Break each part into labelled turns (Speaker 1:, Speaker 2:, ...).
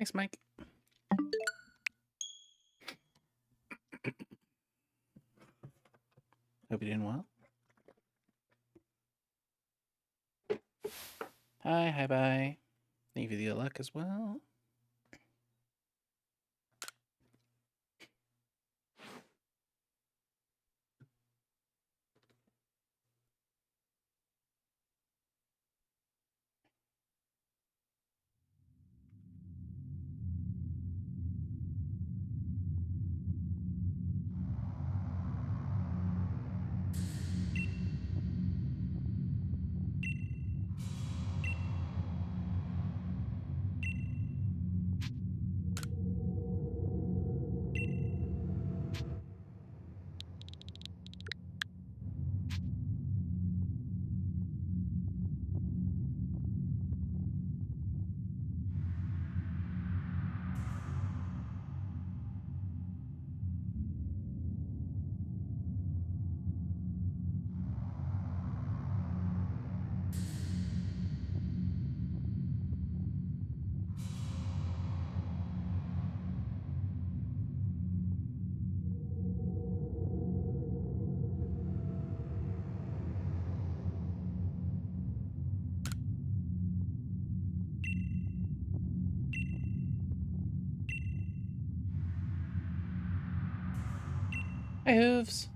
Speaker 1: Thanks, Mike. Hope you're doing well. Hi, bye. Thank you for the luck as well. Hi, Hooves.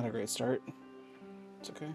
Speaker 1: Not a great start. It's okay.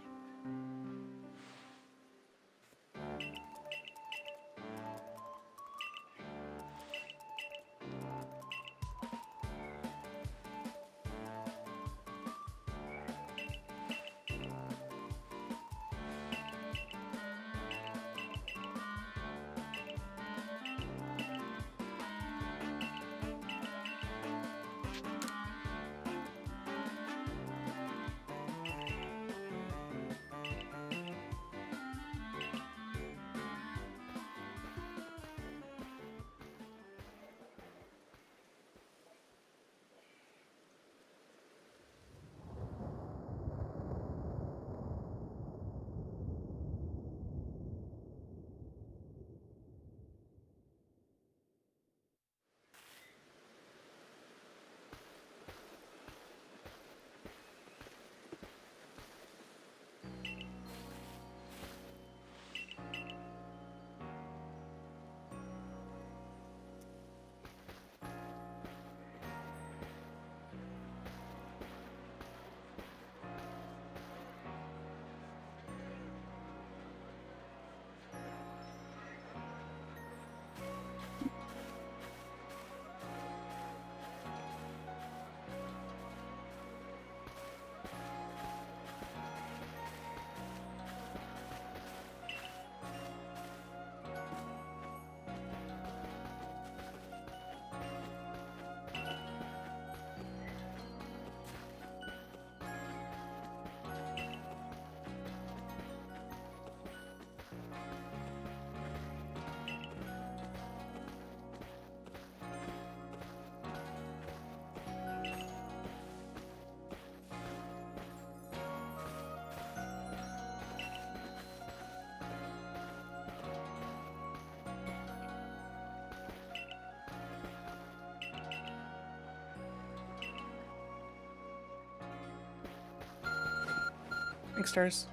Speaker 1: Thanks, stars.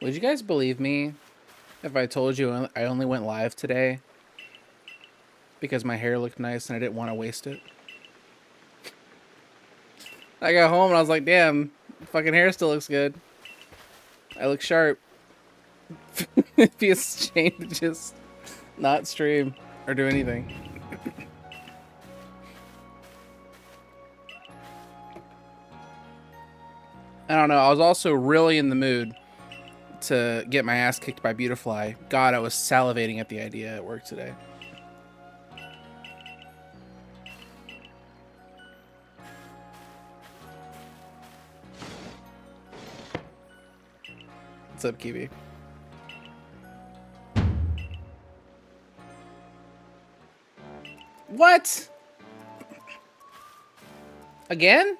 Speaker 1: Would you guys believe me if I told you I only went live today because my hair looked nice and I didn't want to waste it? I got home and I was like, damn, fucking hair still looks good. I look sharp. Be a shame to just not stream or do anything. I don't know. I was also really in the mood to get my ass kicked by Beautifly. God, I was salivating at the idea at work today. What's up, Kiwi? What? Again?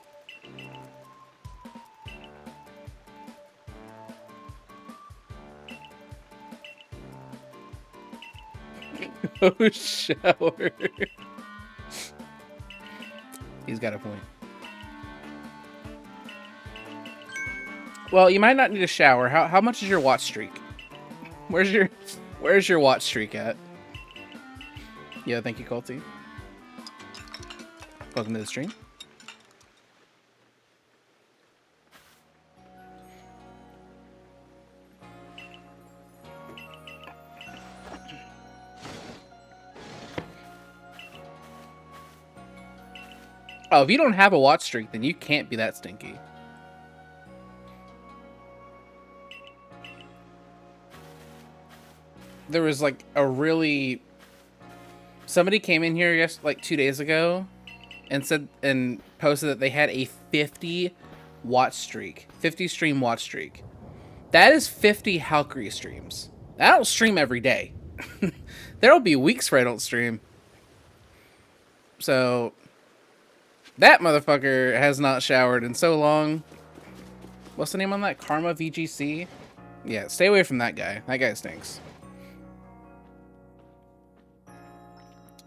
Speaker 1: Oh, shower. He's got a point. Well, you might not need a shower. How much is your watch streak? Where's your watch streak at? Yeah, thank you, Colty. Welcome to the stream. Oh, if you don't have a watch streak, then you can't be that stinky. There was like a really... Somebody came in here like 2 days ago and said and posted that they had a 50 watch streak. 50 stream watch streak. That is 50 Valkyrie streams. I don't stream every day. There'll be weeks where I don't stream. So... That motherfucker has not showered in so long. What's the name on that? Karma VGC? Yeah, stay away from that guy. That guy stinks.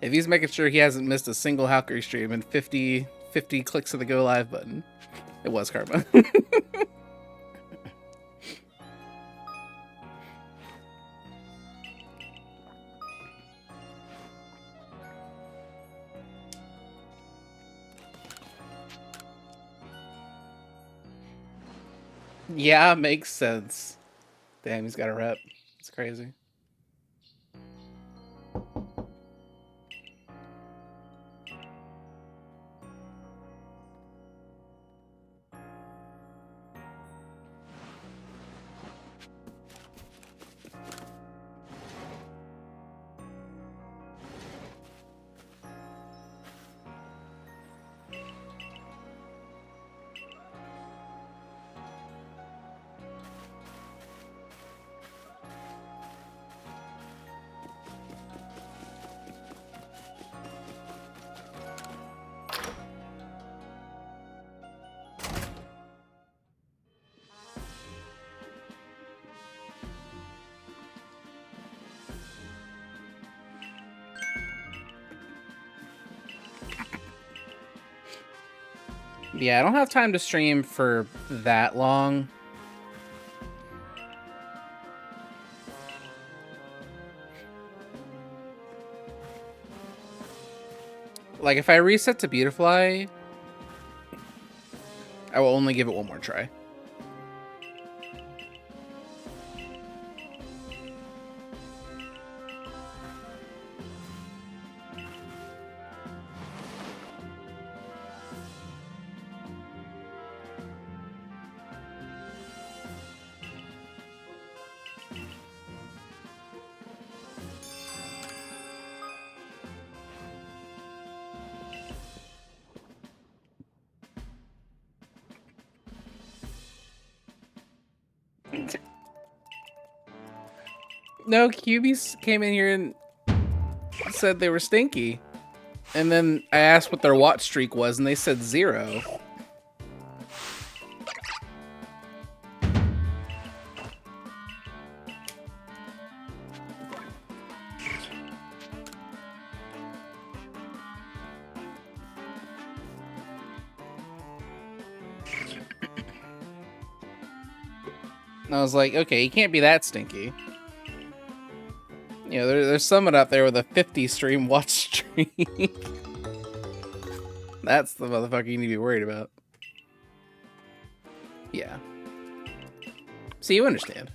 Speaker 1: If he's making sure he hasn't missed a single Valkyrie stream and 50 clicks of the go live button. It was Karma. Yeah, makes sense. Damn, he's got a rep. It's crazy. Yeah, I don't have time to stream for that long. Like, if I reset to Beautifly, I will only give it one more try. No, QBs came in here and said they were stinky. And then I asked what their watch streak was, and they said 0. And I was like, okay, he can't be that stinky. You know, there's someone out there with a 50 stream watch streak. That's the motherfucker you need to be worried about. Yeah. See, you understand.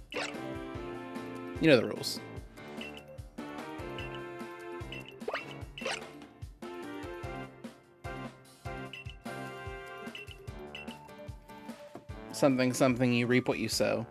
Speaker 1: You know the rules. Something, you reap what you sow.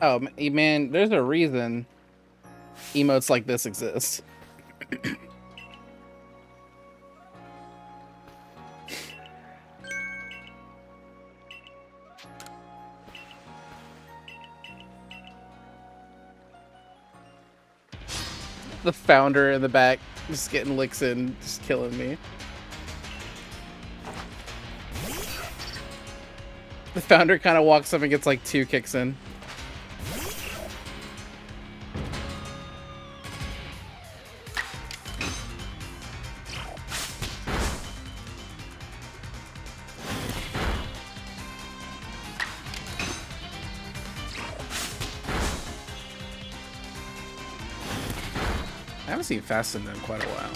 Speaker 1: Oh, man, there's a reason emotes like this exist. The founder in the back just getting licks in, just killing me. The founder kind of walks up and gets like 2 kicks in. I haven't seen Fasten in quite a while.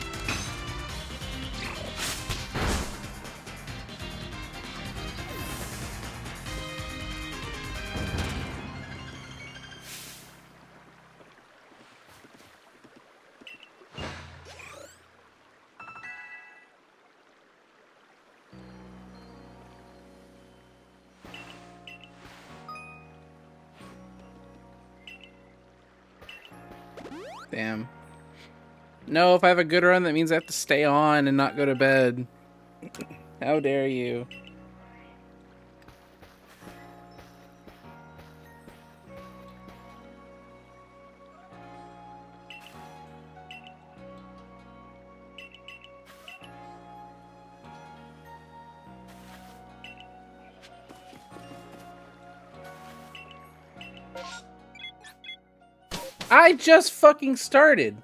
Speaker 1: Damn. No, if I have a good run, that means I have to stay on and not go to bed. How dare you? I just fucking started.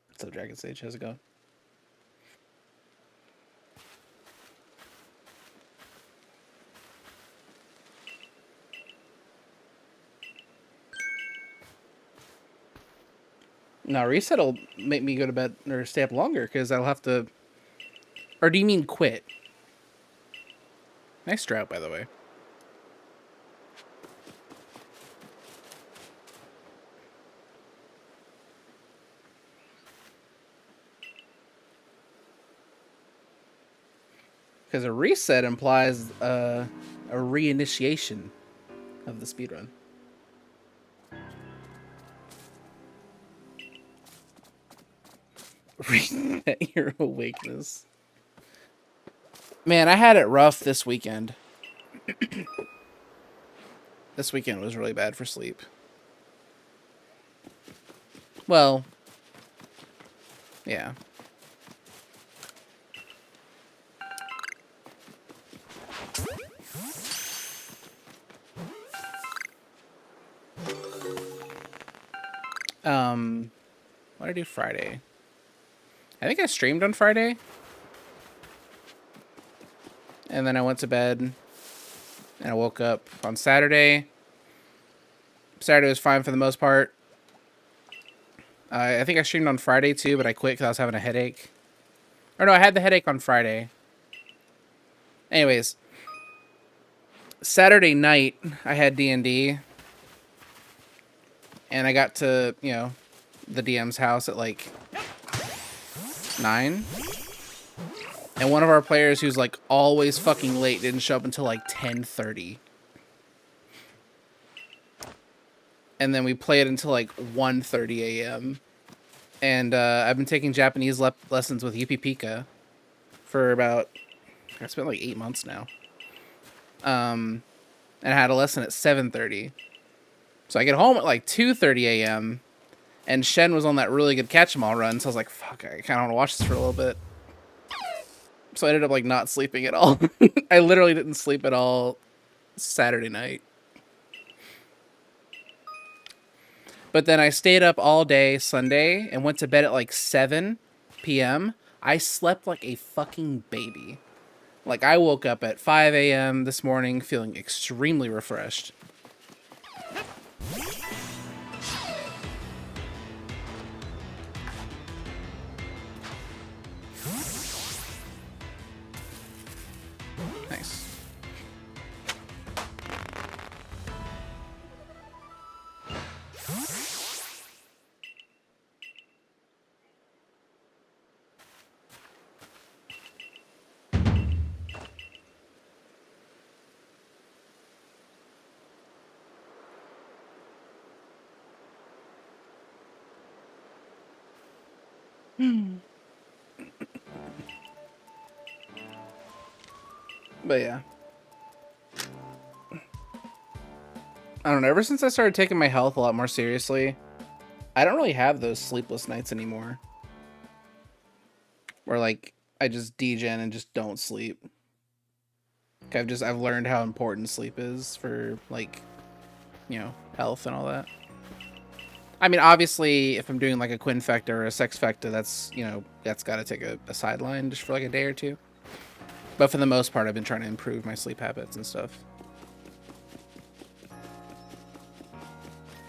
Speaker 1: What's up, Dragon Sage? How's it going? No, reset will make me go to bed or stay up longer because I'll have to. Or do you mean quit? Nice drought, by the way. Because a reset implies a reinitiation of the speedrun. Reset your awakeness. Man, I had it rough this weekend. This weekend was really bad for sleep. Well, yeah. What did I do Friday? I think I streamed on Friday. And then I went to bed. And I woke up on Saturday. Saturday was fine for the most part. I think I streamed on Friday too, but I quit because I was having a headache. Or no, I had the headache on Friday. Anyways. Saturday night, I had D&D. And I got to, you know, the DM's house at like 9. And one of our players who's like always fucking late didn't show up until like 10:30. And then we played until like 1:30 a.m. And I've been taking Japanese lessons with Yuppie Pika for about, it's been like 8 months now. And I had a lesson at 7:30. So I get home at like 2:30 a.m. And Shen was on that really good catch-em-all run, so I was like, fuck, I kind of want to watch this for a little bit. So I ended up like not sleeping at all. I literally didn't sleep at all Saturday night. But then I stayed up all day Sunday and went to bed at like 7 p.m. I slept like a fucking baby. Like I woke up at 5 a.m. this morning feeling extremely refreshed. Nice. But yeah. I don't know, ever since I started taking my health a lot more seriously, I don't really have those sleepless nights anymore. Where like I just degen and just don't sleep. I've learned how important sleep is for like, you know, health and all that. I mean, obviously, if I'm doing like a Quinfecta or a Sexfecta, that's, you know, that's got to take a sideline just for like a day or two. But for the most part, I've been trying to improve my sleep habits and stuff.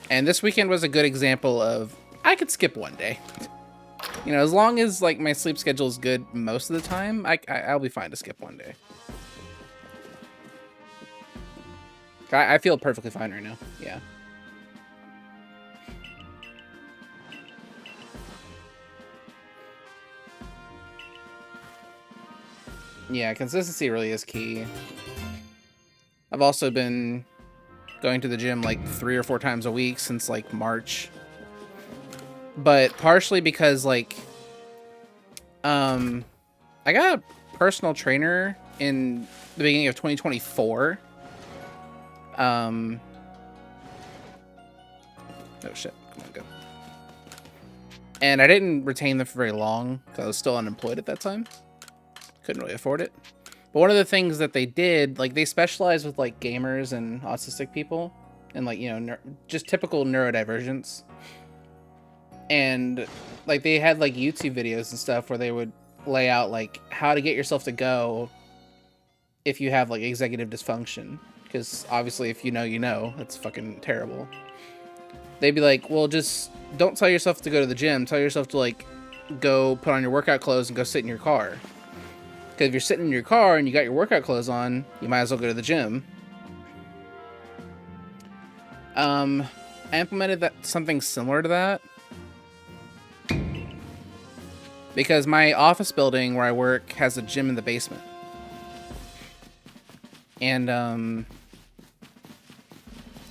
Speaker 1: And this weekend was a good example of I could skip one day. You know, as long as like my sleep schedule is good most of the time, I'll be fine to skip one day. I feel perfectly fine right now. Yeah. Yeah, consistency really is key. I've also been going to the gym like 3 or 4 times a week since like March. But partially because like I got a personal trainer in the beginning of 2024. Oh shit, come on, go. And I didn't retain them for very long because I was still unemployed at that time. Couldn't really afford it. But one of the things that they did, like they specialize with like gamers and autistic people and like, you know, just typical neurodivergence. And like they had like YouTube videos and stuff where they would lay out like how to get yourself to go if you have like executive dysfunction. Because obviously if you know, that's fucking terrible. They'd be like, well, just don't tell yourself to go to the gym. Tell yourself to like go put on your workout clothes and go sit in your car. Because if you're sitting in your car and you got your workout clothes on, you might as well go to the gym. I implemented something similar to that. Because my office building where I work has a gym in the basement. And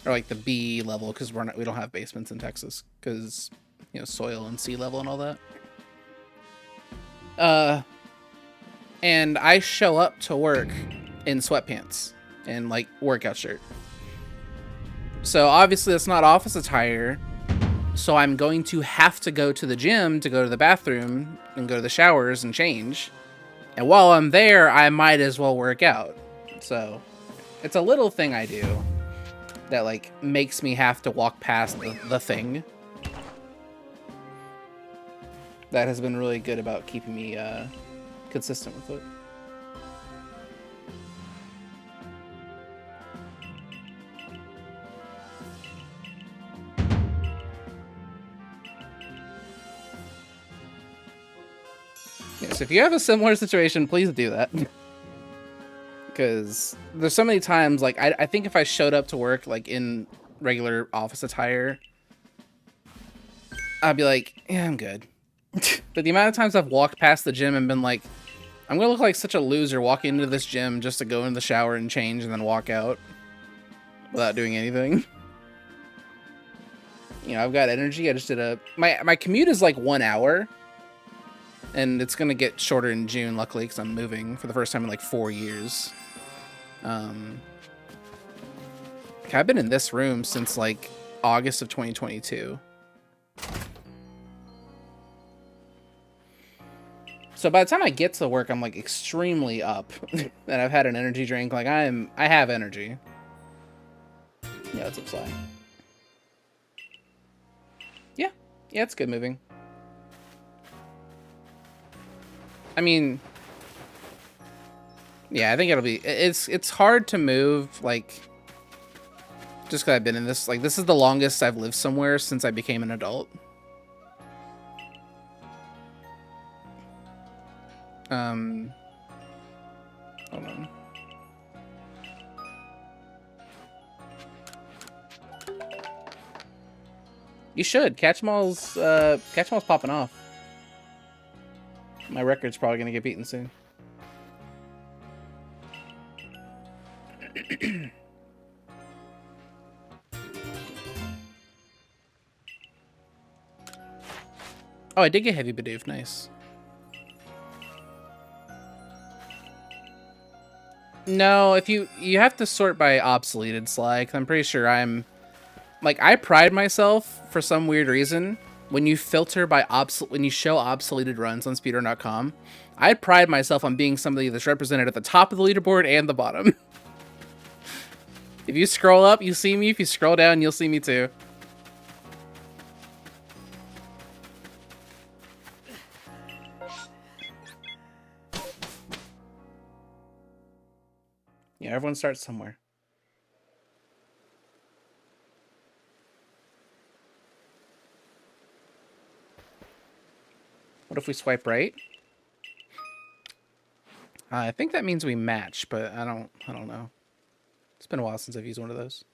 Speaker 1: or like the B level, because we don't have basements in Texas because, you know, soil and sea level and all that. And I show up to work in sweatpants and like workout shirt. So obviously that's not office attire. So I'm going to have to go to the gym to go to the bathroom and go to the showers and change. And while I'm there, I might as well work out. So it's a little thing I do that like makes me have to walk past the thing. That has been really good about keeping me consistent with it. Yes, if you have a similar situation, please do that. Because there's so many times, like, I think if I showed up to work, like, in regular office attire, I'd be like, yeah, I'm good. But the amount of times I've walked past the gym and been like, I'm gonna look like such a loser walking into this gym just to go in the shower and change and then walk out without doing anything. You know, I've got energy. I just did my commute is like 1 hour. And it's gonna get shorter in June, luckily, because I'm moving for the first time in like 4 years. I've been in this room since like August of 2022. So by the time I get to work, I'm like extremely up, and I've had an energy drink. Like I have energy. Yeah, let's apply. Yeah, it's good moving. I mean, yeah, I think it'll be, it's hard to move, like, just because I've been in this, like, this is the longest I've lived somewhere since I became an adult. Hold on. You should. Catch 'em all's popping off. My record's probably gonna get beaten soon. Oh, I did get Heavy Bidoof. Nice. No, if you have to sort by obsoleted Sly, 'cause I'm pretty sure I'm... Like, I pride myself, for some weird reason, when you filter by when you show obsoleted runs on speedrun.com, I pride myself on being somebody that's represented at the top of the leaderboard and the bottom. If you scroll up, you see me. If you scroll down, you'll see me too. Yeah, everyone starts somewhere. What if we swipe right? I think that means we match, but I don't know. It's been a while since I've used one of those.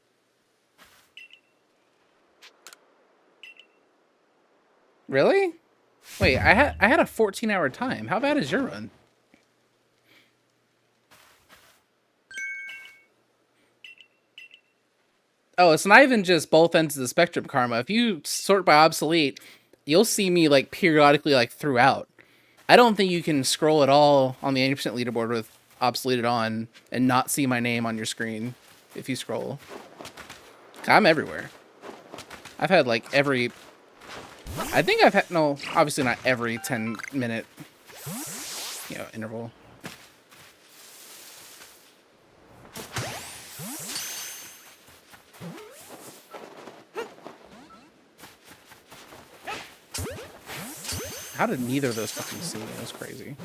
Speaker 1: Really? Wait, I had a 14-hour time. How bad is your run? Oh, it's not even just both ends of the spectrum, Karma. If you sort by obsolete, you'll see me like periodically like throughout. I don't think you can scroll at all on the 80% leaderboard with obsoleted on and not see my name on your screen if you scroll. I'm everywhere. I've had like every... I think I've had... No, obviously not every 10-minute, interval. How did neither of those fucking see me? That was crazy.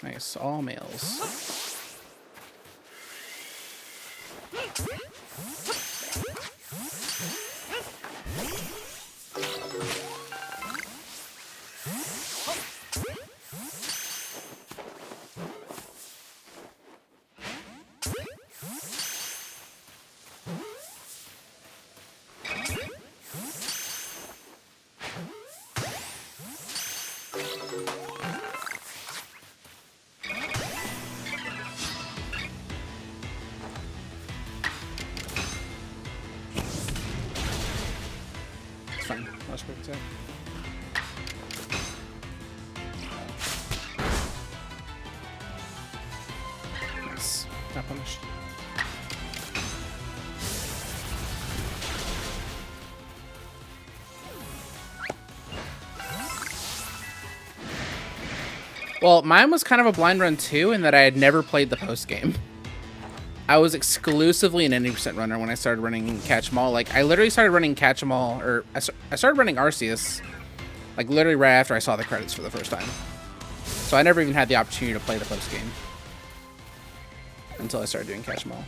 Speaker 1: Nice, all males. Fine. That's perfect. Nice. Not punished. Well, mine was kind of a blind run too, in that I had never played the post game. I was exclusively an 80% runner when I started running Catch 'em All. Like, I literally started running Catch 'em All, or I started running Arceus, like, literally right after I saw the credits for the first time. So I never even had the opportunity to play the post game until I started doing Catch 'em All.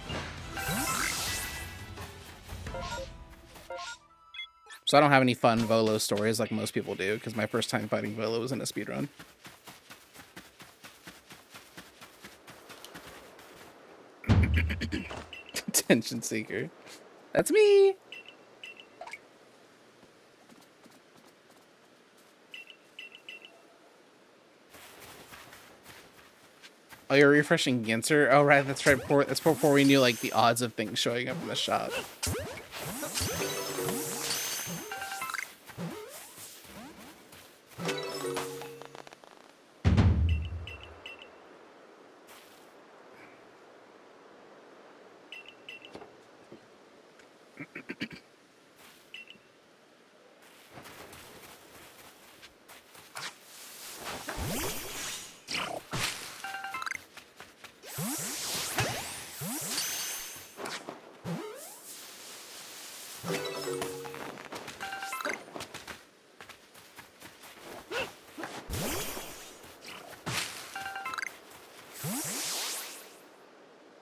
Speaker 1: So I don't have any fun Volo stories like most people do, because my first time fighting Volo was in a speedrun. Attention seeker. That's me. Oh, you're refreshing Ginser? Oh, right. That's right. That's before we knew, like, the odds of things showing up in the shop.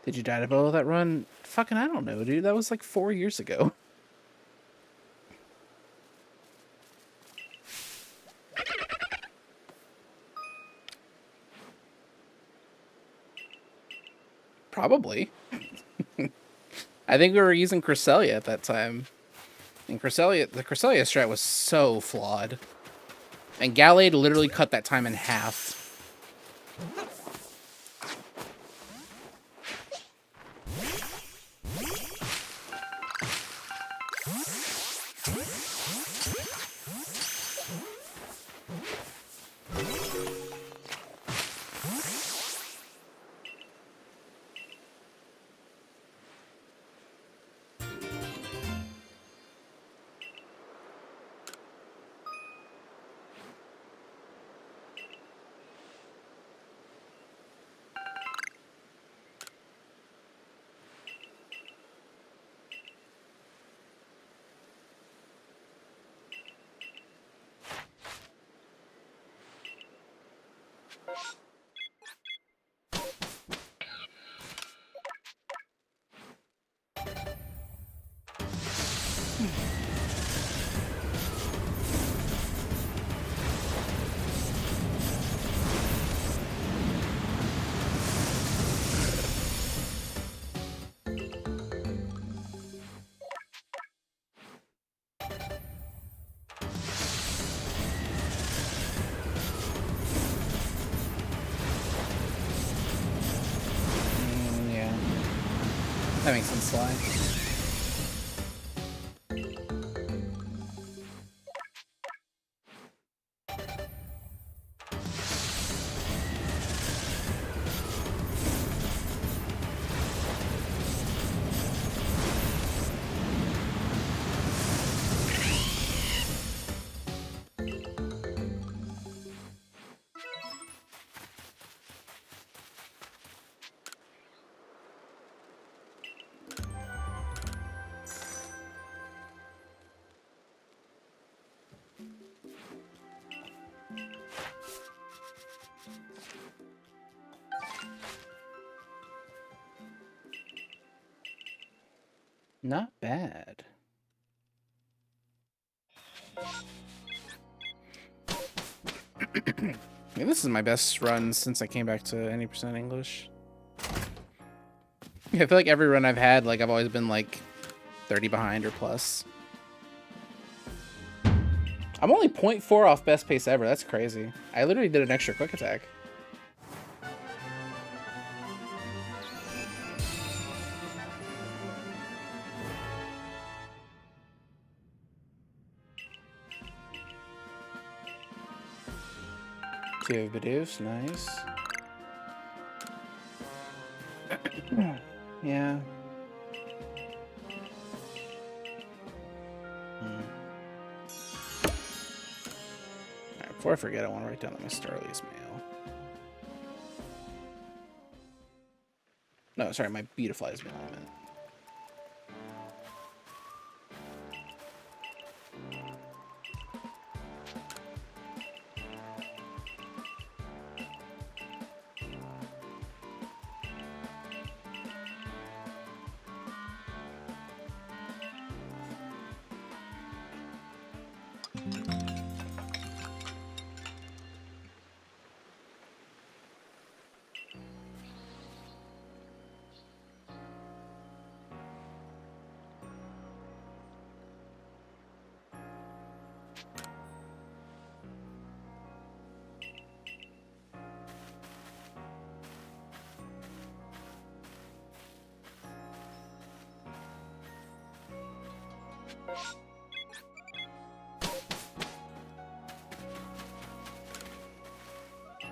Speaker 1: Did you die to Volo that run? Fucking, I don't know, dude. That was like 4 years ago. Probably. I think we were using Cresselia at that time. And the Cresselia strat was so flawed. And Gallade literally cut that time in half. That makes sense, Sly. Not bad. I mean, this is my best run since I came back to any percent English. I feel like every run I've had, like, I've always been, like, 30 behind or plus. I'm only 0.4 off best pace ever. That's crazy. I literally did an extra quick attack. Two Bidoofs, nice. Yeah. Alright, before I forget, I want to write down my Starly's mail. No, sorry, my Beautifly's mail, I meant.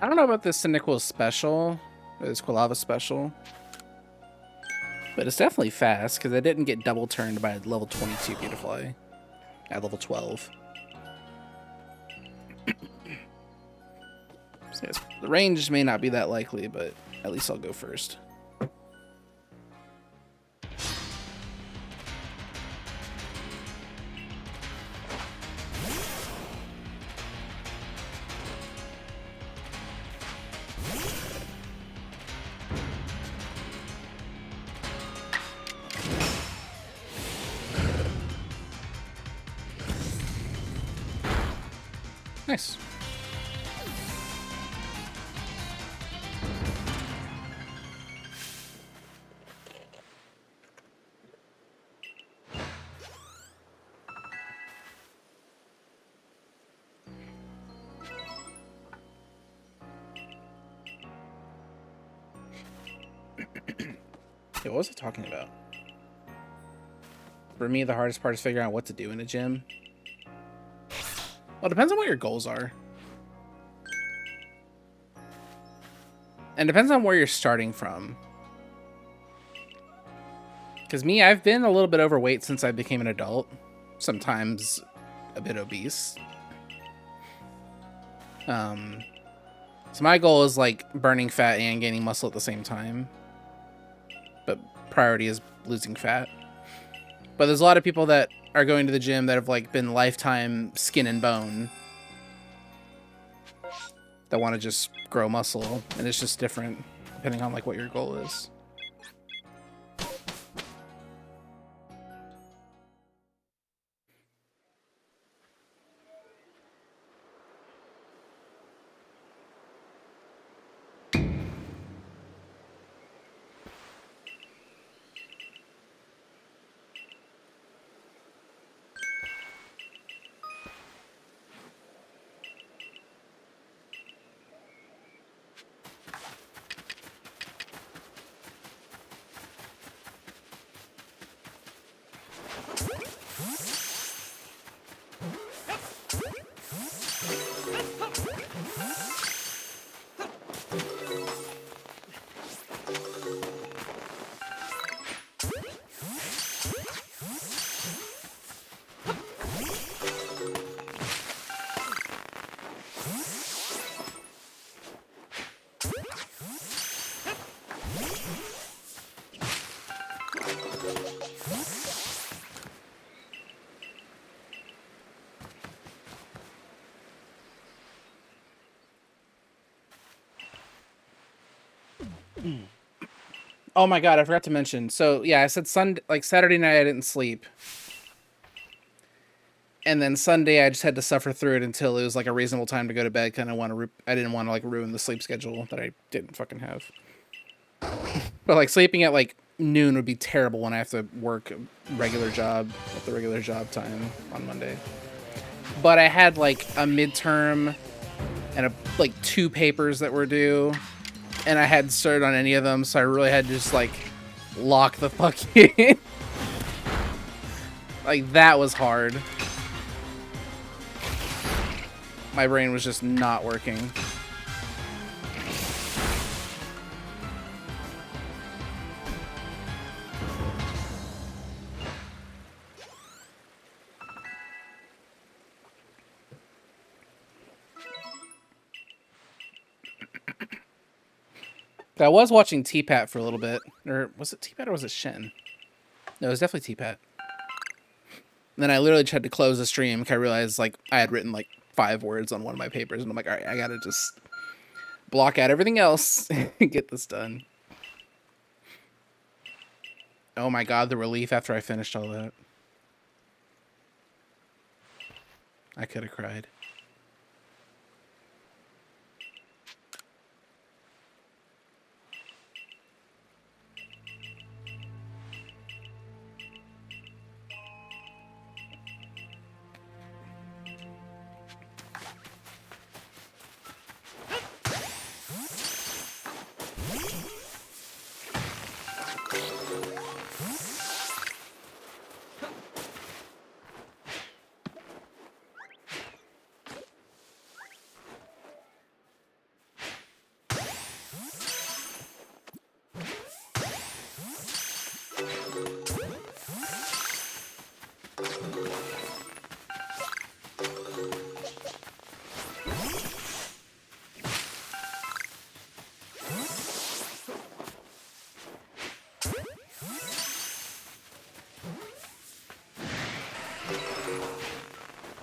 Speaker 1: I don't know about this Cynical special, or this Quilava special, but it's definitely fast because I didn't get double turned by level 22 Beautifly at level 12. So yes, the range may not be that likely, but at least I'll go first. Nice. Yeah, what was I talking about? For me, the hardest part is figuring out what to do in a gym. Well, it depends on what your goals are. And depends on where you're starting from. Because me, I've been a little bit overweight since I became an adult. Sometimes a bit obese. So my goal is like burning fat and gaining muscle at the same time. But priority is losing fat. But there's a lot of people that are going to the gym that have like been lifetime skin and bone. That want to just grow muscle. And it's just different depending on like what your goal is. Oh my god, I forgot to mention. So yeah, I said Saturday night I didn't sleep. And then Sunday I just had to suffer through it until it was like a reasonable time to go to bed. I didn't want to like ruin the sleep schedule that I didn't fucking have. But like sleeping at like noon would be terrible when I have to work a regular job at the regular job time on Monday. But I had like a midterm and like 2 papers that were due, and I hadn't started on any of them, so I really had to just like lock the fuck in. Like that was hard. My brain was just not working. I was watching T-Pat for a little bit. Or was it T-Pat or was it Shen? No, it was definitely T-Pat. Then I literally tried to close the stream because I realized like I had written like 5 words on one of my papers, and I'm like, all right, I gotta just block out everything else and get this done. Oh my god, the relief after I finished all that. I could have cried.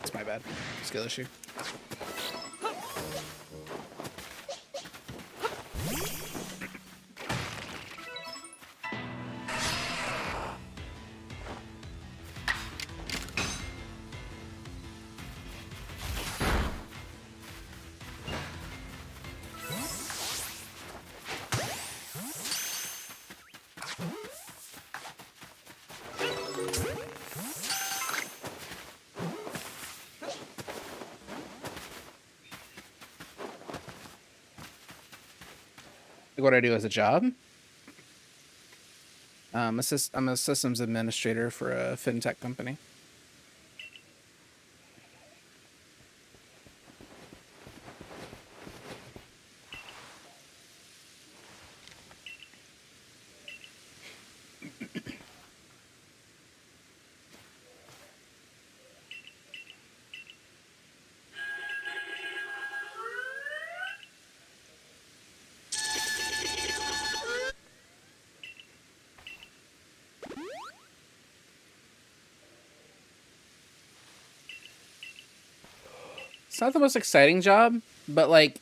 Speaker 1: It's my bad. Skill issue. What I do as a job? I'm a systems administrator for a fintech company. It's not the most exciting job, but like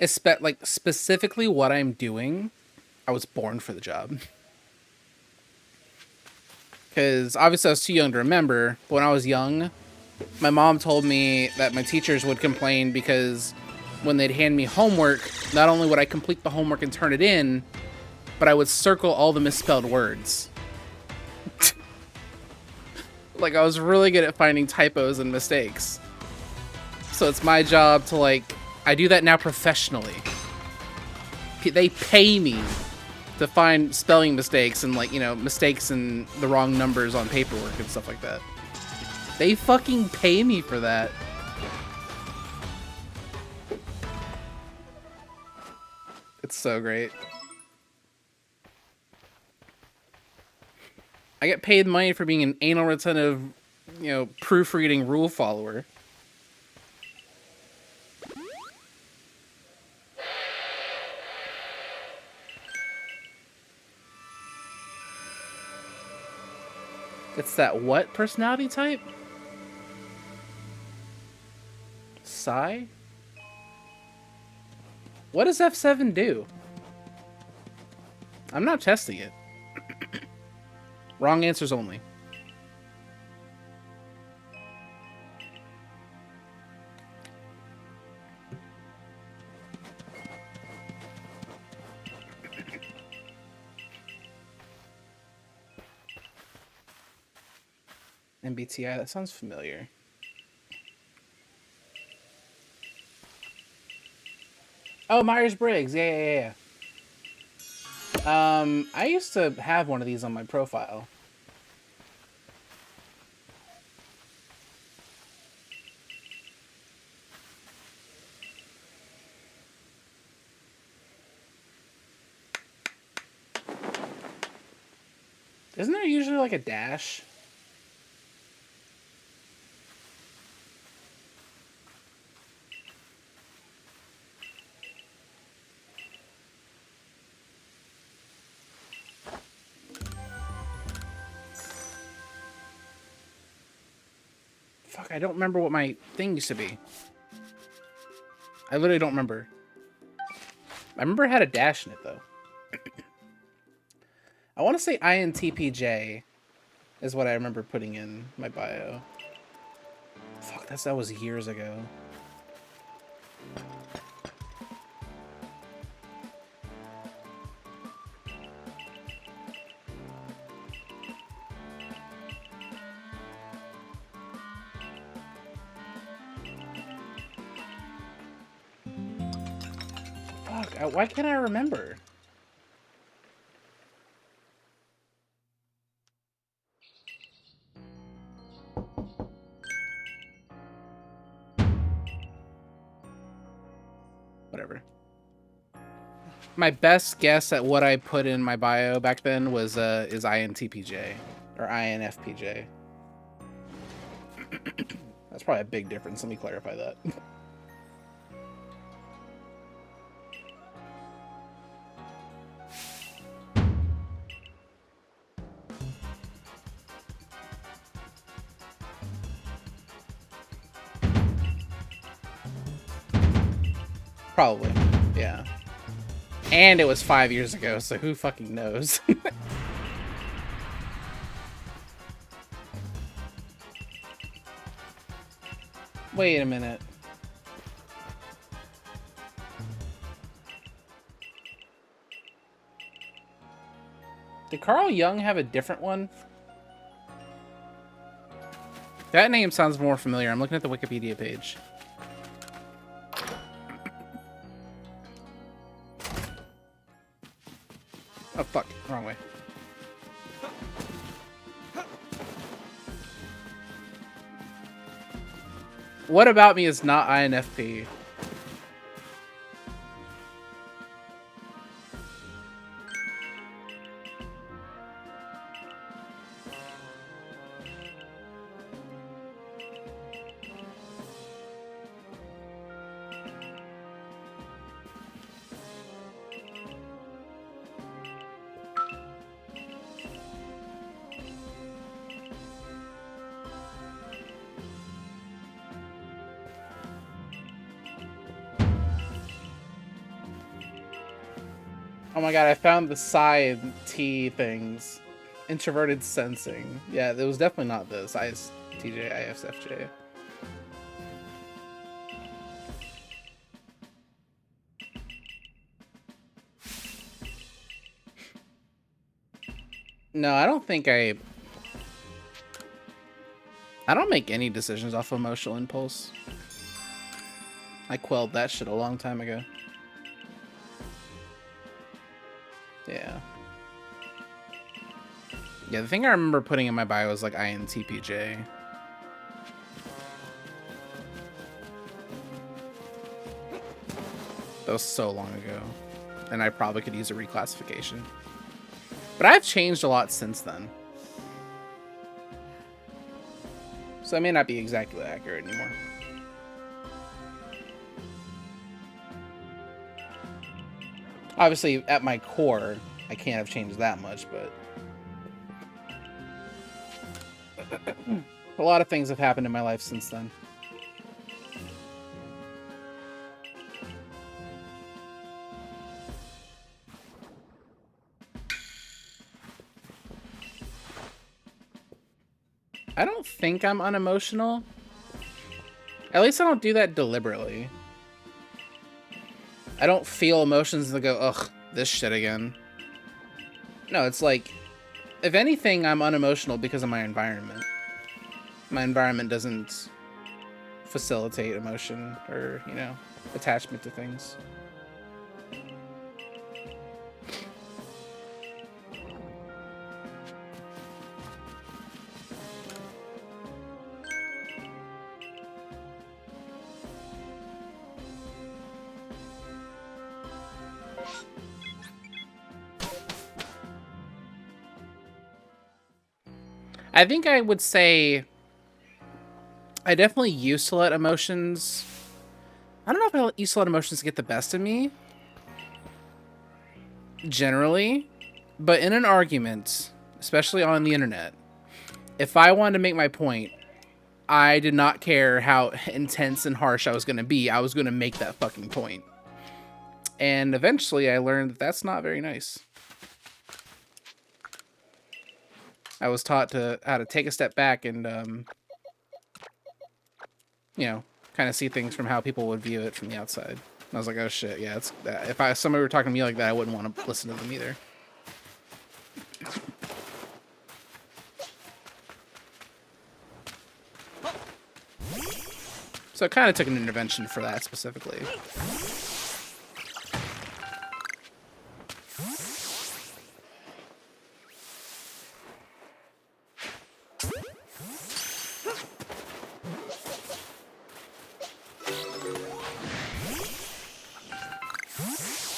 Speaker 1: specifically what I'm doing, I was born for the job. Because obviously I was too young to remember, but when I was young, my mom told me that my teachers would complain because when they'd hand me homework, not only would I complete the homework and turn it in, but I would circle all the misspelled words. Like I was really good at finding typos and mistakes. So it's my job to like, I do that now professionally. They pay me to find spelling mistakes and like, you know, mistakes and the wrong numbers on paperwork and stuff like that. They fucking pay me for that. It's so great. I get paid money for being an anal retentive, you know, proofreading rule follower. It's that what personality type? Psy? What does F7 do? I'm not testing it. Wrong answers only. MBTI, that sounds familiar. Oh, Myers-Briggs. Yeah. I used to have one of these on my profile. Isn't there usually like a dash? Fuck, I don't remember what my thing used to be. I literally don't remember. I remember it had a dash in it, though. I want to say INTPJ is what I remember putting in my bio. Fuck, that was years ago. Fuck, why can't I remember? Whatever. My best guess at what I put in my bio back then was is INTPJ or INFPJ. That's probably a big difference. Let me clarify that. Probably, yeah. And it was 5 years ago, so who fucking knows? Wait a minute. Did Carl Jung have a different one? That name sounds more familiar. I'm looking at the Wikipedia page. Oh, fuck. Wrong way. What about me is not INFP? Oh my god, I found the side T things. Introverted sensing. Yeah, it was definitely not this. ISTJ, ISFJ. No, I don't think I don't make any decisions off emotional impulse. I quelled that shit a long time ago. Yeah. Yeah, the thing I remember putting in my bio was like INTPJ. That was so long ago. And I probably could use a reclassification. But I've changed a lot since then. So I may not be exactly accurate anymore. Obviously, at my core, I can't have changed that much, but a lot of things have happened in my life since then. I don't think I'm unemotional. At least I don't do that deliberately. I don't feel emotions that go, ugh, this shit again. No, it's like, if anything, I'm unemotional because of my environment. My environment doesn't facilitate emotion or, you know, attachment to things. I think I would say I definitely used to let emotions... I don't know if I used to let emotions get the best of me. Generally. But in an argument, especially on the internet, if I wanted to make my point, I did not care how intense and harsh I was going to be. I was going to make that fucking point. And eventually I learned that that's not very nice. I was taught how to take a step back and, you know, kind of see things from how people would view it from the outside. And I was like, oh shit, yeah, it's that. If somebody were talking to me like that, I wouldn't want to listen to them either. So it kind of took an intervention for that specifically.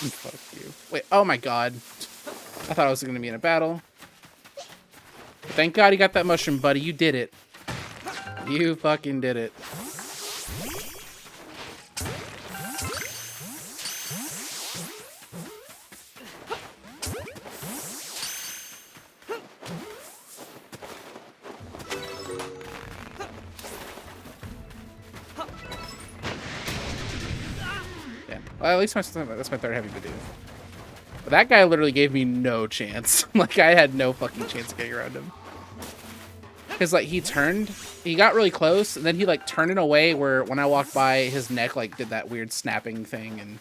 Speaker 1: Fuck you. Wait, oh my god. I thought I was going to be in a battle. But thank god you got that mushroom, buddy. You did it. You fucking did it. Yeah. Well, at least that's my third heavy Bidoof. But that guy literally gave me no chance. Like, I had no fucking chance of getting around him. Because, like, he got really close, and then he, like, turned in a way where when I walked by, his neck, like, did that weird snapping thing, and...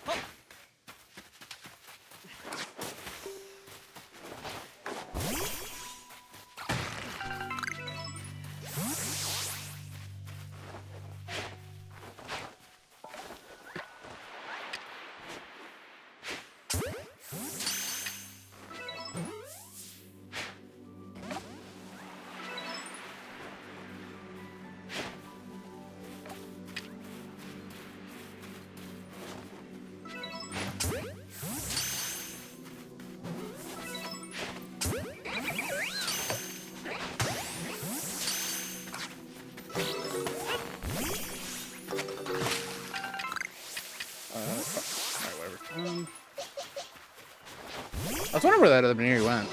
Speaker 1: I was wondering where that other Baneri went.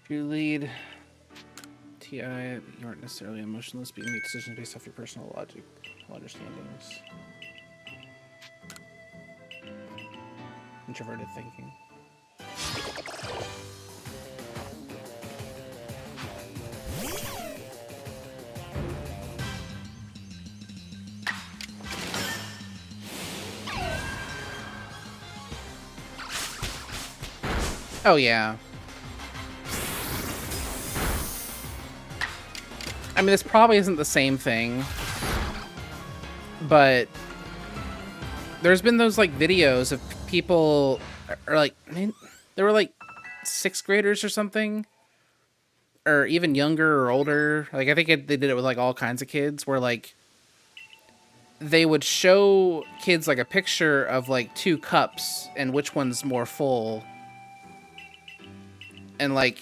Speaker 1: If you lead TI, you aren't necessarily emotionless, but you make decisions based off your personal logic, understandings. Introverted thinking. Oh yeah. I mean, this probably isn't the same thing, but there's been those, like, videos of people, or, like, I mean, they were, like, 6th graders or something, or even younger or older. Like, I think they did it with, like, all kinds of kids, where, like, they would show kids, like, a picture of, like, 2 cups and which one's more full, and like,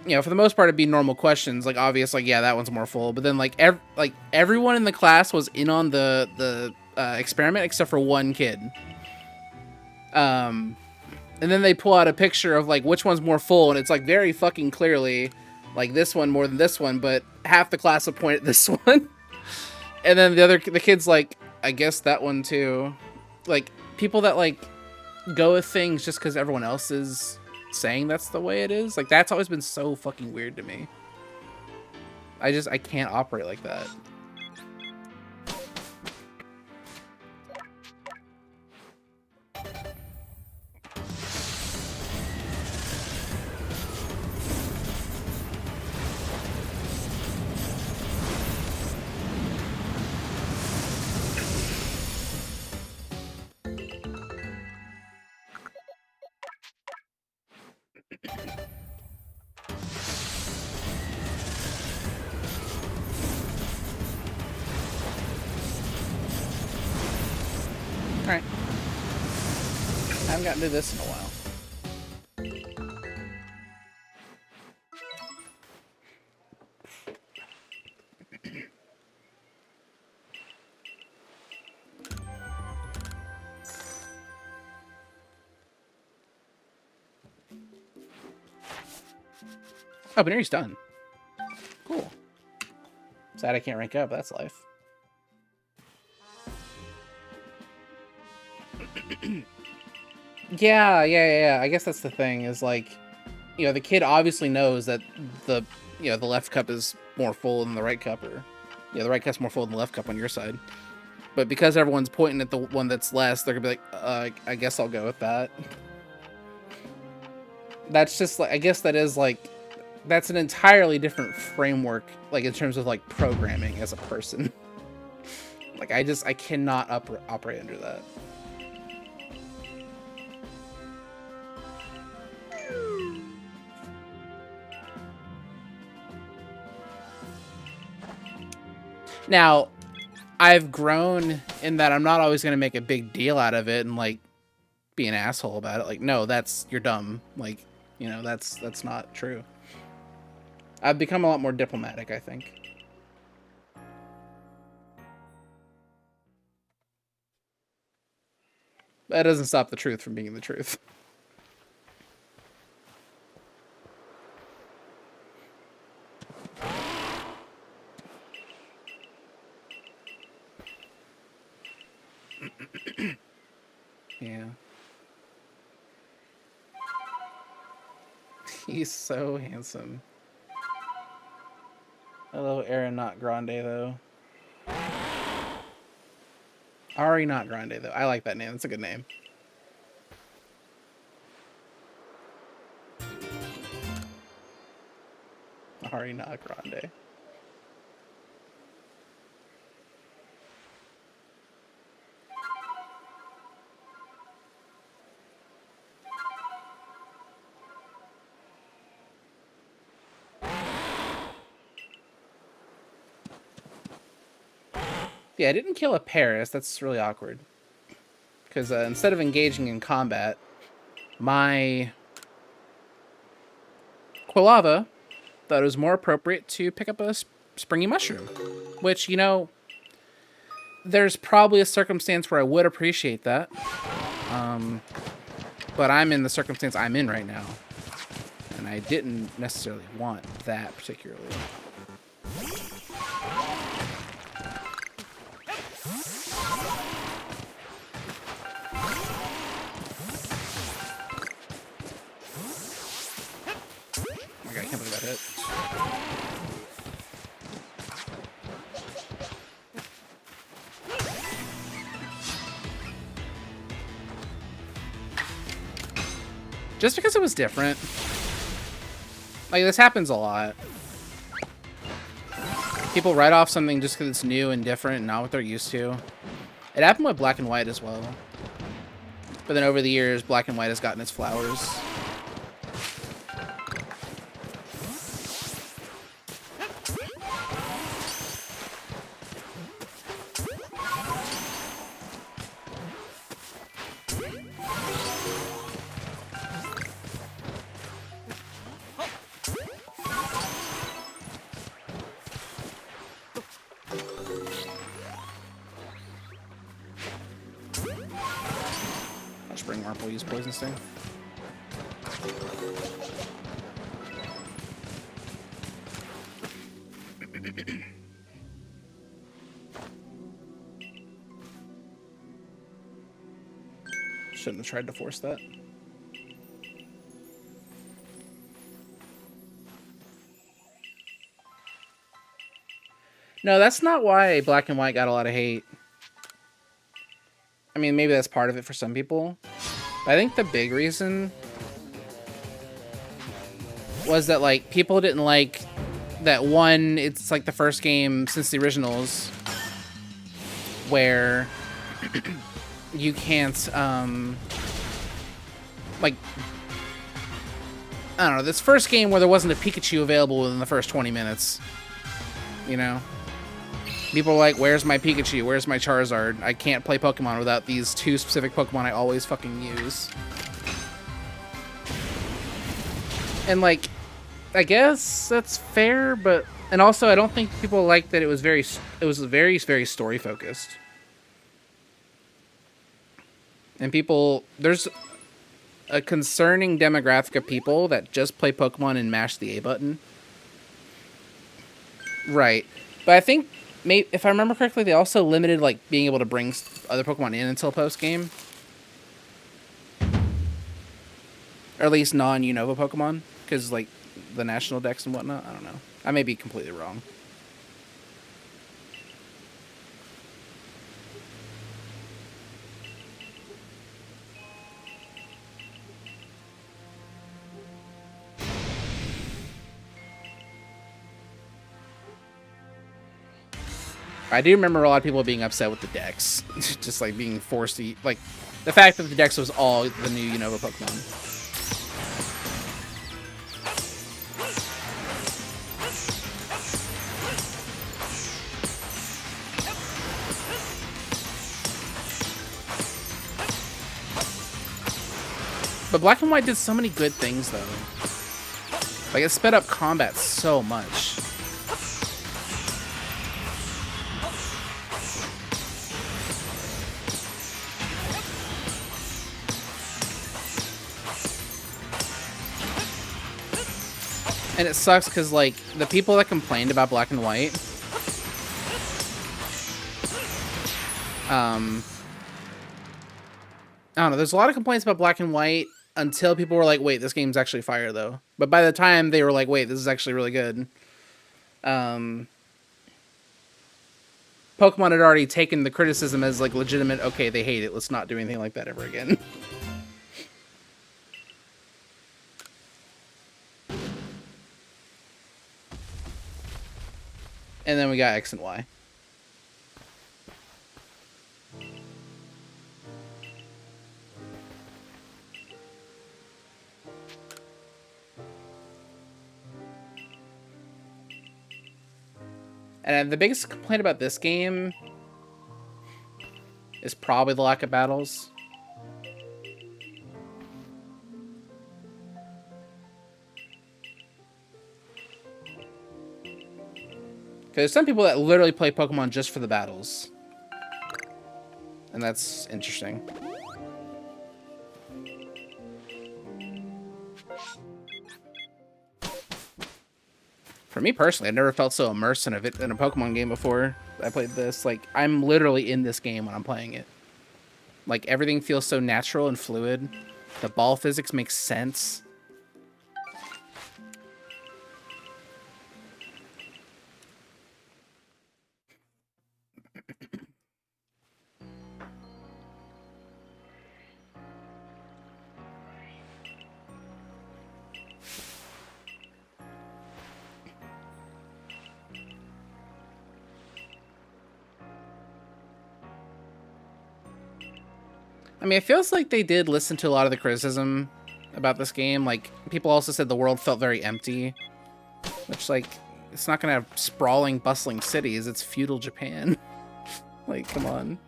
Speaker 1: you know, for the most part, it'd be normal questions. Like, obvious, like, yeah, that one's more full. But then, like, everyone in the class was in on the experiment except for one kid. And then they pull out a picture of like which one's more full, and it's like very fucking clearly, like this one more than this one. But half the class will point at this one, and then the kid's like, I guess that one too. Like, people that like go with things just because everyone else is saying that's the way it is, like, that's always been so fucking weird to me. I can't operate like that. Alright. I haven't gotten to this in a while. Oh, but he's done. Cool. Sad I can't rank up, that's life. Yeah. I guess that's the thing, is like, you know, the kid obviously knows that the left cup is more full than the right cup, or the right cup's more full than the left cup on your side. But because everyone's pointing at the one that's less, they're gonna be like, I guess I'll go with that. That's just like, I guess that is like, that's an entirely different framework, like in terms of like programming as a person. Like, I cannot operate under that. Now, I've grown in that I'm not always going to make a big deal out of it and like be an asshole about it. Like, no, you're dumb. Like, you know, that's not true. I've become a lot more diplomatic, I think. That doesn't stop the truth from being the truth. Yeah. He's so handsome. Hello, Aaron, not Grande, though. Ari, not Grande, though. I like that name. It's a good name. Ari, not Grande. Yeah, I didn't kill a Paris. That's really awkward. Because instead of engaging in combat, my Quilava thought it was more appropriate to pick up a springy mushroom. Which, you know, there's probably a circumstance where I would appreciate that. But I'm in the circumstance I'm in right now. And I didn't necessarily want that particularly. I can't believe that hit. Just because it was different. Like, this happens a lot. People write off something just because it's new and different and not what they're used to. It happened with Black and White as well. But then over the years, Black and White has gotten its flowers. use Poison Sting. Shouldn't have tried to force that. No, that's not why Black and White got a lot of hate. I mean, maybe that's part of it for some people. But I think the big reason was that, like, people didn't like that one, it's like the first game since the originals where you can't, like, I don't know, this first game where there wasn't a Pikachu available within the first 20 minutes, you know? People are like, where's my Pikachu? Where's my Charizard? I can't play Pokemon without these two specific Pokemon I always fucking use. And, like, I guess that's fair, but... And also, I don't think people liked that it was very, very story-focused. And people... There's a concerning demographic of people that just play Pokemon and mash the A button. Right. But I think... if I remember correctly, they also limited, like, being able to bring other Pokemon in until post-game. Or at least non-Unova Pokemon. Because, like, the national decks and whatnot. I don't know. I may be completely wrong. I do remember a lot of people being upset with the decks. Just, like, being forced to... Like, the fact that the decks was all the new Unova Pokemon. But Black and White did so many good things, though. Like, it sped up combat so much. And it sucks because, like, the people that complained about Black and White... I don't know, there's a lot of complaints about Black and White until people were like, wait, this game's actually fire, though. But by the time they were like, wait, this is actually really good. Pokemon had already taken the criticism as, like, legitimate, okay, they hate it, let's not do anything like that ever again. And then we got X and Y. And the biggest complaint about this game is probably the lack of battles. Because there's some people that literally play Pokemon just for the battles. And that's interesting. For me personally, I've never felt so immersed in a Pokemon game before. I played this. Like, I'm literally in this game when I'm playing it. Like, everything feels so natural and fluid. The ball physics makes sense. I mean, it feels like they did listen to a lot of the criticism about this game. Like, people also said the world felt very empty. Which, like, it's not gonna have sprawling, bustling cities. It's feudal Japan. Like, come on.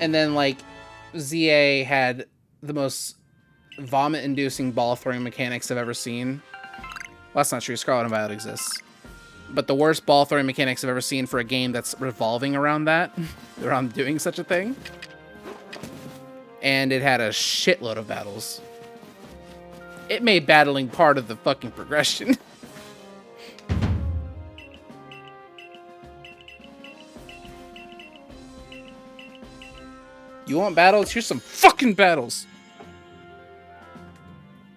Speaker 1: And then, like, ZA had the most vomit-inducing ball throwing mechanics I've ever seen. Well, that's not true. Scarlet and Violet exists. But the worst ball throwing mechanics I've ever seen for a game that's revolving around that, around doing such a thing. And it had a shitload of battles. It made battling part of the fucking progression. You want battles? Here's some fucking battles.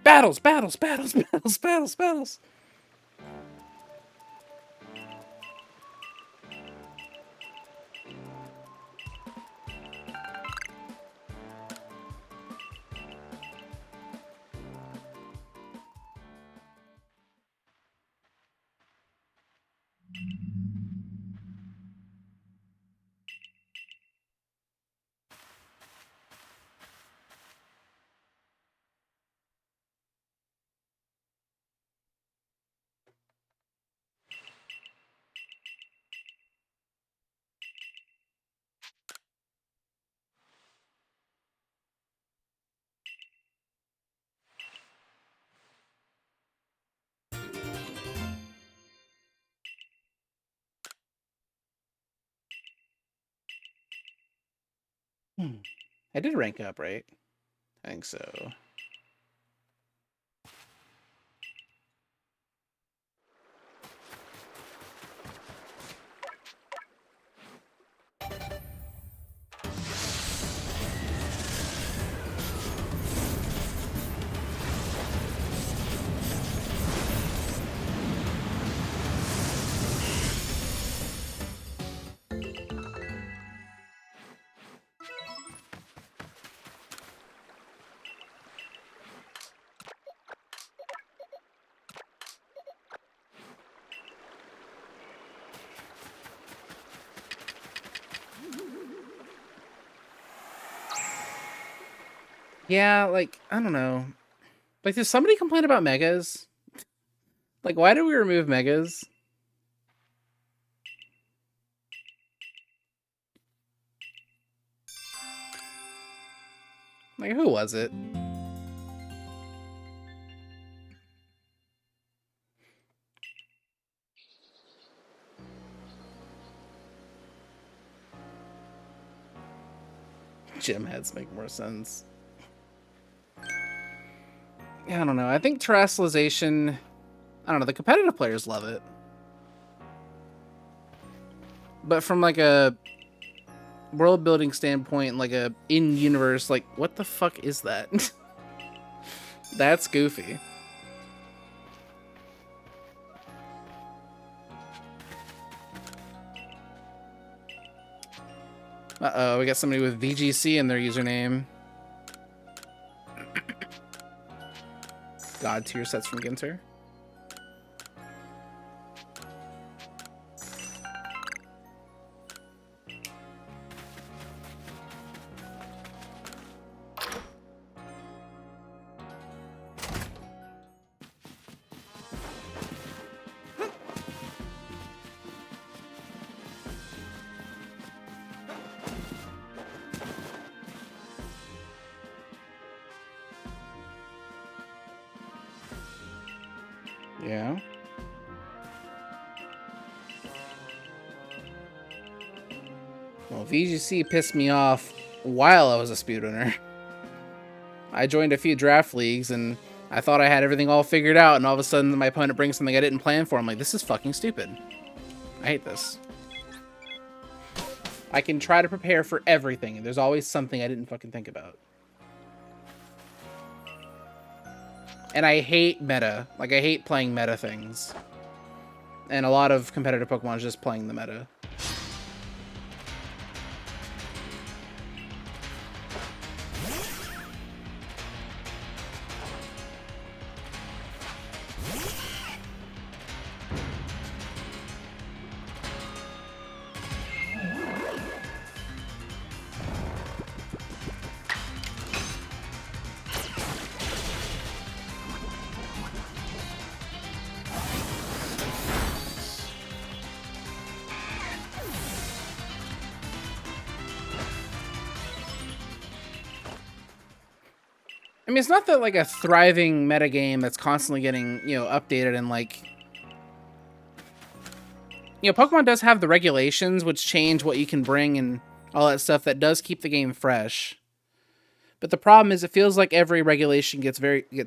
Speaker 1: Battles, battles, battles, battles, battles, battles. I did rank up, right? I think so. Yeah, like, I don't know. Like, does somebody complain about megas? Like, why do we remove megas? Like, who was it? Gym heads make more sense. Yeah, I don't know. I think terrestrialization... I don't know. The competitive players love it. But from, like, a world-building standpoint, like, a in-universe, like, what the fuck is that? That's goofy. Uh-oh, we got somebody with VGC in their username. God tier sets from Ginter. Yeah. Well, VGC pissed me off while I was a speedrunner. I joined a few draft leagues and I thought I had everything all figured out, and all of a sudden my opponent brings something I didn't plan for. I'm like, this is fucking stupid. I hate this. I can try to prepare for everything, and there's always something I didn't fucking think about. And I hate meta. Like, I hate playing meta things. And a lot of competitive Pokemon is just playing the meta. I mean, it's not that like a thriving metagame that's constantly getting, updated and like, Pokemon does have the regulations which change what you can bring and all that stuff that does keep the game fresh. But the problem is it feels like every regulation gets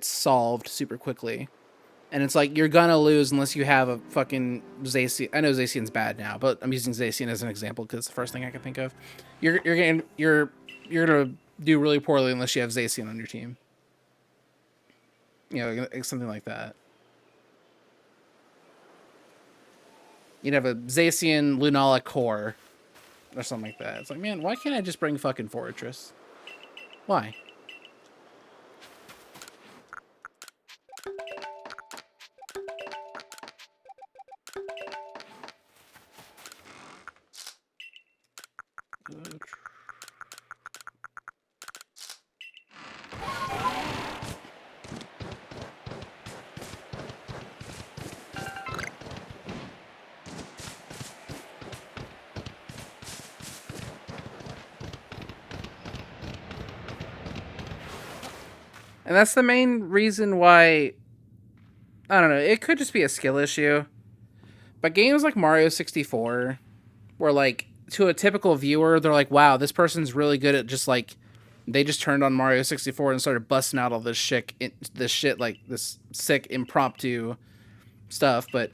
Speaker 1: solved super quickly. And it's like you're gonna lose unless you have a fucking Zacian. I know Zacian's bad now, but I'm using Zacian as an example because it's the first thing I can think of. You're gonna do really poorly unless you have Zacian on your team. Something like that. You'd have a Zacian Lunala core or something like that. It's like, man, why can't I just bring fucking Fortress? Why? And that's the main reason why, I don't know, it could just be a skill issue. But games like Mario 64, where like, to a typical viewer, they're like, wow, this person's really good at just like, they just turned on Mario 64 and started busting out all this shit, like this sick impromptu stuff. But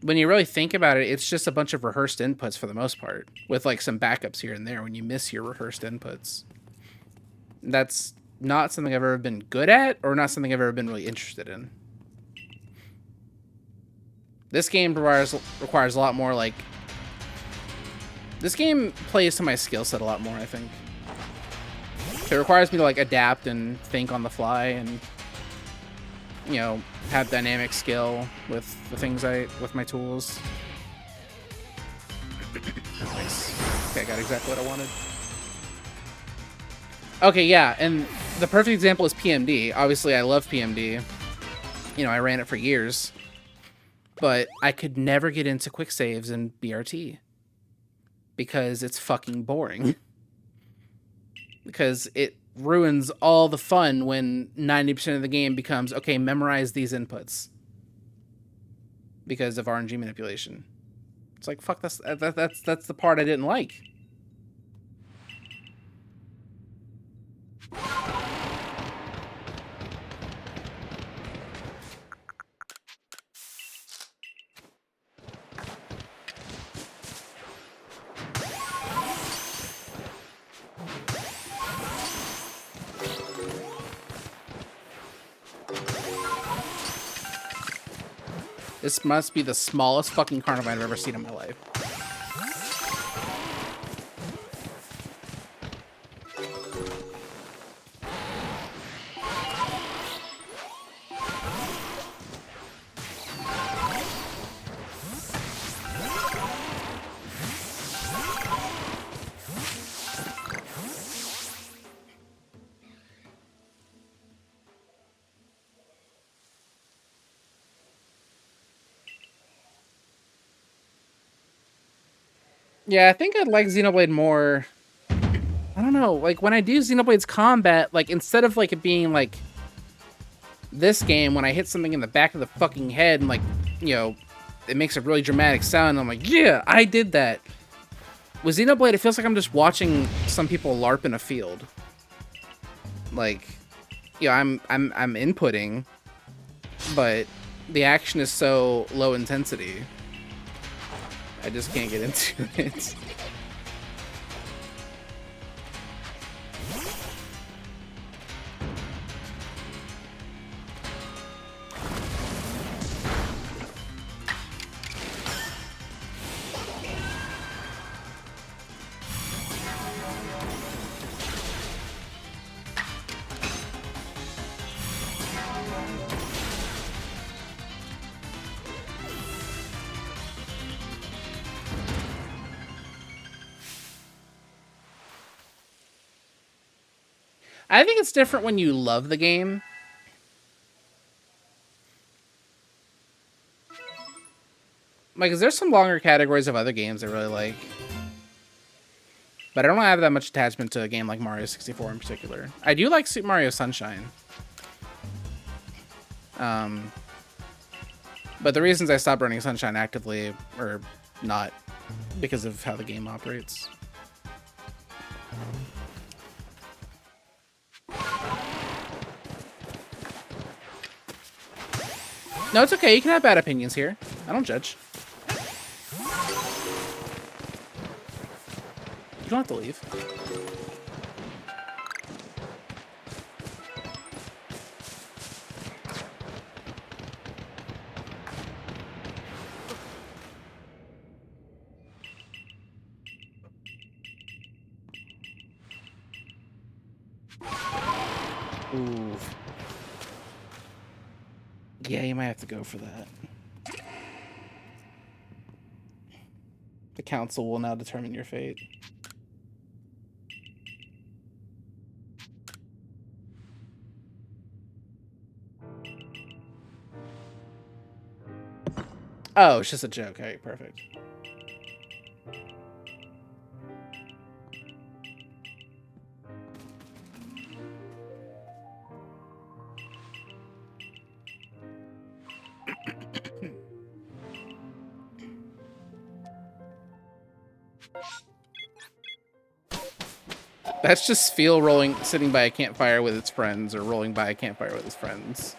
Speaker 1: when you really think about it, it's just a bunch of rehearsed inputs for the most part, with like some backups here and there when you miss your rehearsed inputs. That's not something I've ever been good at, or not something I've ever been really interested in. This game requires a lot more, like... This game plays to my skill set a lot more, I think. It requires me to, like, adapt and think on the fly and, have dynamic skill with the things with my tools. Nice. Okay, I got exactly what I wanted. Okay, yeah, and the perfect example is PMD. Obviously, I love PMD. I ran it for years. But I could never get into quick saves in BRT. Because it's fucking boring. Because it ruins all the fun when 90% of the game becomes, okay, memorize these inputs. Because of RNG manipulation. It's like, fuck, that's the part I didn't like. This must be the smallest fucking carnival I've ever seen in my life. Yeah, I think I'd like Xenoblade more. I don't know, like when I do Xenoblade's combat, like instead of like it being like this game when I hit something in the back of the fucking head and like, it makes a really dramatic sound, and I'm like, yeah, I did that. With Xenoblade, it feels like I'm just watching some people LARP in a field. Like, I'm inputting, but the action is so low intensity. I just can't get into it. I think it's different when you love the game. Like, 'cause there's some longer categories of other games I really like. But I don't have that much attachment to a game like Mario 64 in particular. I do like Super Mario Sunshine. But the reasons I stopped running Sunshine actively are not because of how the game operates. No, it's okay. You can have bad opinions here. I don't judge. You don't have to leave. Ooh. Yeah, you might have to go for that. The council will now determine your fate. Oh, it's just a joke. All right, perfect. That's just Phil sitting by a campfire with his friends, or rolling by a campfire with his friends.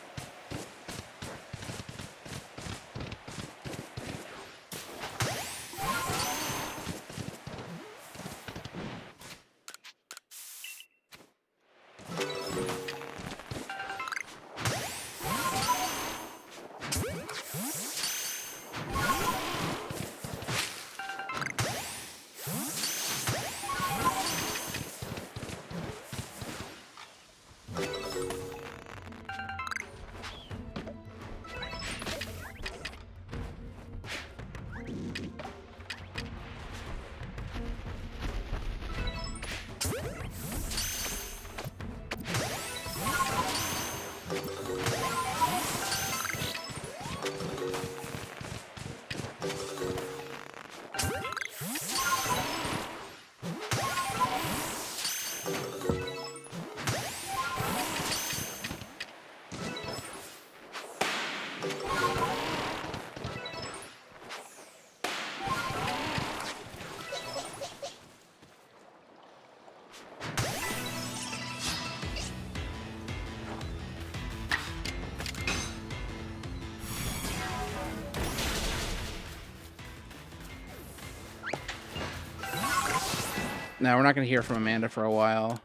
Speaker 1: No, we're not going to hear from Amanda for a while.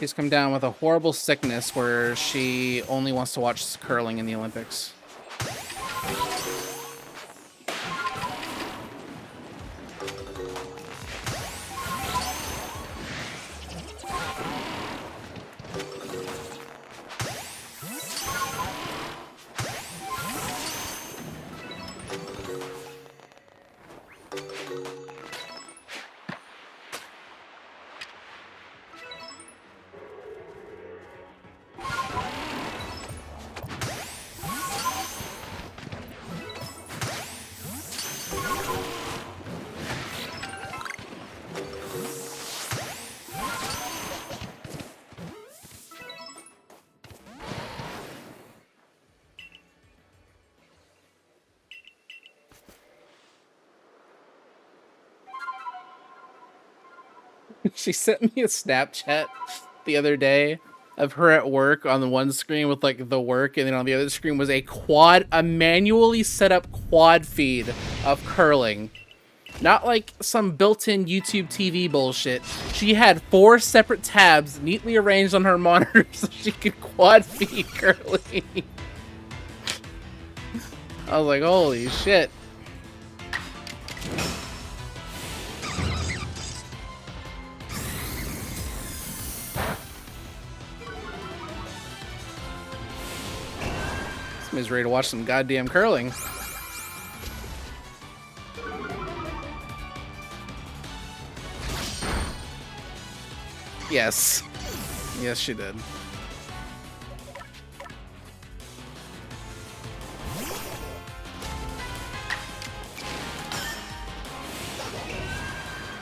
Speaker 1: She's come down with a horrible sickness where she only wants to watch curling in the Olympics. She sent me a Snapchat the other day of her at work on the one screen with like the work, and then on the other screen was a manually set up quad feed of curling. Not like some built-in YouTube TV bullshit. She had 4 separate tabs neatly arranged on her monitor so she could quad feed curling. I was like, holy shit. Somebody's ready to watch some goddamn curling. Yes. Yes, she did.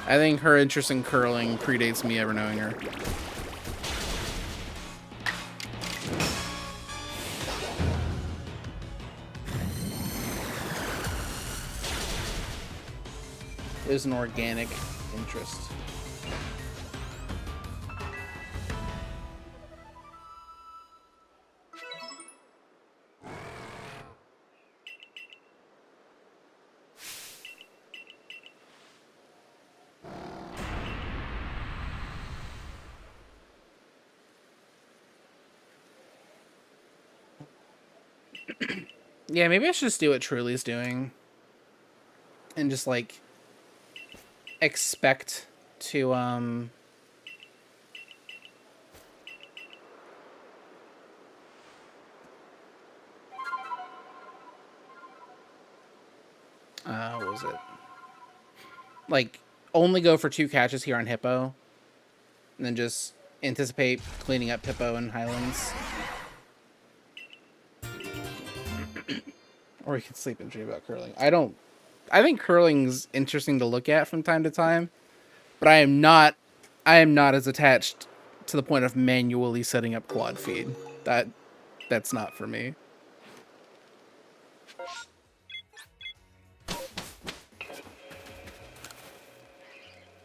Speaker 1: I think her interest in curling predates me ever knowing her. it was an organic interest. Yeah, maybe I should just do what Truly's doing. And just, like, expect to, what was it? Like, only go for 2 catches here on Hippo. And then just anticipate cleaning up Hippo and Highlands. Or you can sleep and dream about curling. I think curling's interesting to look at from time to time, but I am not as attached to the point of manually setting up quad feed. That's not for me.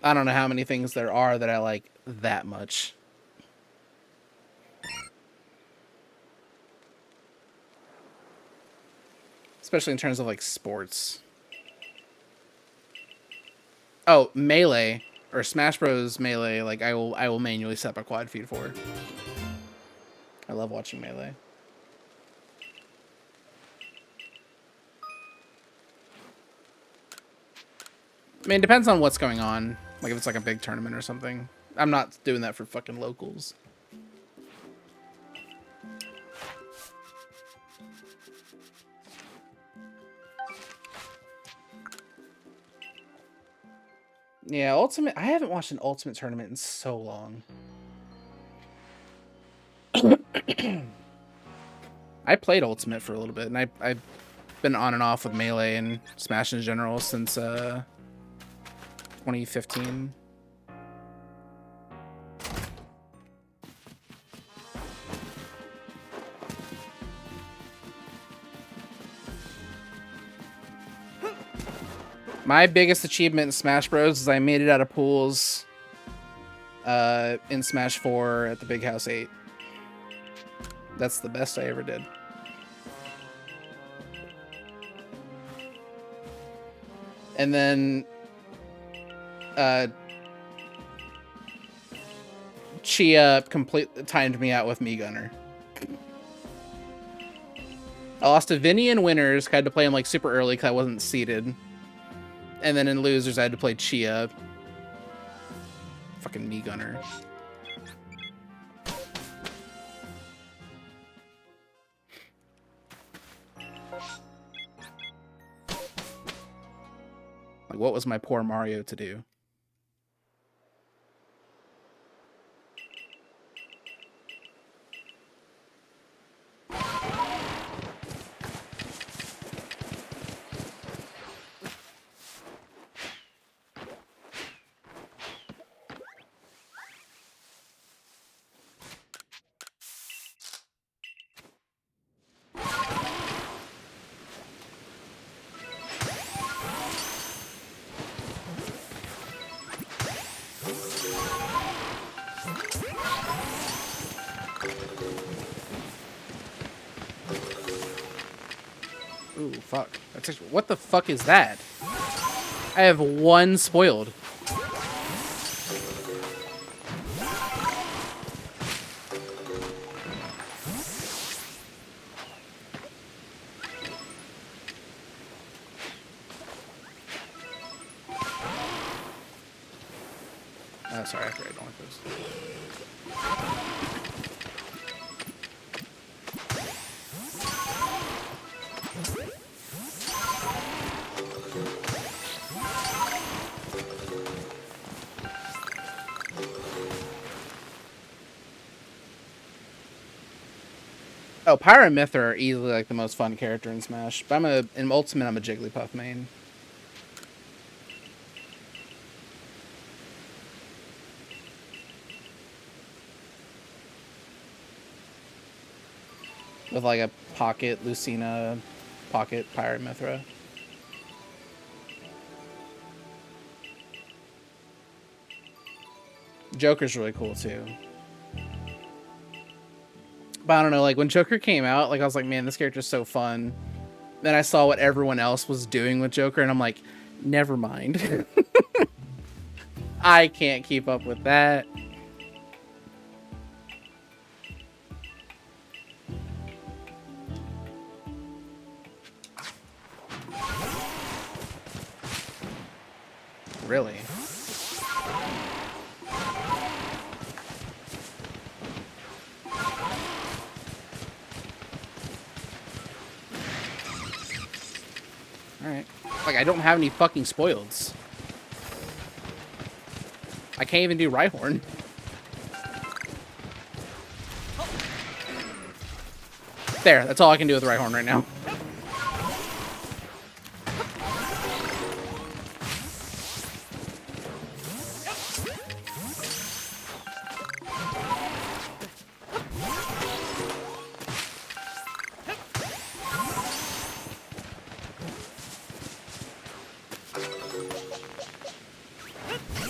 Speaker 1: I don't know how many things there are that I like that much. Especially in terms of, like, sports. Oh, Melee or Smash Bros. Melee, like, I will manually set up a quad feed for. I love watching Melee. I mean, it depends on what's going on. Like, if it's like a big tournament or something. I'm not doing that for fucking locals. Yeah, Ultimate... I haven't watched an Ultimate tournament in so long. I played Ultimate for a little bit, and I've been on and off with Melee and Smash in general since 2015. My biggest achievement in Smash Bros. Is I made it out of pools in Smash 4 at the Big House 8. That's the best I ever did. And then Chia completely timed me out with Mii Gunner. I lost to Vinny in winners. I had to play him like super early because I wasn't seeded. And then in losers, I had to play Chia. Fucking Mii Gunner. Like, what was my poor Mario to do? Ooh, fuck. That's actually, what the fuck is that? I have one spoiled. Oh, sorry, I forgot I don't like those. Oh, Pyra and Mythra are easily like the most fun character in Smash. But in Ultimate, I'm a Jigglypuff main. With like a Pocket Lucina, Pocket Pyra and Mythra. Joker's really cool too. But I don't know, like when Joker came out, like I was like, man, this character's so fun. Then I saw what everyone else was doing with Joker, and I'm like, never mind. I can't keep up with that. Really? Alright. Like, I don't have any fucking spoils. I can't even do Rhyhorn. There, that's all I can do with Rhyhorn right now.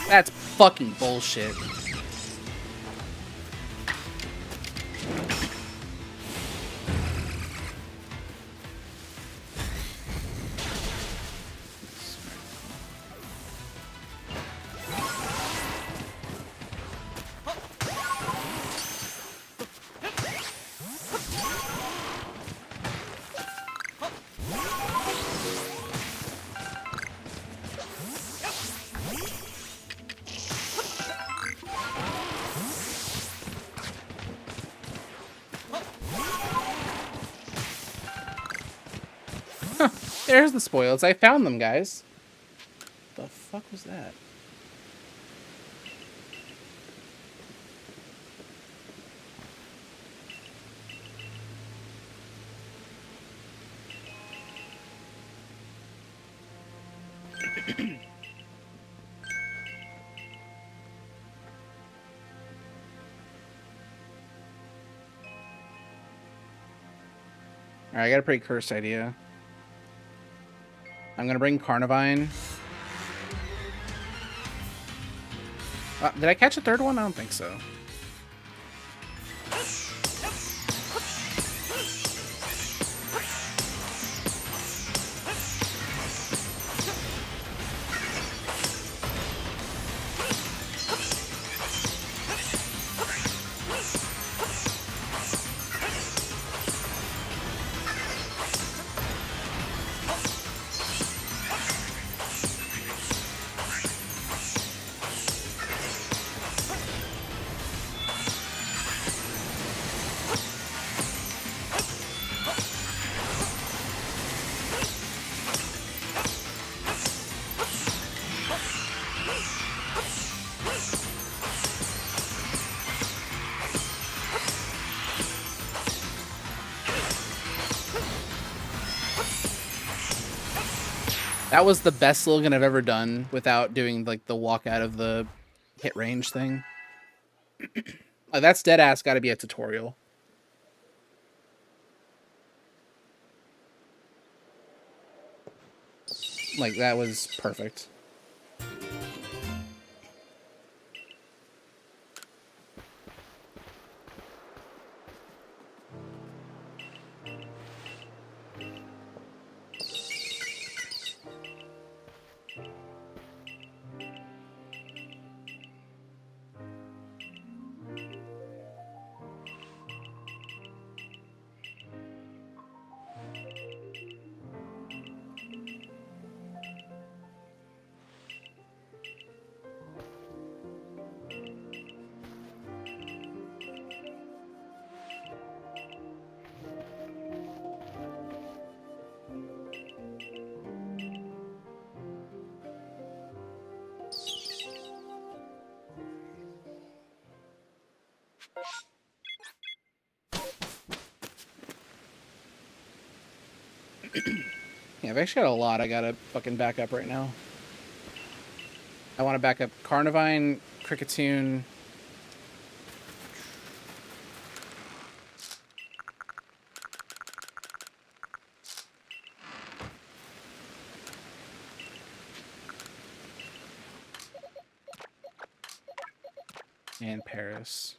Speaker 1: That's fucking bullshit. There's the spoils. I found them, guys. The fuck was that? Alright, I got a pretty cursed idea. I'm gonna bring Carnivine. Did I catch a third one? I don't think so. That was the best slogan I've ever done without doing like the walk out of the hit range thing. Like, that's dead ass got to be a tutorial. Like, that was perfect. Yeah, I've actually got a lot I gotta fucking back up right now. I want to back up Carnivine, Cricketune. And Paris.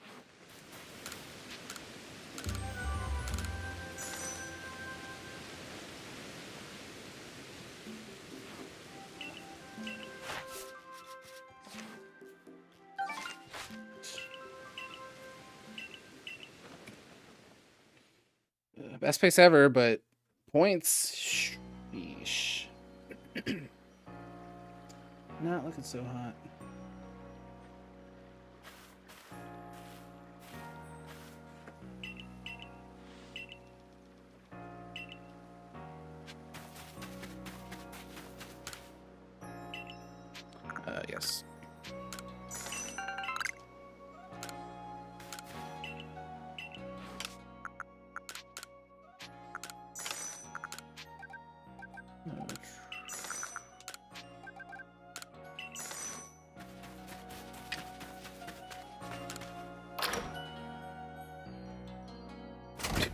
Speaker 1: Best place ever, but points. Sheesh. Not looking so hot. Yes.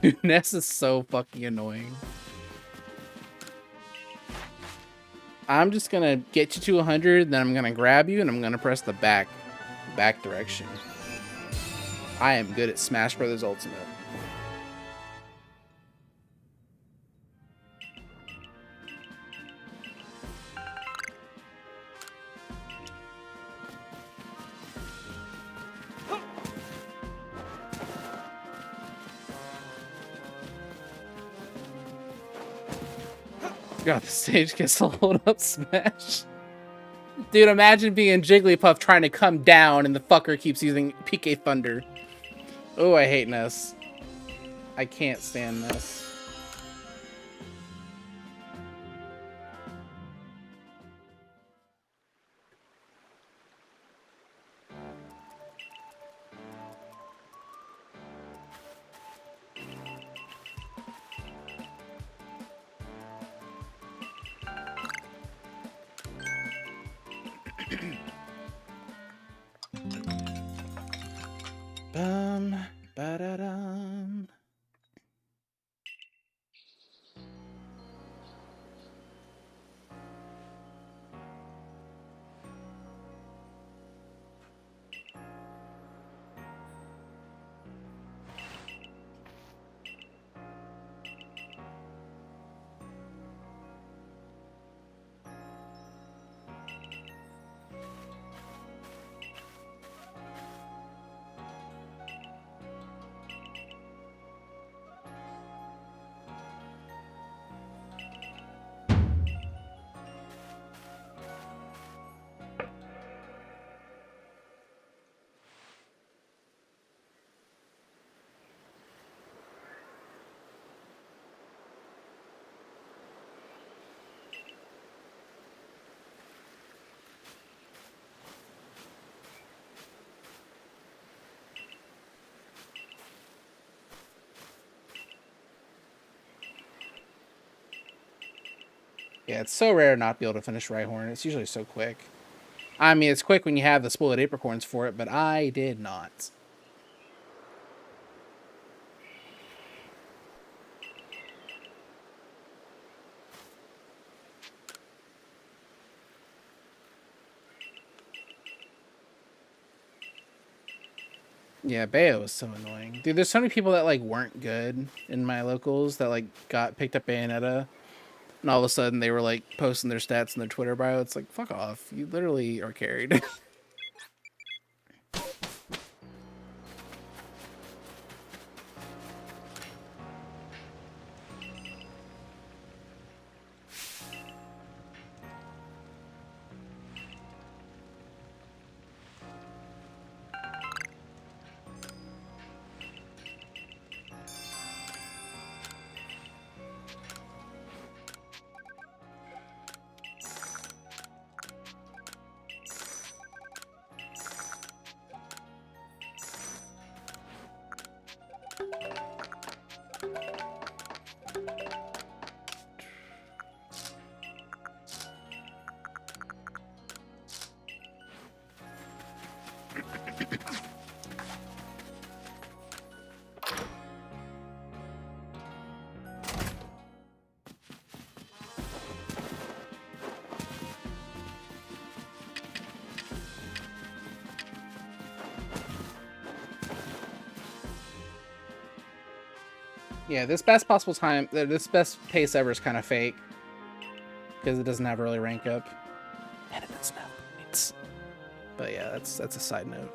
Speaker 1: Dude, Ness is so fucking annoying. I'm just gonna get you to 100, then I'm gonna grab you and I'm gonna press the back direction. I am good at Smash Brothers Ultimate. God, the stage gets to hold up Smash. Dude, imagine being Jigglypuff trying to come down and the fucker keeps using PK Thunder. Oh, I hate Ness. I can't stand this. Ba-da-dum. Yeah, it's so rare not to be able to finish Rhyhorn. It's usually so quick. I mean, it's quick when you have the spoiled apricorns for it, but I did not. Yeah, Bayo was so annoying. Dude, there's so many people that, like, weren't good in my locals that, like, got picked up Bayonetta. And all of a sudden they were, like, posting their stats in their Twitter bio. It's like, fuck off. You literally are carried. Yeah, this best possible time, this best pace ever is kind of fake. Because it doesn't have really rank up. And it doesn't have points. But yeah, that's a side note.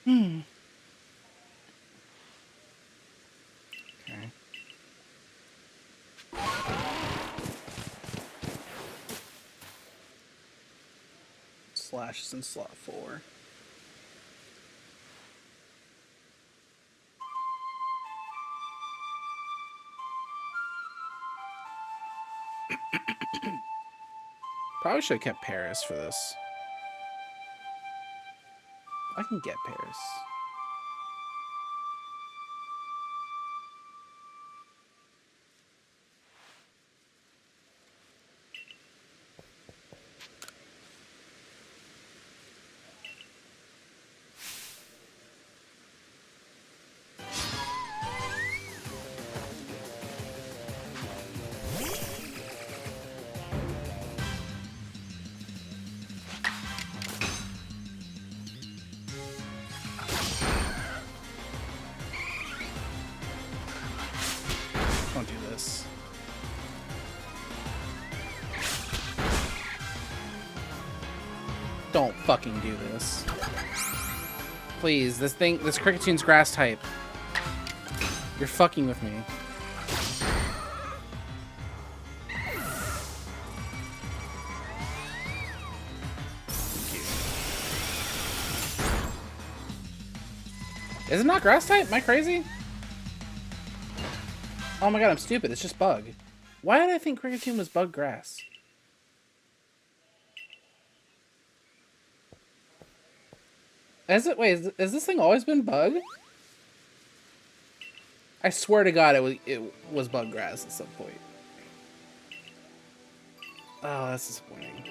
Speaker 1: Okay. Slash is in slot 4. Probably should have kept Paris for this. I can get Paris. Don't do this. Don't fucking do this. Please, this Cricketune grass type. You're fucking with me. Is it not grass type? Am I crazy? Oh my god, I'm stupid. It's just bug. Why did I think Cricketune was bug grass? Is it? Wait, has this thing always been bug? I swear to god it was bug grass at some point. Oh, that's disappointing.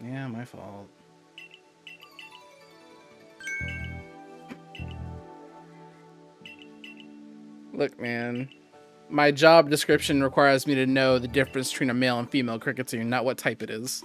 Speaker 1: Yeah, my fault. Look, man. My job description requires me to know the difference between a male and female Cricketune, not what type it is.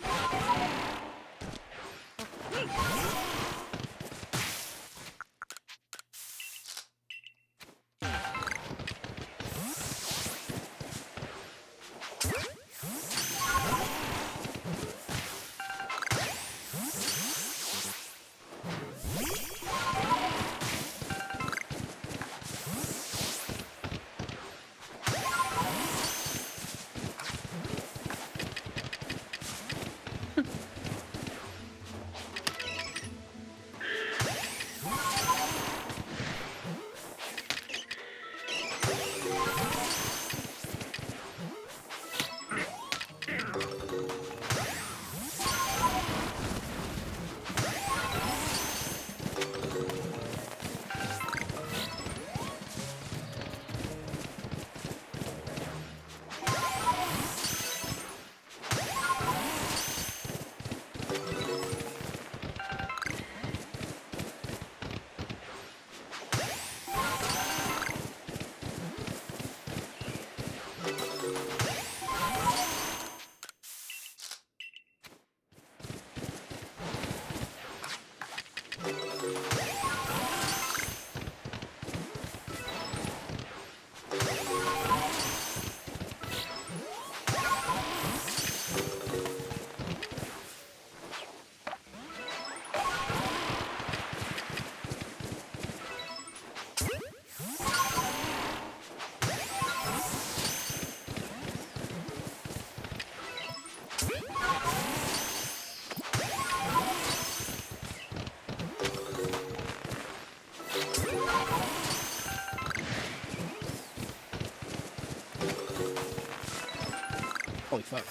Speaker 1: Holy fuck.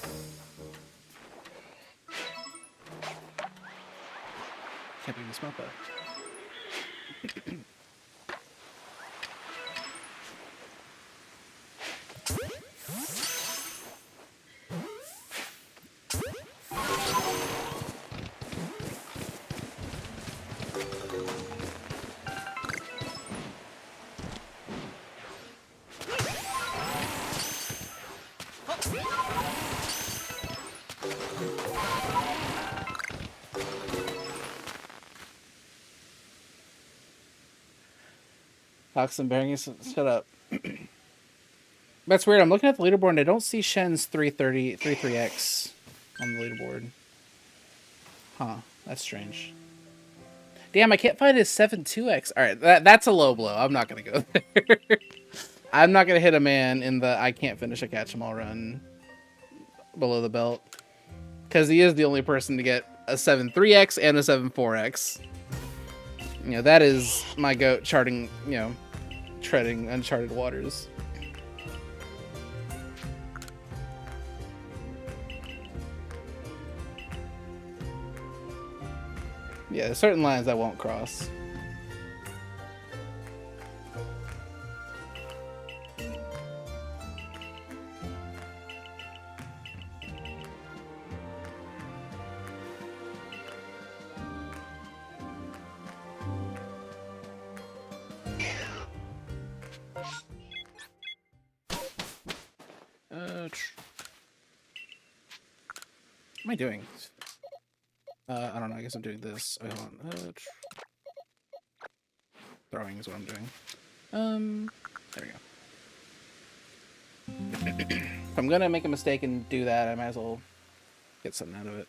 Speaker 1: Can't believe this mappa. Oxen bearing, shut up. That's weird. I'm looking at the leaderboard and I don't see Shen's 33X on the leaderboard. Huh. That's strange. Damn, I can't find his 72X. Alright, that's a low blow. I'm not going to go there. I'm not going to hit a man in the I can't finish a catch-em-all run below the belt. Because he is the only person to get a 7.3X and a 7.4X. You know, that is my goat charting, you know, treading uncharted waters. Yeah, there's certain lines I won't cross. What am I doing? I don't know. I guess I'm doing this. Wait, hold on. Throwing is what I'm doing. There we go. If I'm gonna make a mistake and do that, I might as well get something out of it.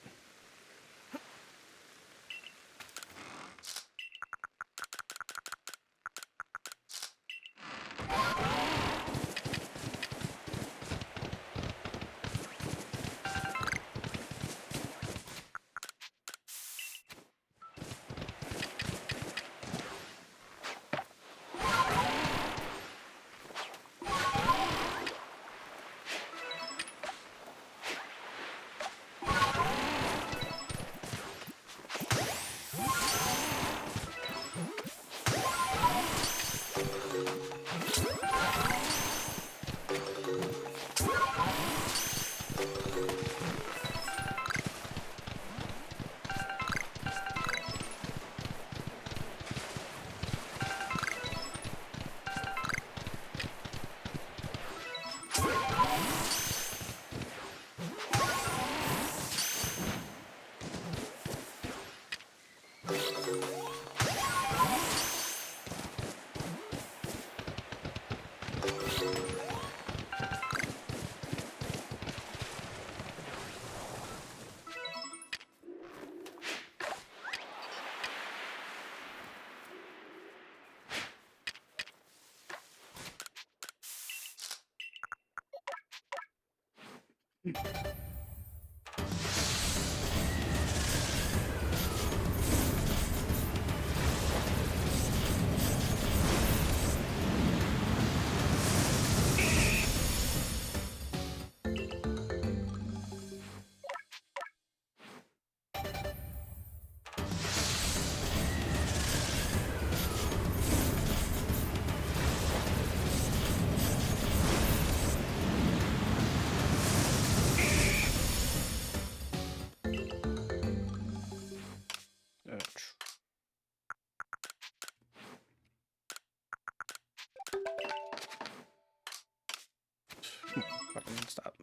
Speaker 1: Fucking stop.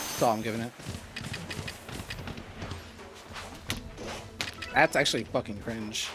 Speaker 1: That's all I'm giving it. That's actually fucking cringe.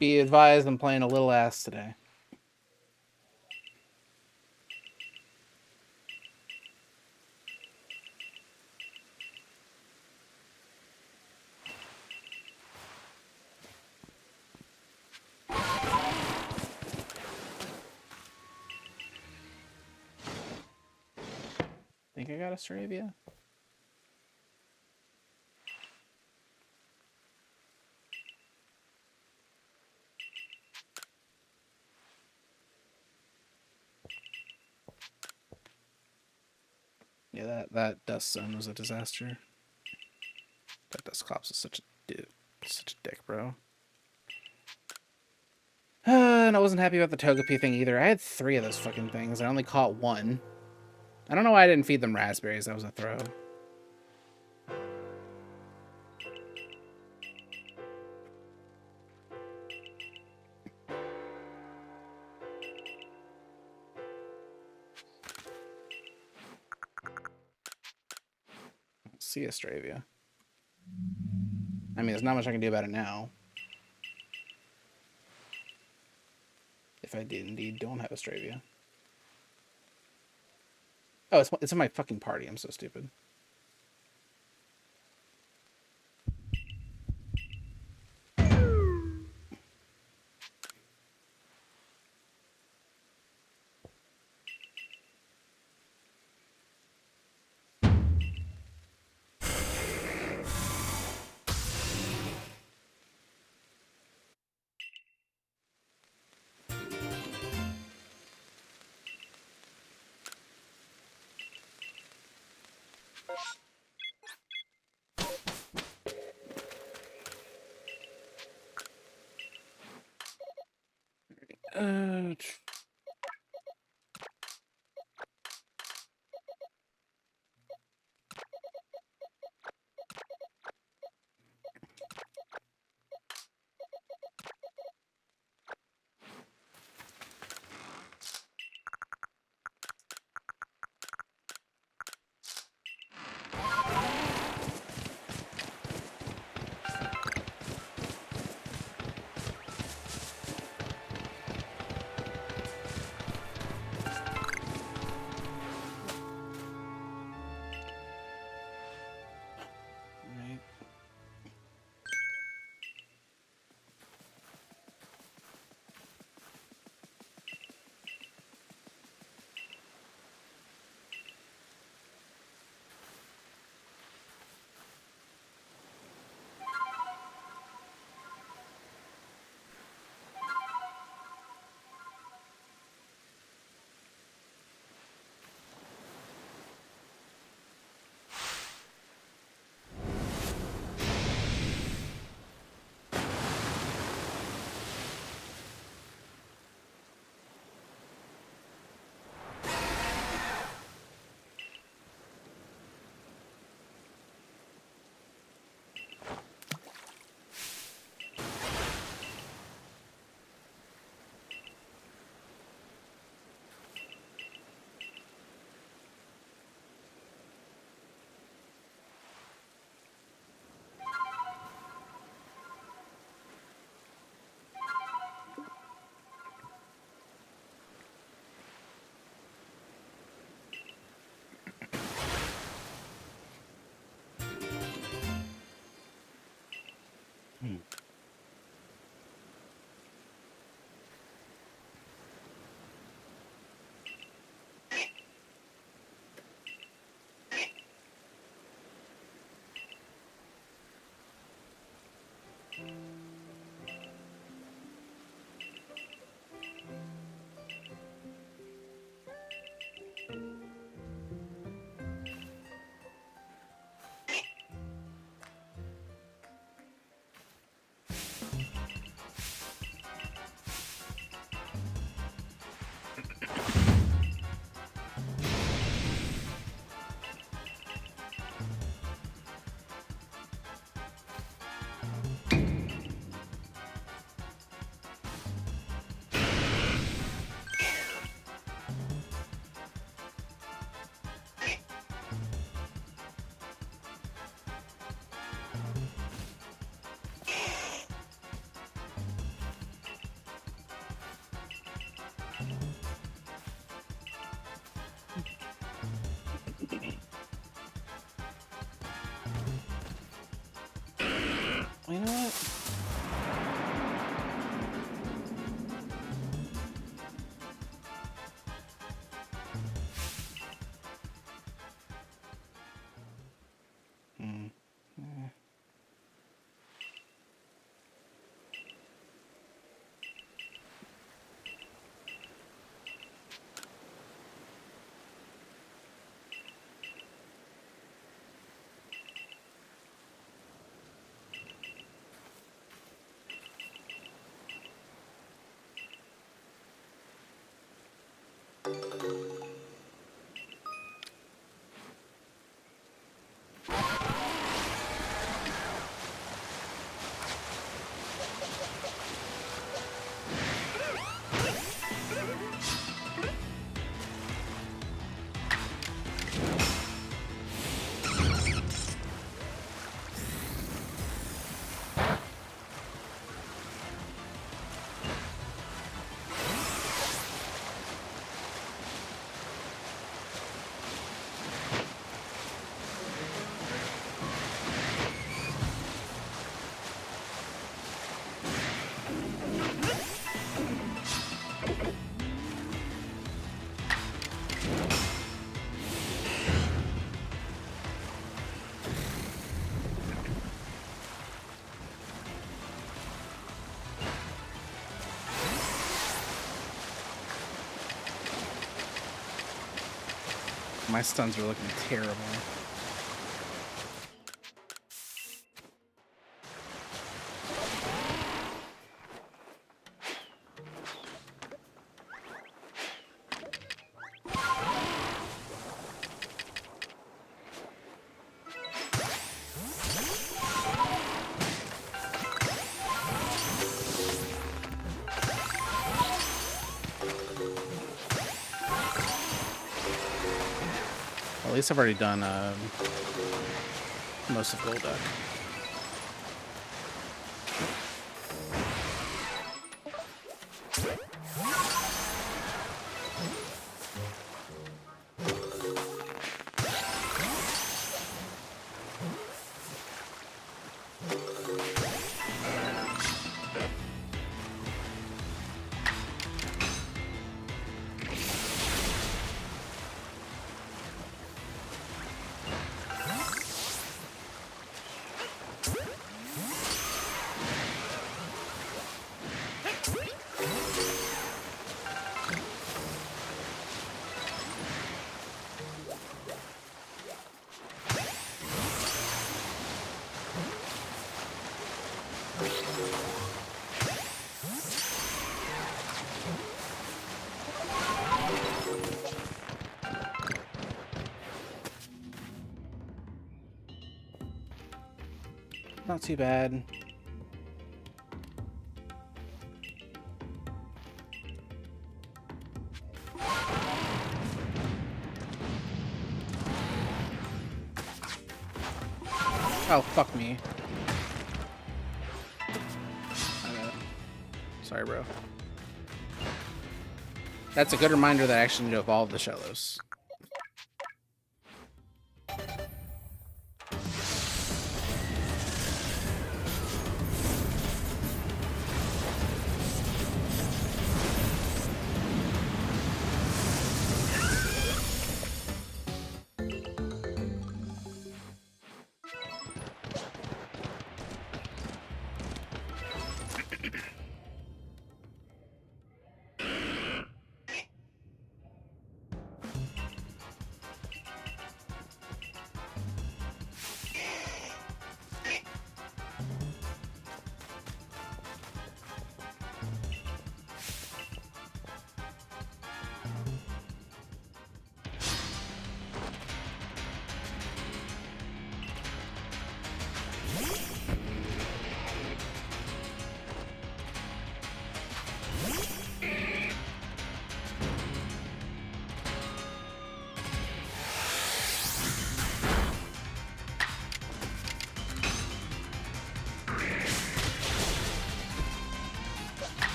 Speaker 1: Be advised, I'm playing a little ass today. Think I got Astravia? Yeah, that Dust Zone was a disaster. That Dusclops is such a dick, bro. And I wasn't happy about the Togepi thing either. I had 3 of those fucking things. I only caught 1. I don't know why I didn't feed them raspberries. That was a throw. See Astravia. I mean, there's not much I can do about it now. If I did indeed don't have Astravia. Oh, it's in my fucking party. I'm so stupid. Uh, right. Hmm. You know what? My stuns are looking terrible. At least I've already done most of Golduck. Not too bad. Oh, fuck me. Sorry, bro. That's a good reminder that I actually need to evolve the Shellos.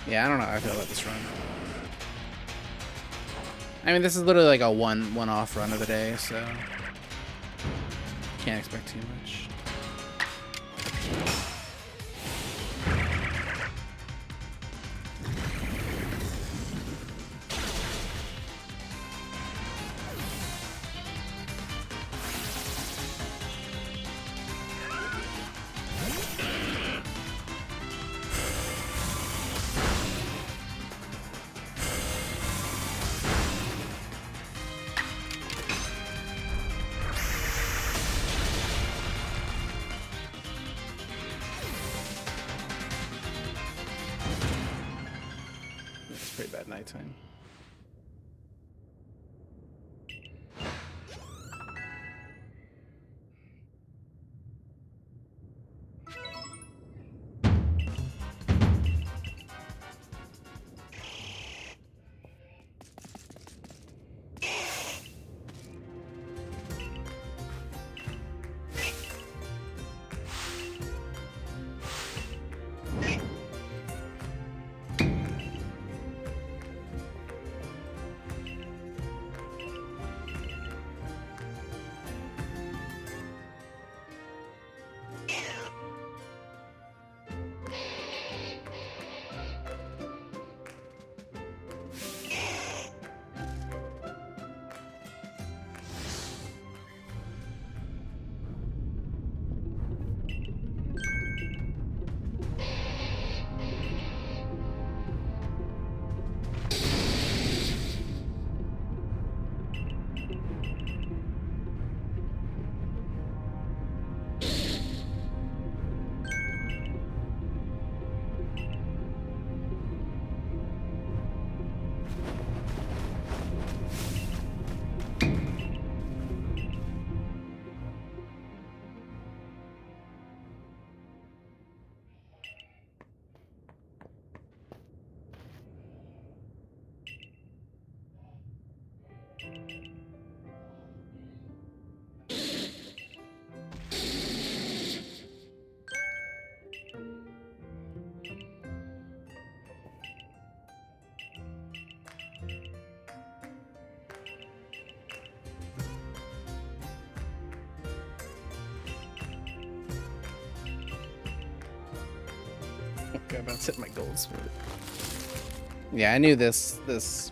Speaker 1: Yeah, I don't know how I feel about this run. I mean, this is literally like a one-off run of the day, so can't expect too much. Pretty bad nighttime. Okay, about to hit my gold split. Yeah, I knew this was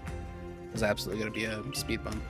Speaker 1: absolutely going to be a speed bump.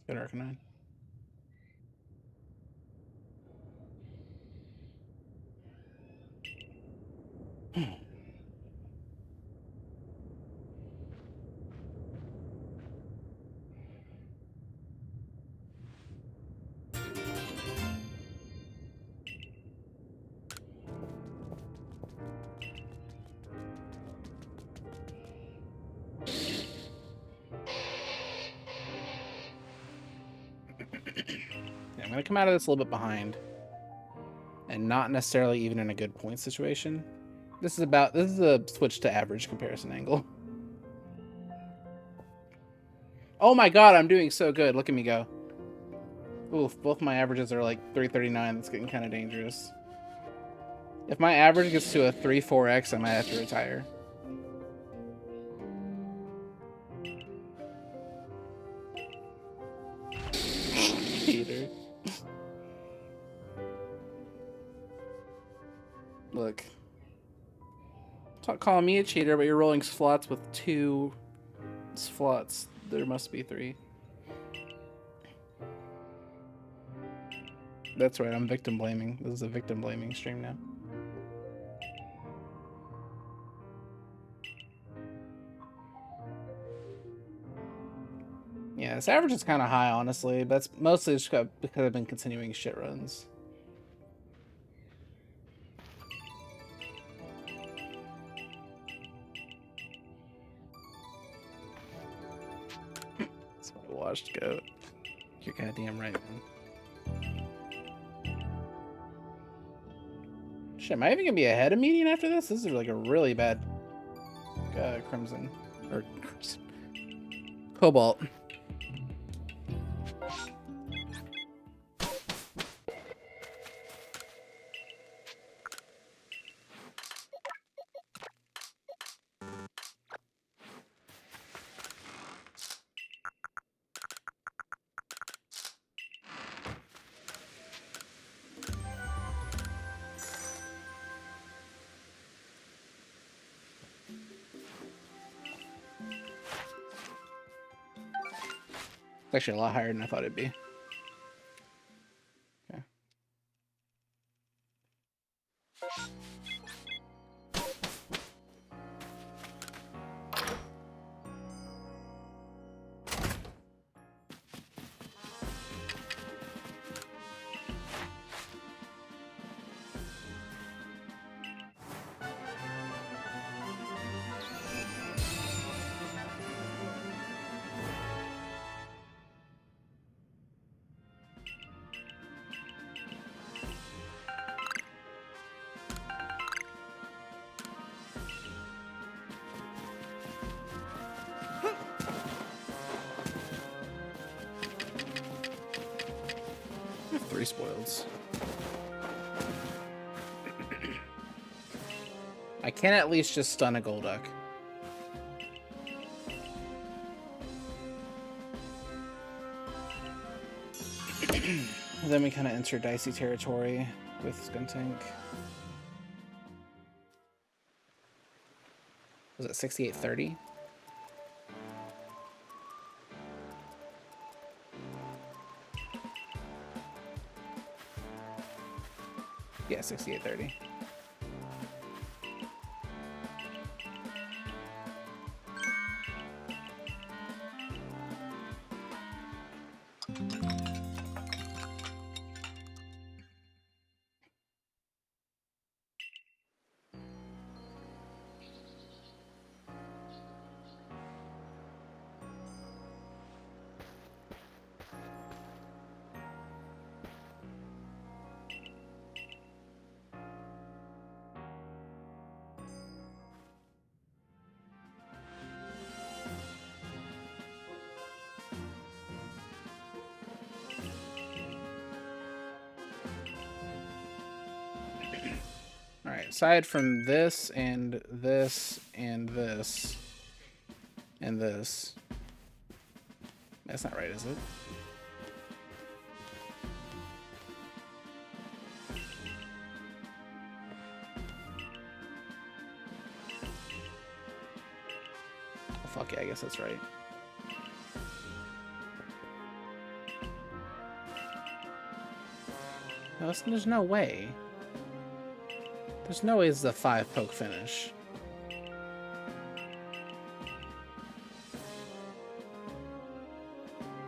Speaker 1: Good Arcanine. I'm going to come out of this a little bit behind. And not necessarily even in a good point situation. This is a switch to average comparison angle. Oh my god, I'm doing so good. Look at me go. Oof, both my averages are like 339. That's getting kind of dangerous. If my average gets to a 3-4x, I might have to retire. Cheater. Look. Stop calling me a cheater, but you're rolling slots with 2 slots. There must be 3. That's right, I'm victim blaming. This is a victim blaming stream now. Yeah, this average is kind of high, honestly, but it's mostly just because I've been continuing shit runs. That's my washed goat. You're goddamn right, man. Shit, am I even gonna be ahead of median after this? This is like a really bad crimson. Or cobalt. It's actually a lot higher than I thought it'd be. Okay. I have 3 spoils. I can at least just stun a Golduck. Then we kind of enter dicey territory with Skuntank. Was it 6830? Yeah, 6830. Alright, aside from this and this and this and this. That's not right, is it? Oh, fuck yeah, I guess that's right. No, there's no way. There's no way it's a 5-poke finish.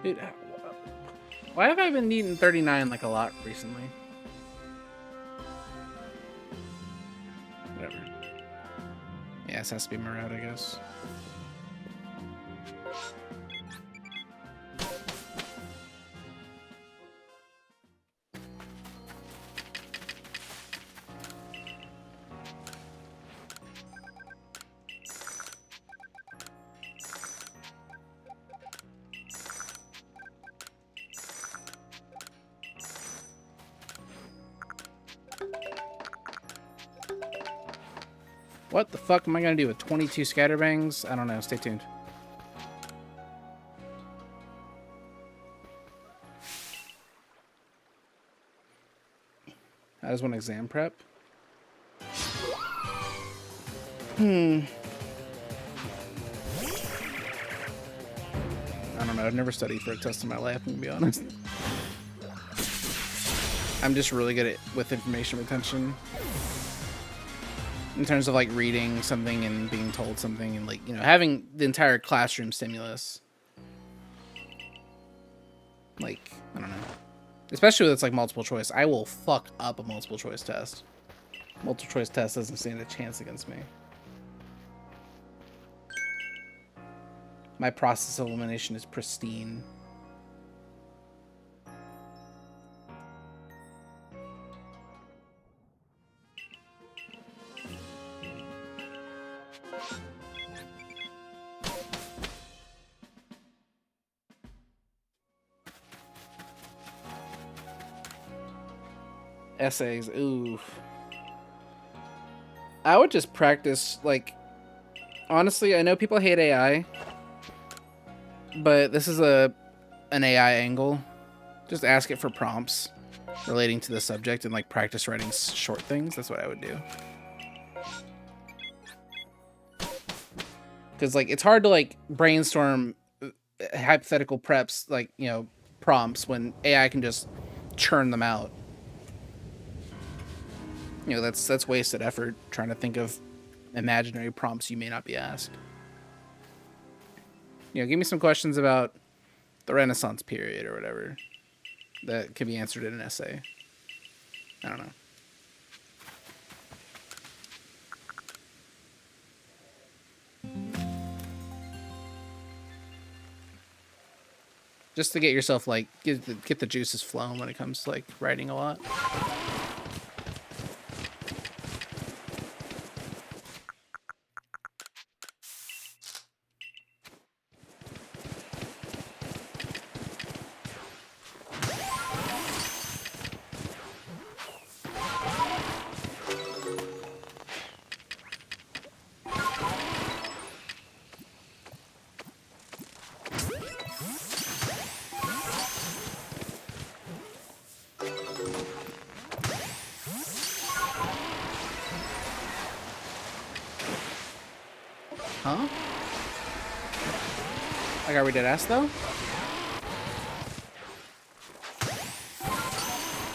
Speaker 1: Dude, why have I been needing 39 like a lot recently? Whatever. Yeah, this has to be Maraude, I guess. What the fuck am I gonna do with 22 scatterbangs? I don't know. Stay tuned. How does one exam prep? I don't know. I've never studied for a test in my life, I'm gonna be honest. I'm just really good at with information retention. In terms of like reading something and being told something and like, you know, having the entire classroom stimulus. Like, I don't know. Especially when it's like multiple choice. I will fuck up a multiple choice test. Multiple choice test doesn't stand a chance against me. My process of elimination is pristine. Essays, ooh. I would just practice, like, honestly, I know people hate AI, but this is an AI angle. Just ask it for prompts relating to the subject and like practice writing short things. That's what I would do. Because like it's hard to like brainstorm hypothetical preps, like, you know, prompts when AI can just churn them out. You know, that's wasted effort trying to think of imaginary prompts you may not be asked. You know, give me some questions about the Renaissance period or whatever that can be answered in an essay. I don't know. Just to get yourself like get the juices flowing when it comes to like writing a lot. Huh? Like, are we dead ass though?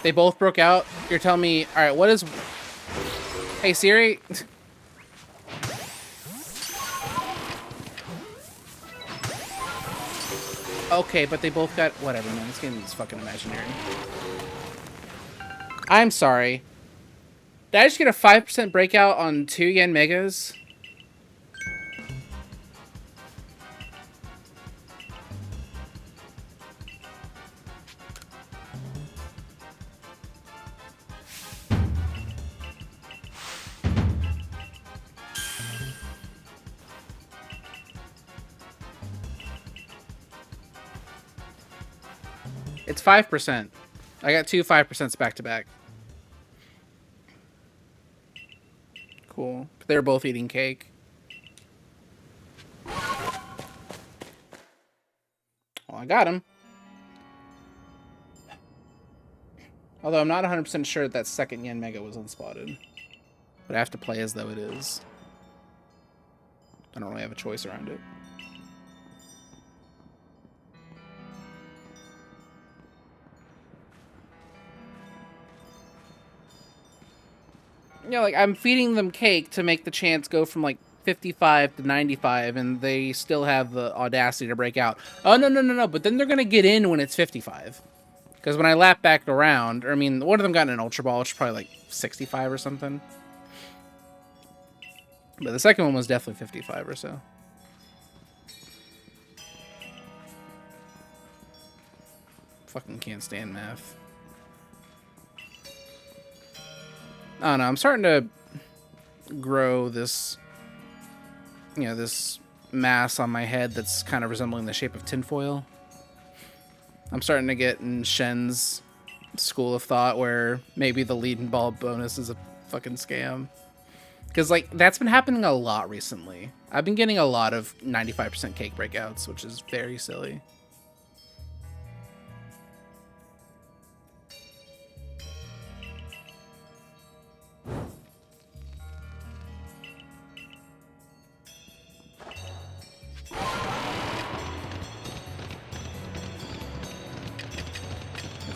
Speaker 1: They both broke out. You're telling me, all right, what is... Hey, Siri. Okay, but they both got... Whatever, man. This game is fucking imaginary. I'm sorry. Did I just get a 5% breakout on 2 yen megas? It's 5%. I got 2 5% back to back. Cool. They're both eating cake. Well, I got him. Although I'm not 100% sure that second yen mega was unspotted. But I have to play as though it is. I don't really have a choice around it. Yeah, like, I'm feeding them cake to make the chance go from, like, 55 to 95, and they still have the audacity to break out. Oh, no, but then they're gonna get in when it's 55. Because when I lap back around, or, I mean, one of them got an Ultra Ball, which is probably, like, 65 or something. But the second one was definitely 55 or so. Fucking can't stand math. I don't know, I'm starting to grow this, you know, this mass on my head that's kind of resembling the shape of tinfoil. I'm starting to get in Shen's school of thought where maybe the lead and ball bonus is a fucking scam. Because, like, that's been happening a lot recently. I've been getting a lot of 95% cake breakouts, which is very silly.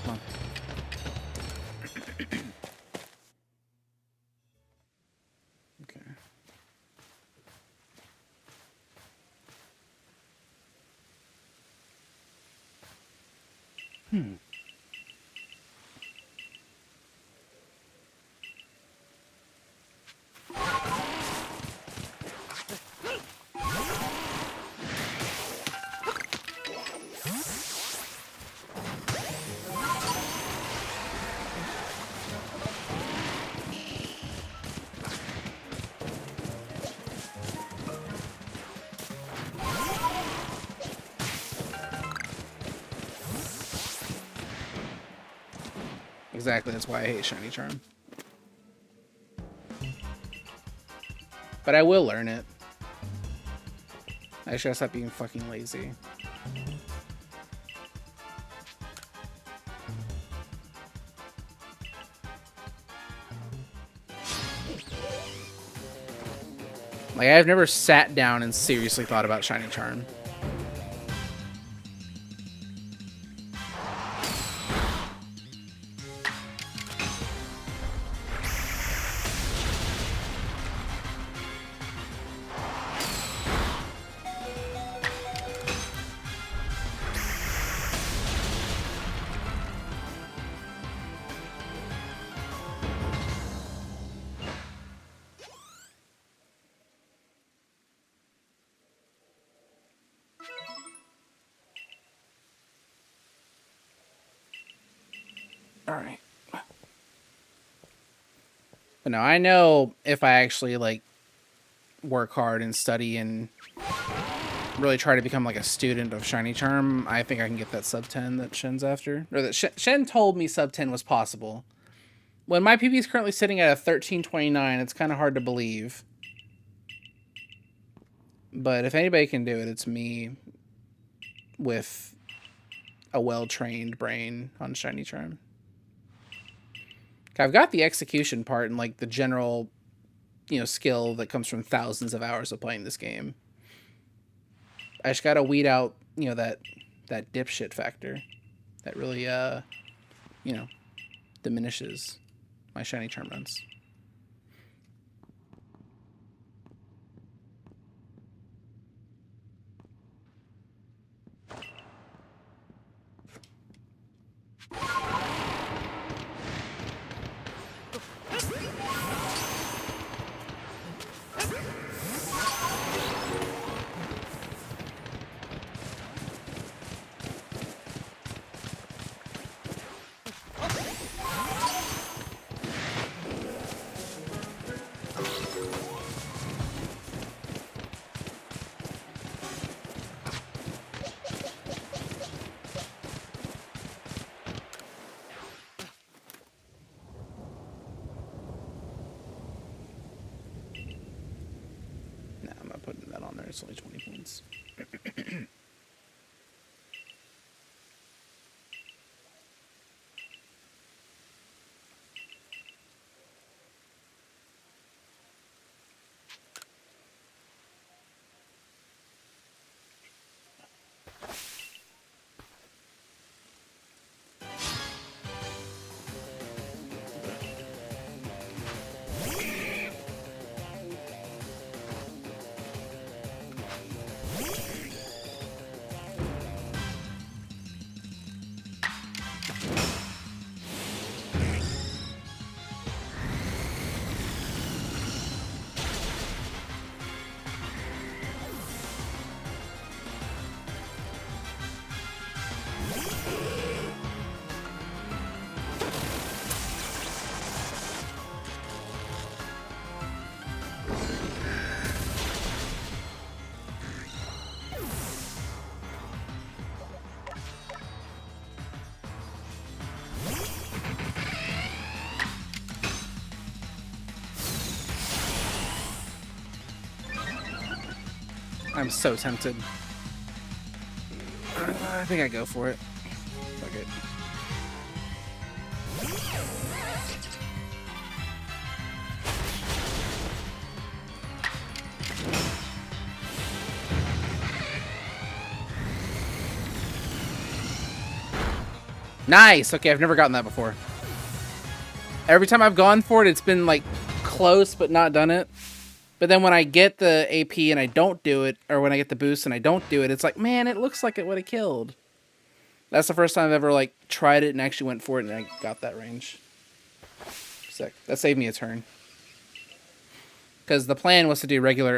Speaker 1: Come on. Okay. Exactly, that's why I hate Shiny Charm. But I will learn it. I just gotta stop being fucking lazy. Like, I've never sat down and seriously thought about Shiny Charm. Alright. But no, I know if I actually, like, work hard and study and really try to become, like, a student of Shiny Charm, I think I can get that sub 10 that Shen's after. Or that Shen told me sub 10 was possible. When my PB is currently sitting at a 1329, it's kind of hard to believe. But if anybody can do it, it's me with a well-trained brain on Shiny Charm. I've got the execution part and, like, the general, you know, skill that comes from thousands of hours of playing this game. I just gotta weed out, you know, that dipshit factor that really, you know, diminishes my Shiny Charm runs. I'm so tempted. I think I go for it. Fuck it. Nice! Okay, I've never gotten that before. Every time I've gone for it, it's been like close but not done it. But then when I get the AP and I don't do it, or when I get the boost and I don't do it, it's like, man, it looks like it would have killed. That's the first time I've ever like tried it and actually went for it and I got that range. Sick. That saved me a turn. Because the plan was to do regular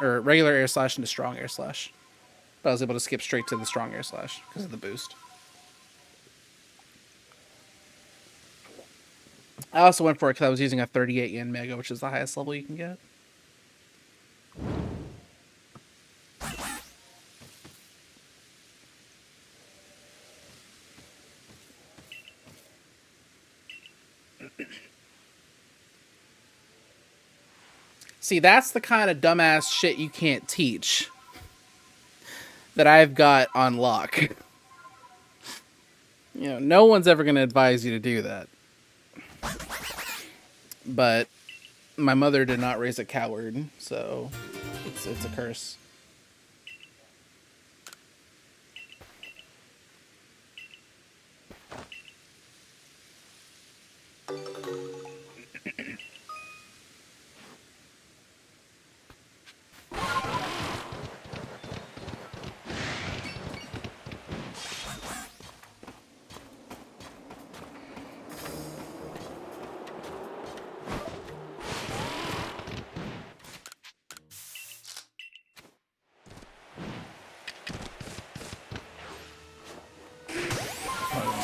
Speaker 1: regular air slash into strong air slash. But I was able to skip straight to the strong air slash because of the boost. I also went for it because I was using a 38 yen mega, which is the highest level you can get. See, that's the kind of dumbass shit you can't teach that I've got on lock. You know, no one's ever going to advise you to do that. But my mother did not raise a coward, so it's a curse.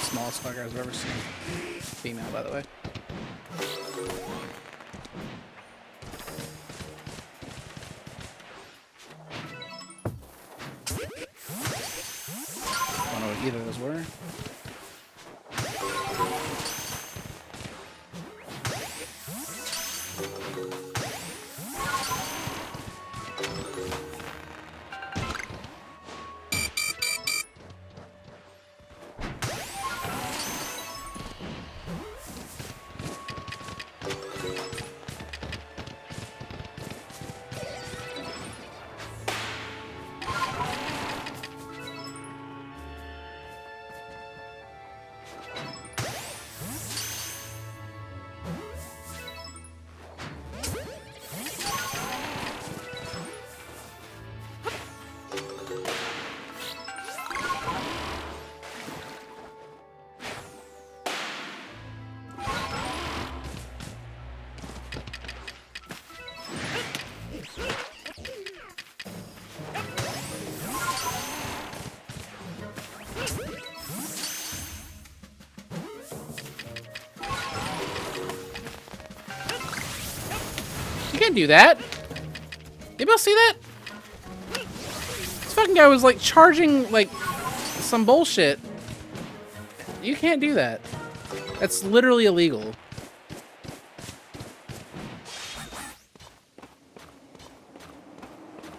Speaker 1: Smallest fucker I've ever seen. Female, by the way. I don't know what either of those were. You can't do that. Did y'all see that? This fucking guy was like charging like some bullshit. You can't do that. That's literally illegal.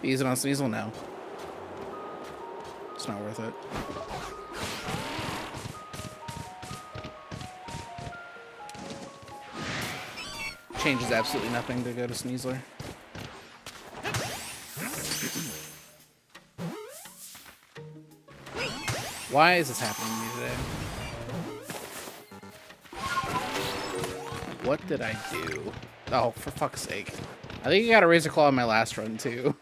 Speaker 1: Use it on Sneasel now. It's not worth it. Changes absolutely nothing to go to Sneasler. Why is this happening to me today? What did I do? Oh, for fuck's sake. I think I got a Razor Claw on my last run, too.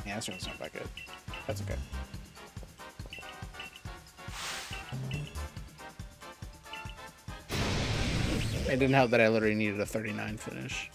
Speaker 1: Yeah, this one's not that good. That's okay. It didn't help that I literally needed a 39 finish.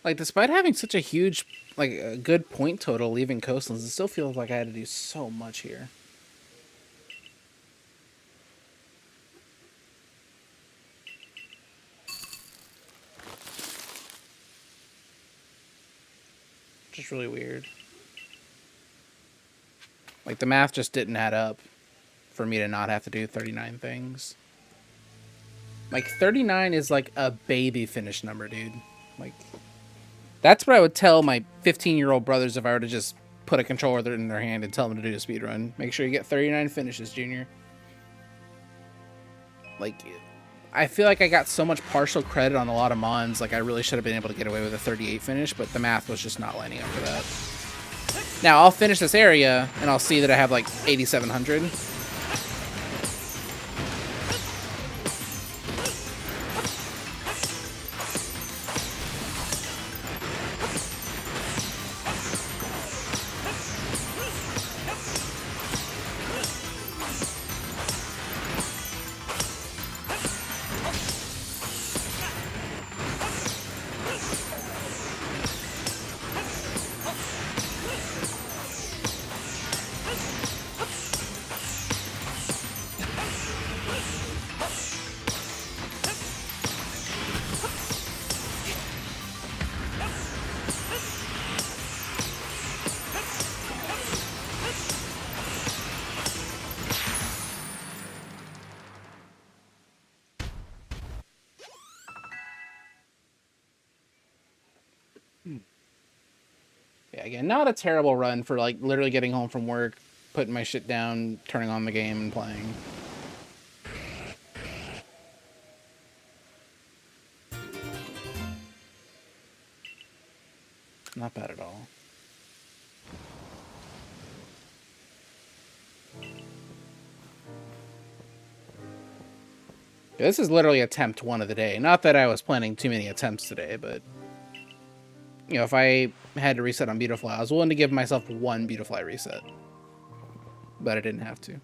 Speaker 1: Like, despite having such a huge, like, a good point total leaving Coastlands, it still feels like I had to do so much here. Just really weird. Like, the math just didn't add up for me to not have to do 39 things. Like, 39 is like a baby finish number, dude. Like, that's what I would tell my 15-year-old brothers if I were to just put a controller in their hand and tell them to do a speed run. Make sure you get 39 finishes, Junior. Like, I feel like I got so much partial credit on a lot of mons. Like, I really should have been able to get away with a 38 finish, but the math was just not lining up for that. Now, I'll finish this area, and I'll see that I have, like, 8,700. Yeah, again, not a terrible run for, like, literally getting home from work, putting my shit down, turning on the game, and playing. Not bad at all. This is literally attempt 1 of the day. Not that I was planning too many attempts today, but, you know, if I had to reset on Beautifly, I was willing to give myself 1 Beautifly reset. But I didn't have to.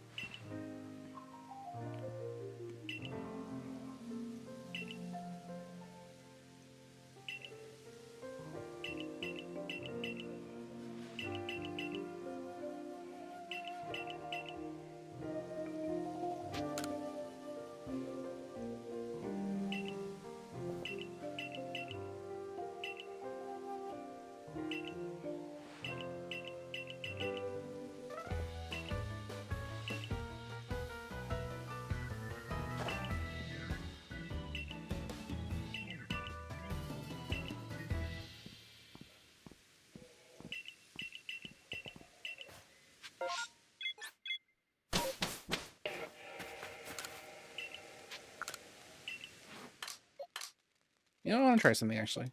Speaker 1: You know, I want to try something actually.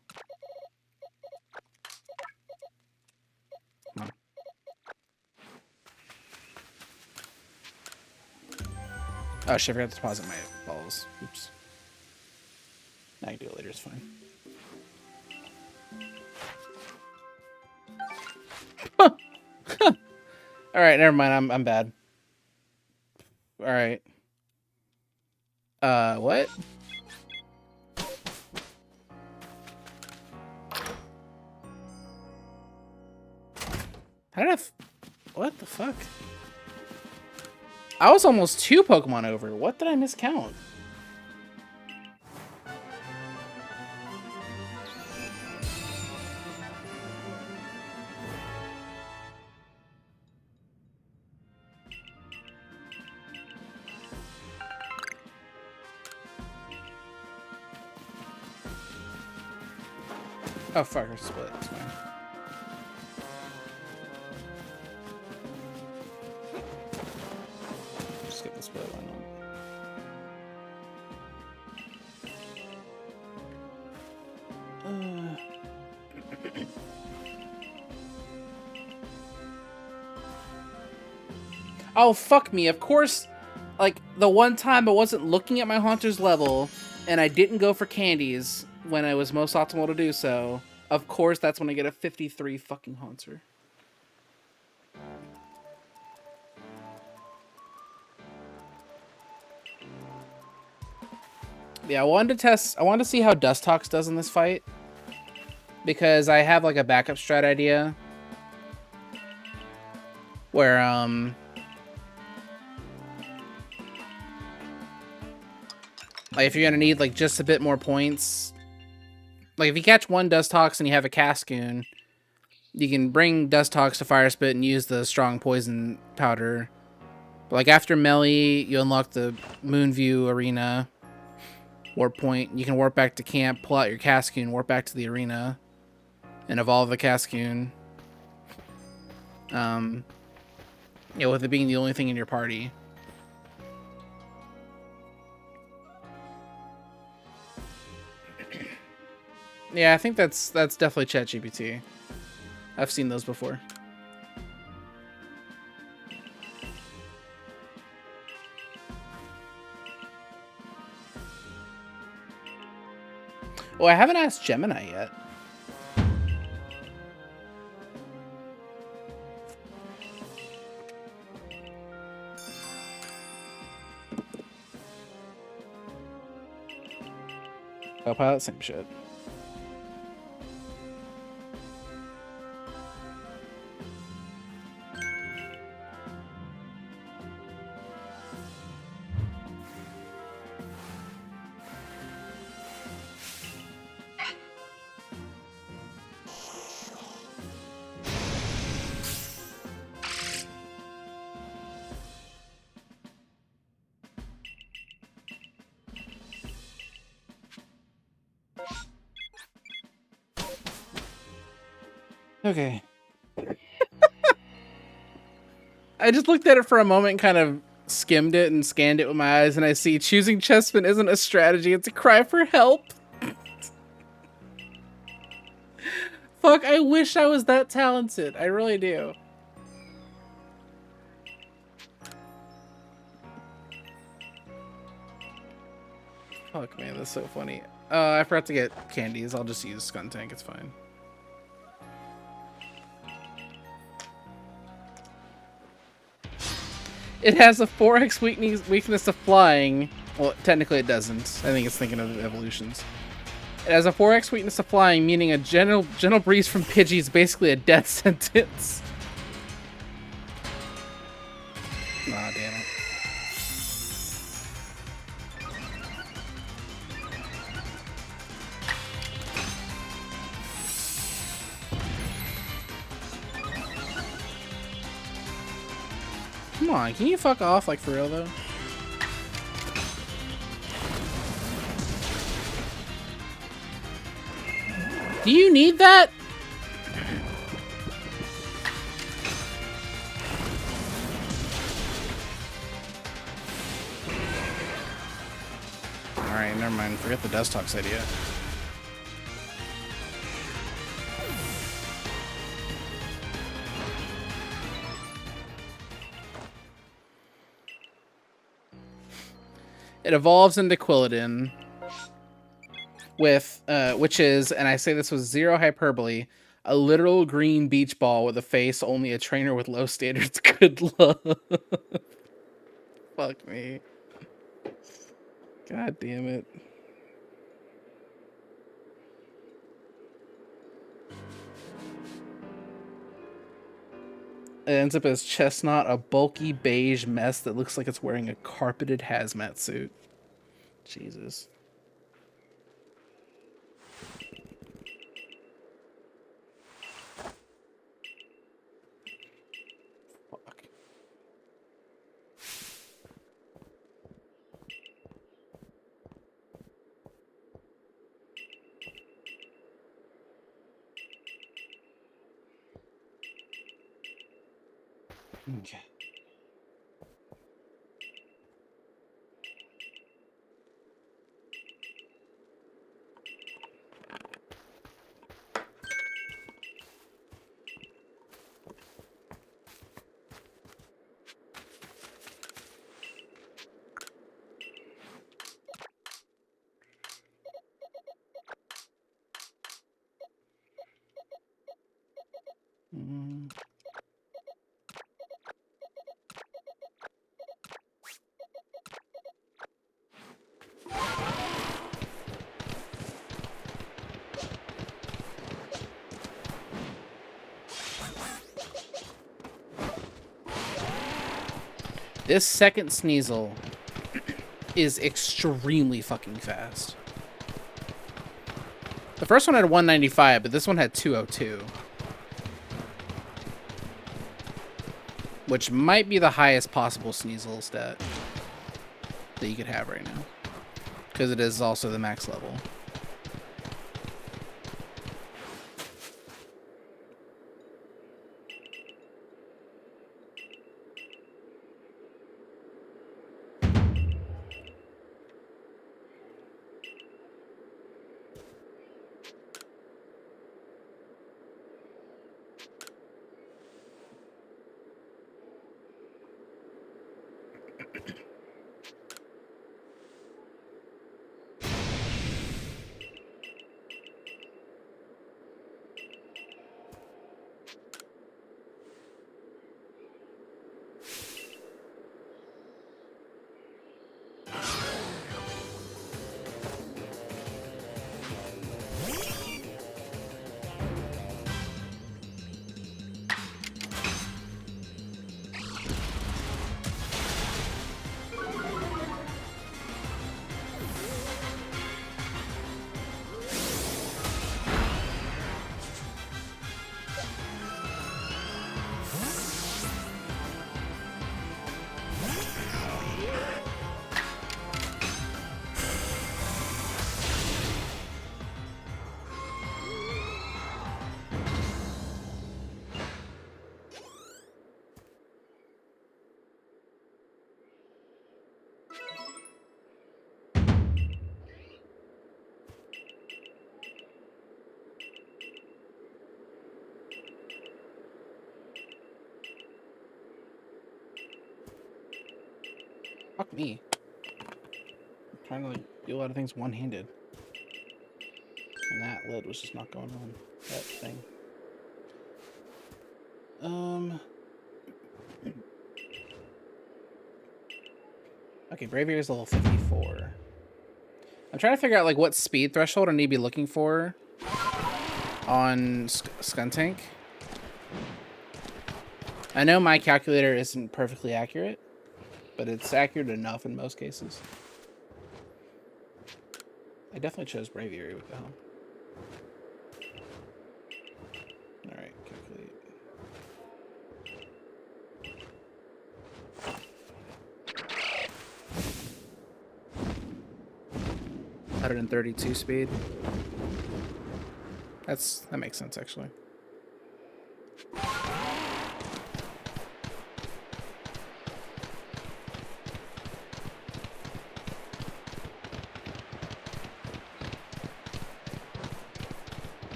Speaker 1: Come on. Oh shit, I forgot to deposit my balls. Oops. I can do it later, it's fine. Alright, never mind, I'm bad. Alright. What? How did what the fuck? I was almost 2 Pokemon over. What did I miscount? Oh fuck, I split. It's fine. Just get the split one. Oh fuck me! Of course, like the one time I wasn't looking at my Haunter's level, and I didn't go for candies when it was most optimal to do so. Of course, that's when I get a 53 fucking Haunter. Yeah, I wanted to see how Dustox does in this fight. Because I have like a backup strat idea. Where, like if you're gonna need like just a bit more points. Like if you catch one Dustox and you have a Cascoon, you can bring Dustox to Fire Spit and use the strong poison powder. But like after Melee, you unlock the Moonview arena. Warp point. You can warp back to camp, pull out your Cascoon, warp back to the arena, and evolve the Cascoon. Yeah, with it being the only thing in your party. Yeah, I think that's definitely ChatGPT. I've seen those before. Oh, I haven't asked Gemini yet. Copilot, same shit. Okay. I just looked at it for a moment and kind of skimmed it and scanned it with my eyes, and I see choosing Chessman isn't a strategy, it's a cry for help. Fuck, I wish I was that talented. I really do. Fuck, man, that's so funny. I forgot to get candies. I'll just use Skuntank, it's fine. It has a 4x weakness to flying. Well, technically it doesn't. I think it's thinking of the evolutions. It has a 4x weakness to flying, meaning a gentle breeze from Pidgey is basically a death sentence. Aw, damn it. Come on, can you fuck off, like, for real, though? Do you need that? Alright, never mind. Forget the Dustox idea. It evolves into Quilladin with, which is, and I say this with zero hyperbole, a literal green beach ball with a face only a trainer with low standards could love. Fuck me. God damn it. It ends up as Chestnut, a bulky beige mess that looks like it's wearing a carpeted hazmat suit. Jesus. Fuck. Okay. This second Sneasel is extremely fucking fast. The first one had 195, but this one had 202. Which might be the highest possible Sneasel stat that you could have right now. Because it is also the max level. Fuck me. I'm trying to like do a lot of things one-handed. And that lid was just not going on. That thing. Okay, Braviary is level 54. I'm trying to figure out like what speed threshold I need to be looking for on Skuntank. I know my calculator isn't perfectly accurate, but it's accurate enough in most cases. I definitely chose Braviary with the helm. Alright, calculate. 132 speed. That makes sense actually.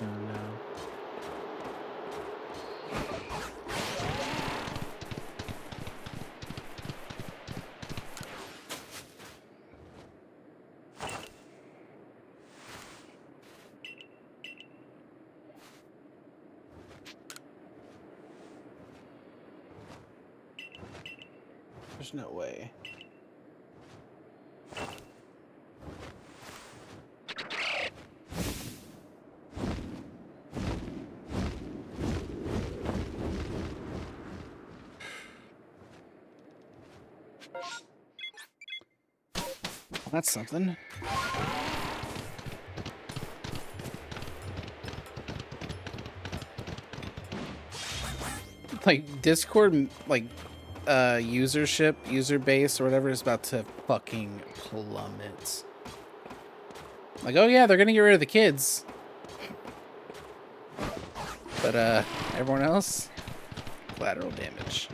Speaker 2: Oh no.
Speaker 1: There's no way. That's something. Like Discord, like user base or whatever is about to fucking plummet. Like, oh yeah, they're gonna get rid of the kids. But everyone else, collateral damage.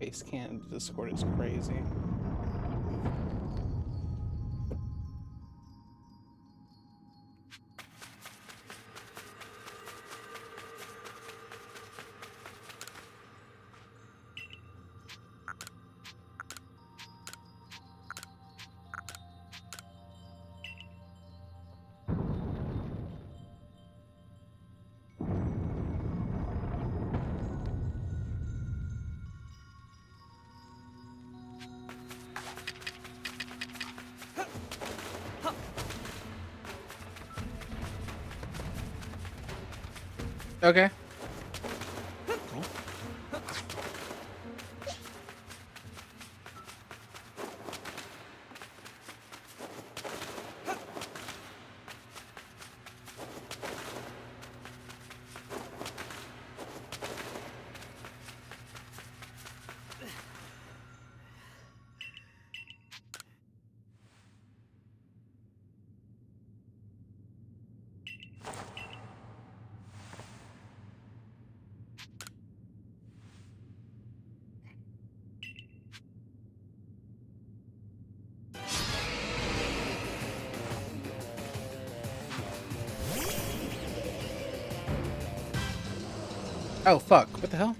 Speaker 1: Basecamp Discord is crazy. Okay. Cool. Oh fuck! What the hell?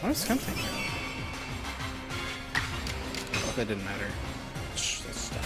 Speaker 1: I was something. Oh, that didn't matter. Shh, that's dumb.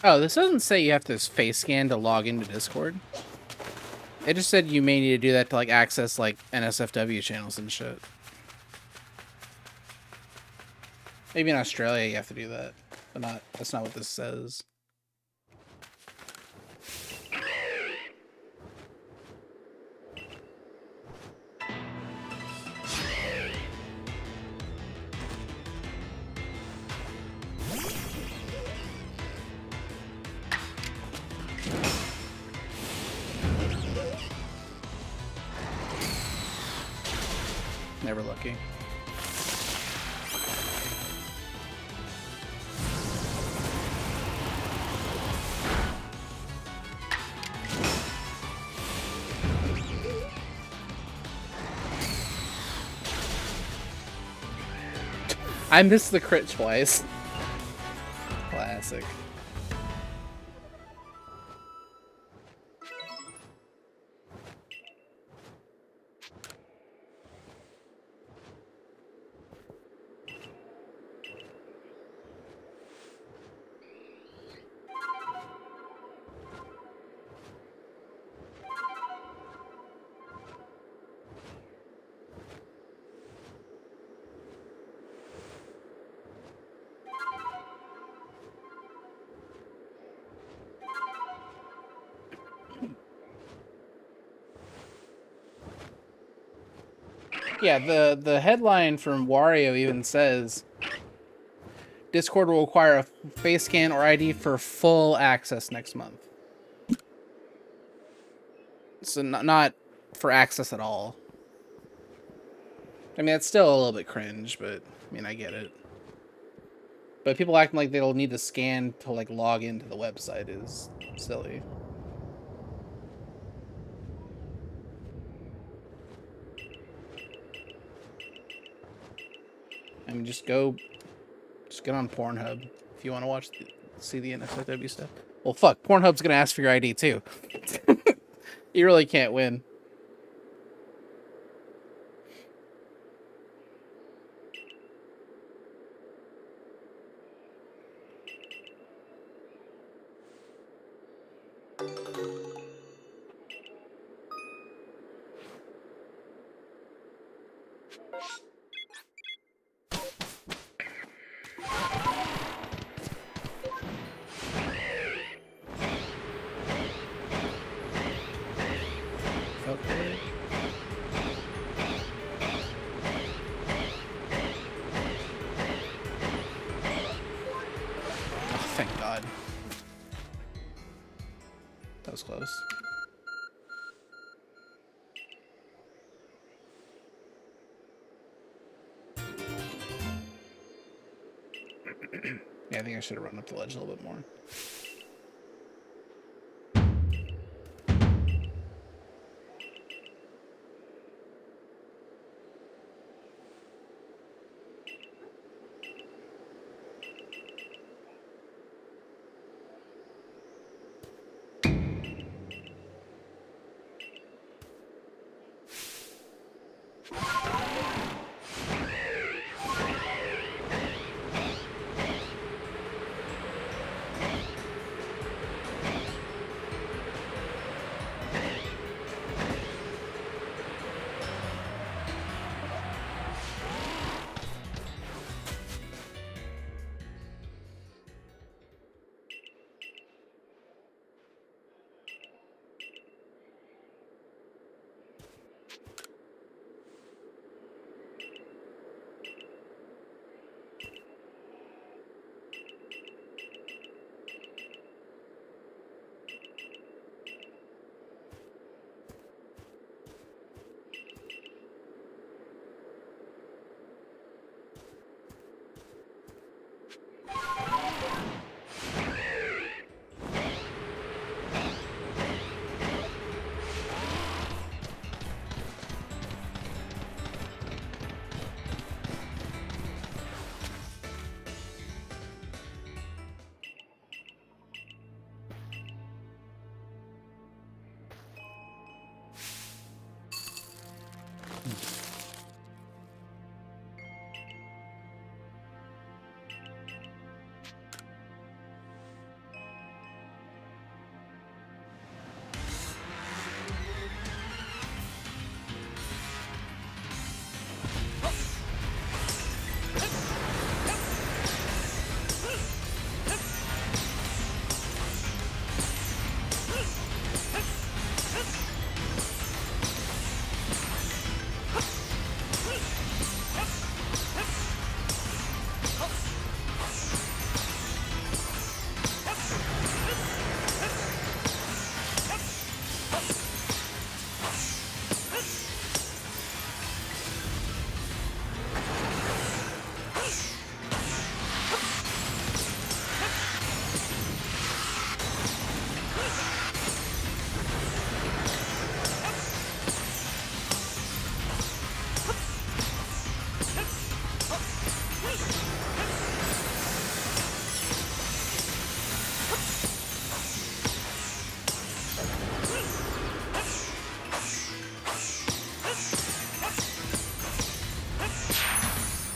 Speaker 1: Oh, this doesn't say you have to face scan to log into Discord. It just said you may need to do that to like access like NSFW channels and shit. Maybe in Australia you have to do that, but not. That's not what this says. Never lucky. I missed the crit twice. Classic. Yeah, the headline from Wario even says Discord will require a face scan or ID for full access next month. So not for access at all. I mean, it's still a little bit cringe, but I mean, I get it. But people acting like they'll need to scan to like log into the website is silly. I mean, just get on Pornhub if you want to see the NSFW stuff. Well, fuck, Pornhub's gonna ask for your ID too. You really can't win. Okay. Oh, thank God. That was close. Yeah, I think I should have run up the ledge a little bit more.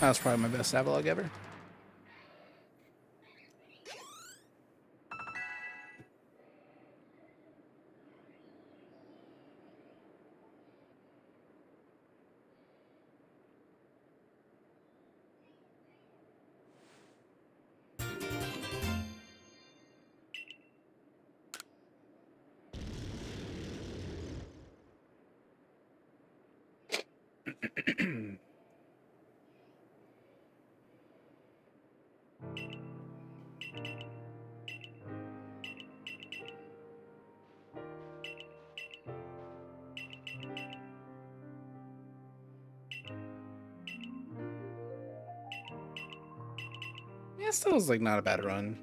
Speaker 1: That was probably my best Avalog ever. Yeah, still was like not a bad run.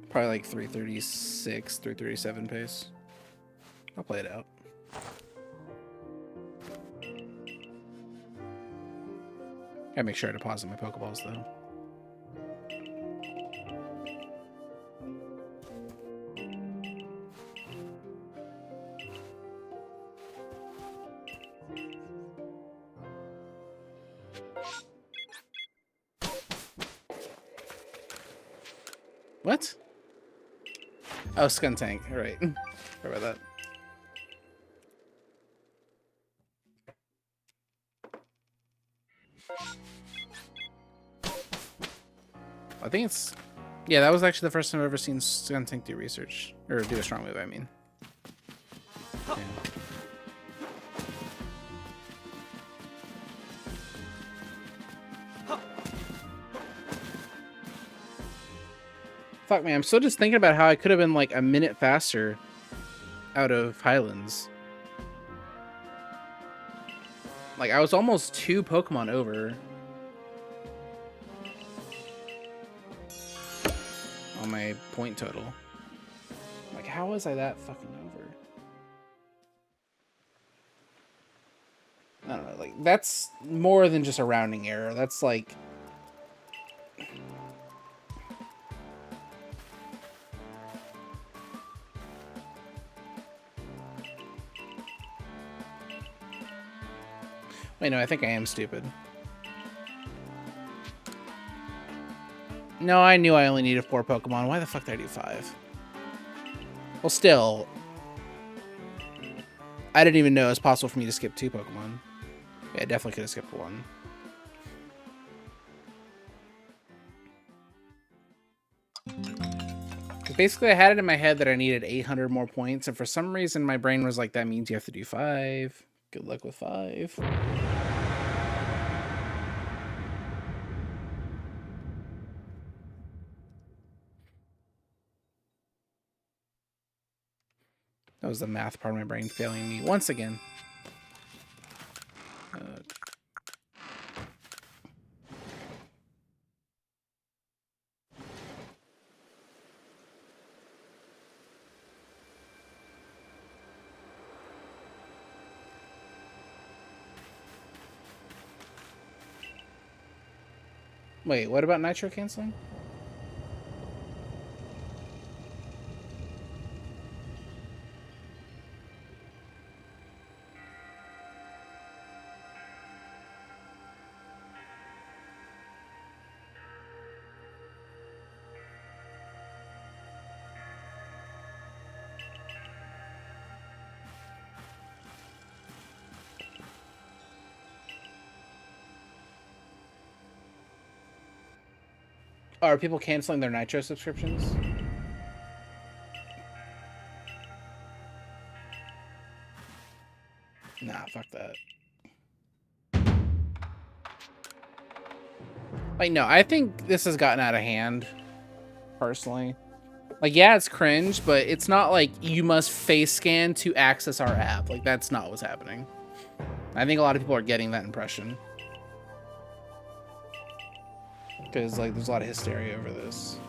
Speaker 1: Probably like 336, 337 pace. I'll play it out. Gotta make sure I deposit my Pokeballs though. What? Oh, Skuntank. All right. Sorry about that. I think it's... Yeah, that was actually the first time I've ever seen Skuntank do research. Or do a strong move, I mean. Yeah. Fuck, man. I'm still just thinking about how I could have been like a minute faster out of Highlands. Like, I was almost 2 Pokemon over. On my point total. Like, how was I that fucking over? I don't know. Like, that's more than just a rounding error. That's like... Wait, no, I think I am stupid. No, I knew I only needed 4 Pokemon. Why the fuck did I do 5? Well, still... I didn't even know it was possible for me to skip 2 Pokemon. Yeah, I definitely could have skipped 1. Basically, I had it in my head that I needed 800 more points, and for some reason, my brain was like, that means you have to do 5. Good luck with 5. That was the math part of my brain failing me once again. Wait, what about Nitro canceling? Oh, are people canceling their Nitro subscriptions? Nah, fuck that. Like, no, I think this has gotten out of hand, personally. Like, yeah, it's cringe, but it's not like you must face scan to access our app. Like, that's not what's happening. I think a lot of people are getting that impression. Because, like, there's a lot of hysteria over this.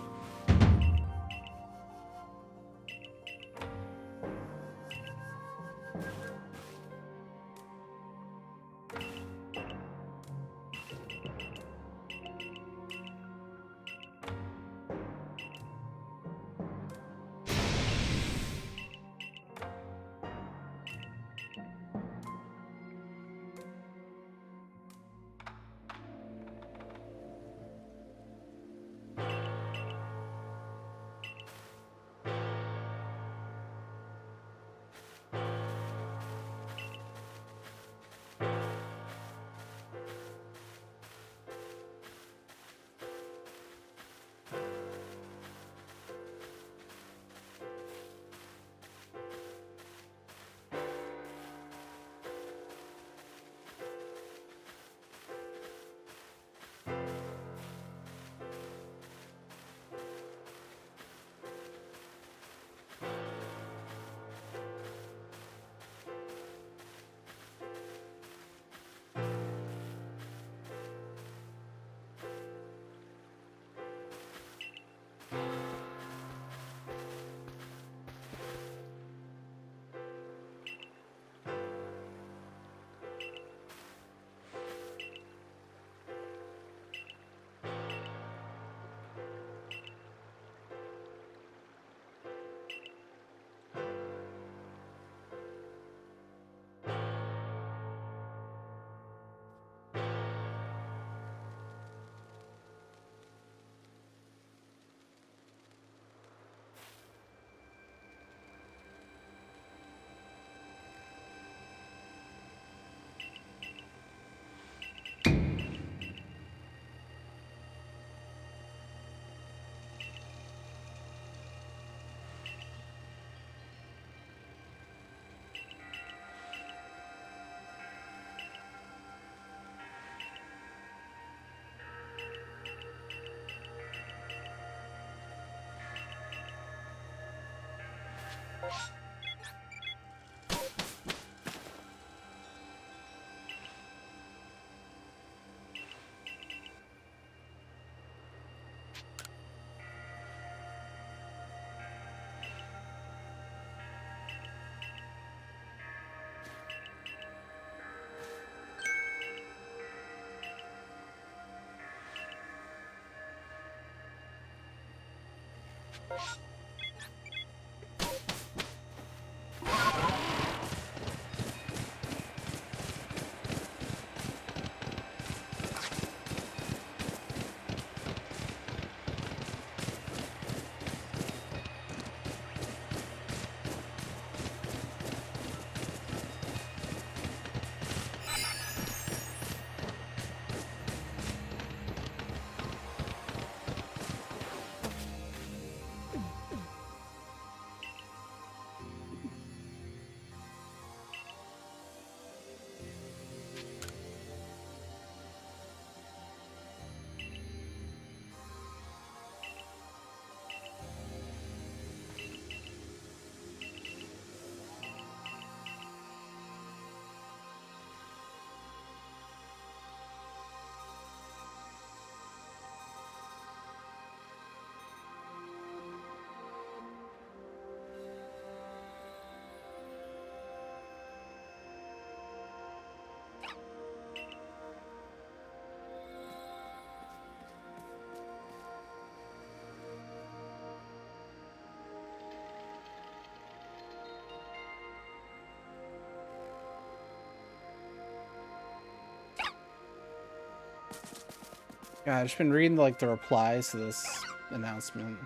Speaker 1: God, I've just been reading like the replies to this announcement.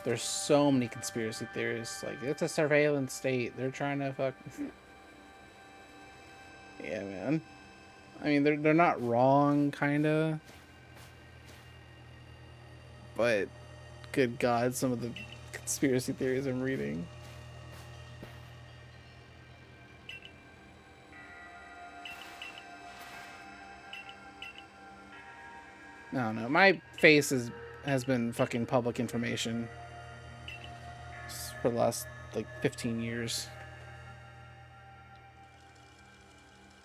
Speaker 1: There's so many conspiracy theories. Like, it's a surveillance state. They're trying to fuck. Yeah, man. I mean, they're not wrong, kinda. But, good God, some of the conspiracy theories I'm reading. I don't know. My face has been fucking public information for the last, like, 15 years.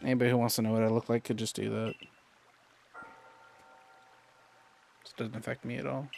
Speaker 1: Anybody who wants to know what I look like could just do that. It doesn't affect me at all.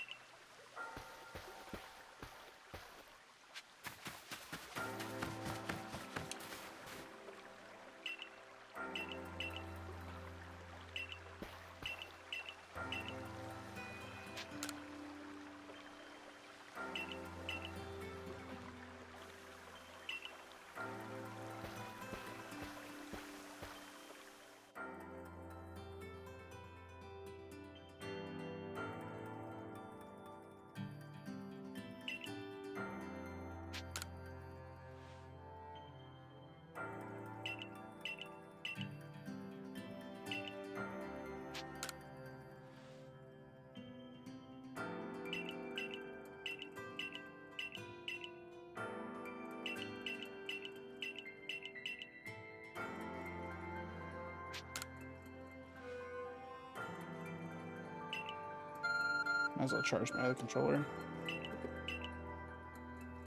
Speaker 1: Might as well charge my other controller.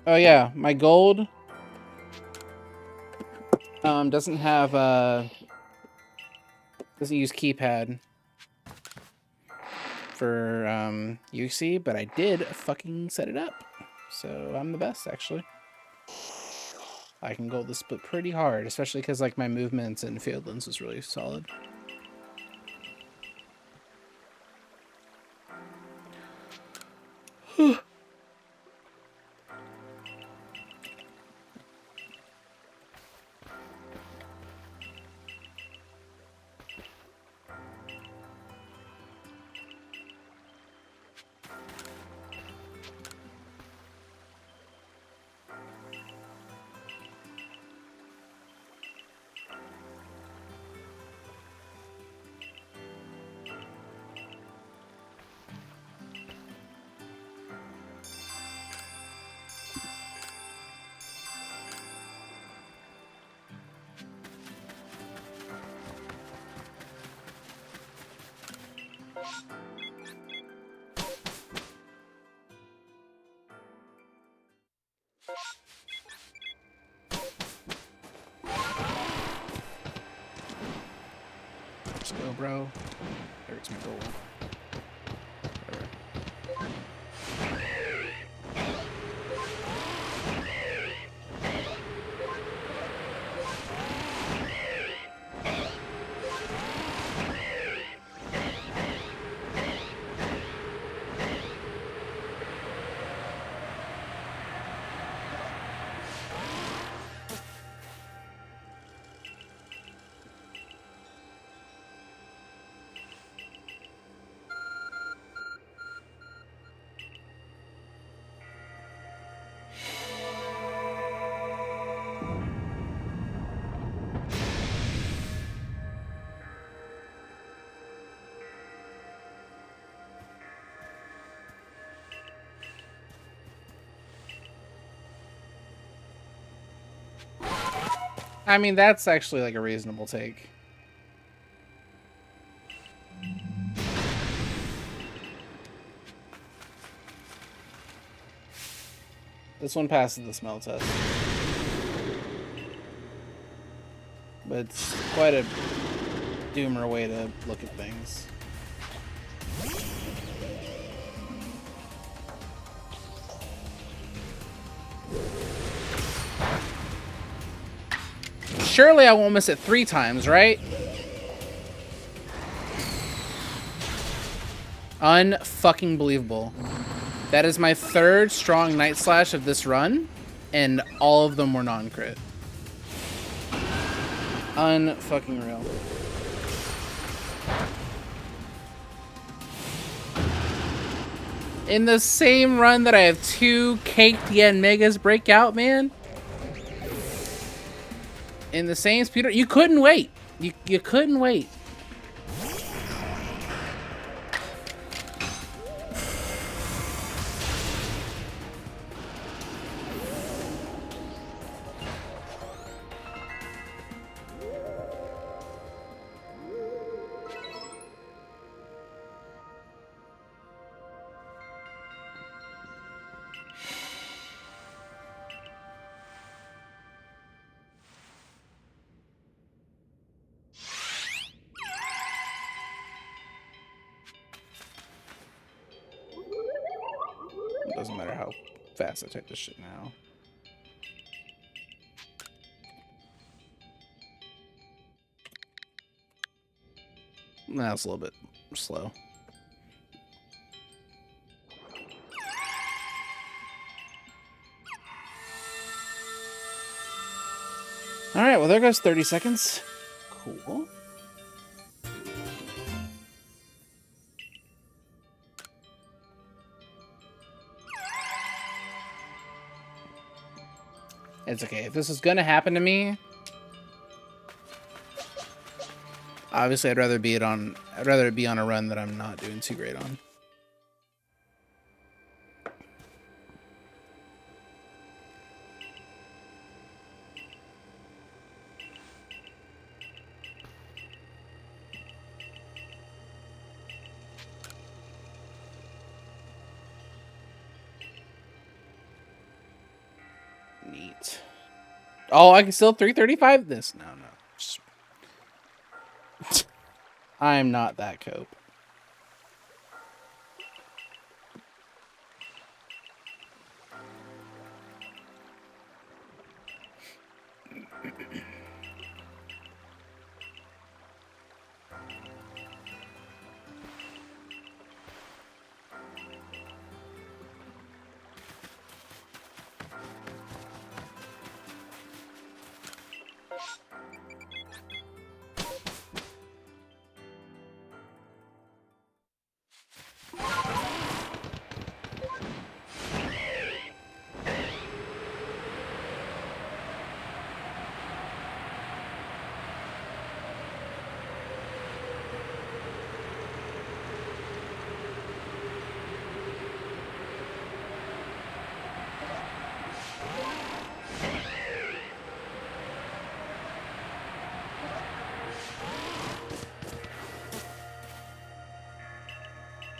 Speaker 1: Oh yeah, my gold doesn't have doesn't use keypad for UC, but I did fucking set it up. So I'm the best, actually. I can gold the split pretty hard, especially because like my movements and Fieldlands was really solid. Let's go, bro. There's my goal. I mean, that's actually like a reasonable take. This one passes the smell test. But it's quite a doomer way to look at things. Surely I won't miss it 3 times, right? Unfucking believable. That is my 3rd strong Night Slash of this run, and all of them were non-crit. Unfucking real. In the same run that I have 2 caked yen megas break out, man. In the same speedrun, you couldn't wait. You couldn't wait. Doesn't matter how fast I type this shit now. That's a little bit slow. All right, well, there goes 30 seconds. Cool. It's okay. If this is gonna happen to me, obviously I'd rather be on a run that I'm not doing too great on. Neat. Oh, I can still 335 this? No. I'm not that cope.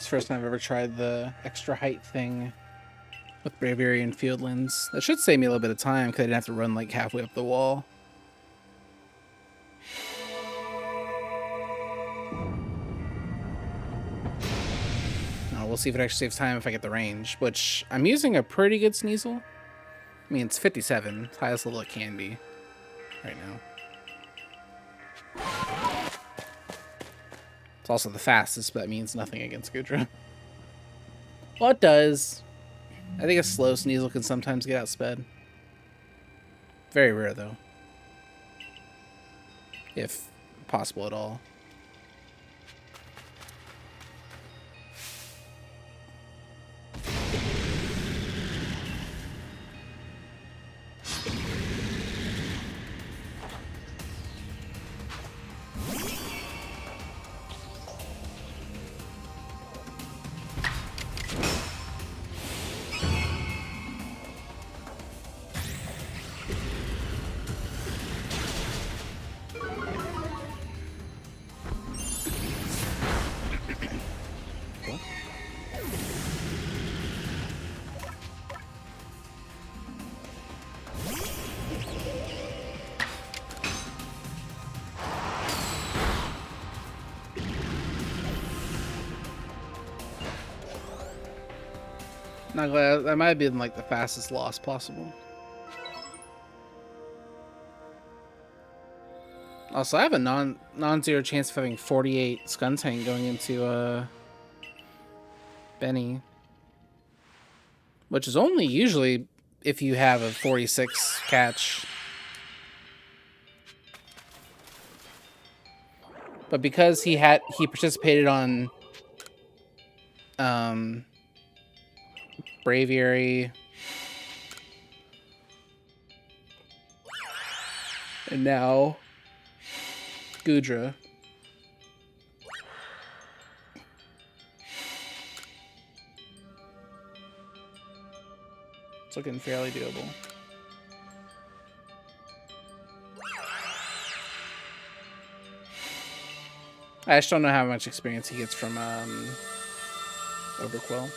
Speaker 1: First time I've ever tried the extra height thing with Bravarian Fieldlands. That should save me a little bit of time because I didn't have to run like halfway up the wall. We'll see if it actually saves time if I get the range, which I'm using a pretty good Sneasel. I mean, it's 57, it's highest level it can be right now. It's also the fastest, but that means nothing against Goodra. Well, it does. I think a slow Sneasel can sometimes get outsped. Very rare, though. If possible at all. Not glad that might have been like the fastest loss possible. Also, I have a non-zero chance of having 48 Skuntank going into Benny, which is only usually if you have a 46 catch. But because he participated on Braviary and now Goodra. It's looking fairly doable. I just don't know how much experience he gets from Overquill.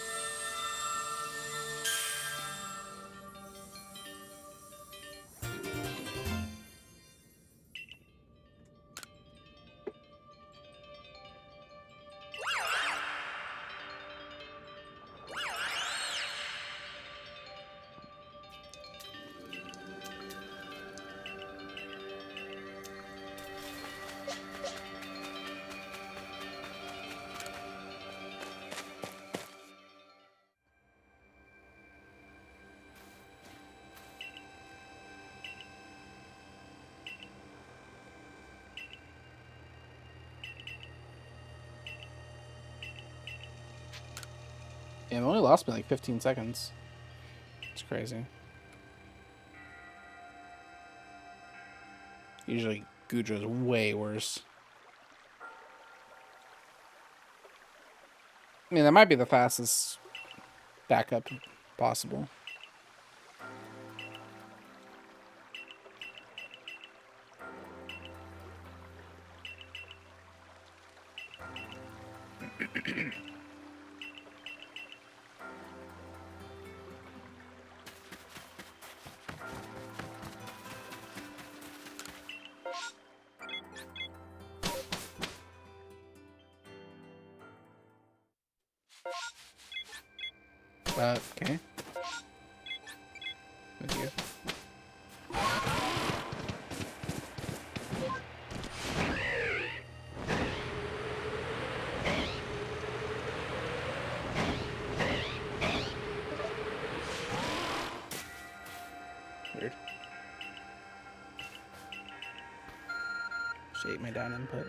Speaker 1: Yeah, it only lost me like 15 seconds. It's crazy. Usually Goodra's way worse. I mean, that might be the fastest backup possible. Okay. With you. Weird. Shape my down input.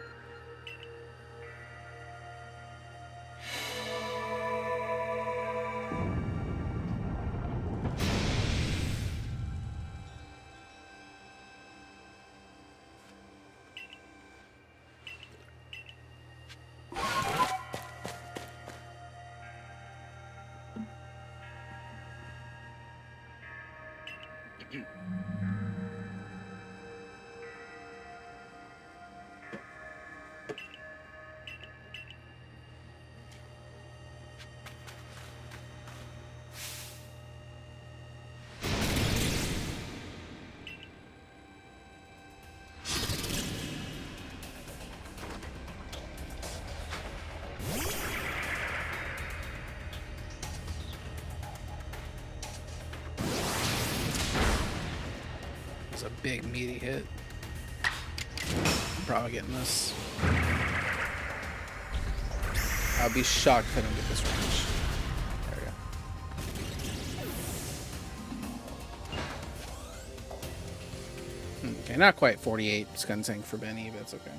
Speaker 1: It's a big meaty hit. I'm probably getting this. I'll be shocked if I don't get this range. There we go. Okay, not quite 48 Skunsing for Benny, but it's okay.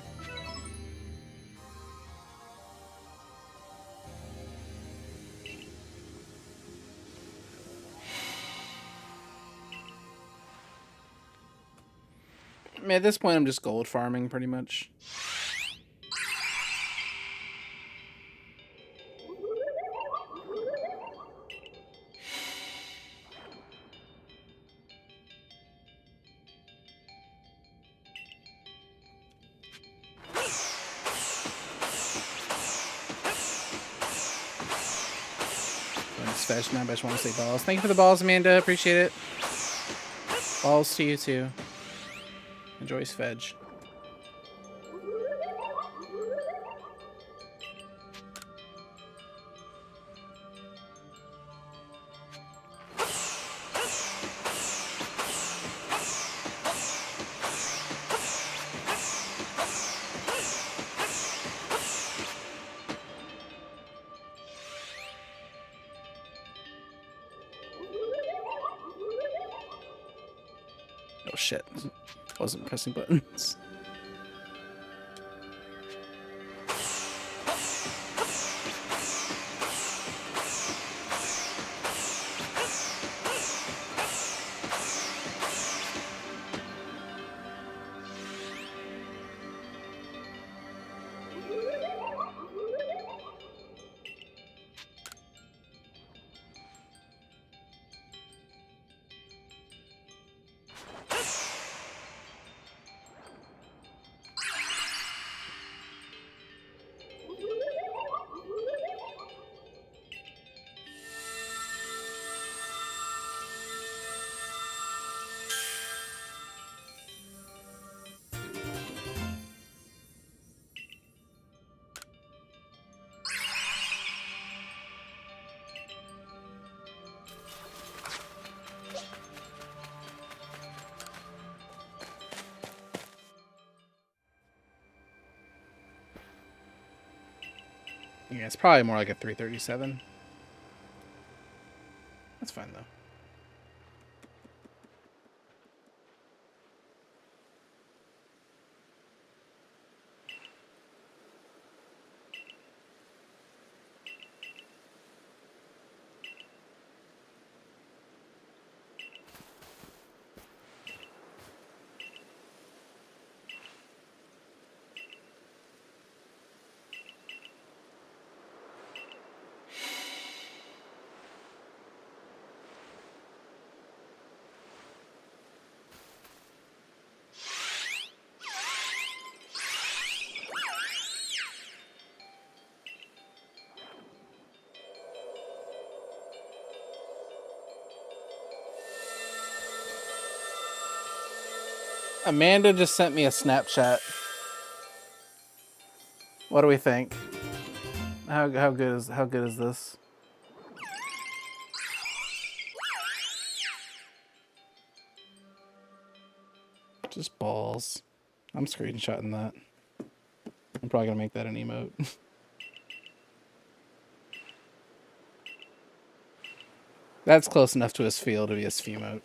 Speaker 1: I mean, at this point, I'm just gold farming pretty much. Fetch now, but I just want to say balls. Thank you for the balls, Amanda. Appreciate it. Balls to you too. Enjoy Svedge. Oh shit. Wasn't pressing buttons. Yeah, it's probably more like a 337. That's fine though. Amanda just sent me a Snapchat. What do we think? How good is this? Just balls. I'm screenshotting that. I'm probably gonna make that an emote. That's close enough to his feel to be a Sfemote.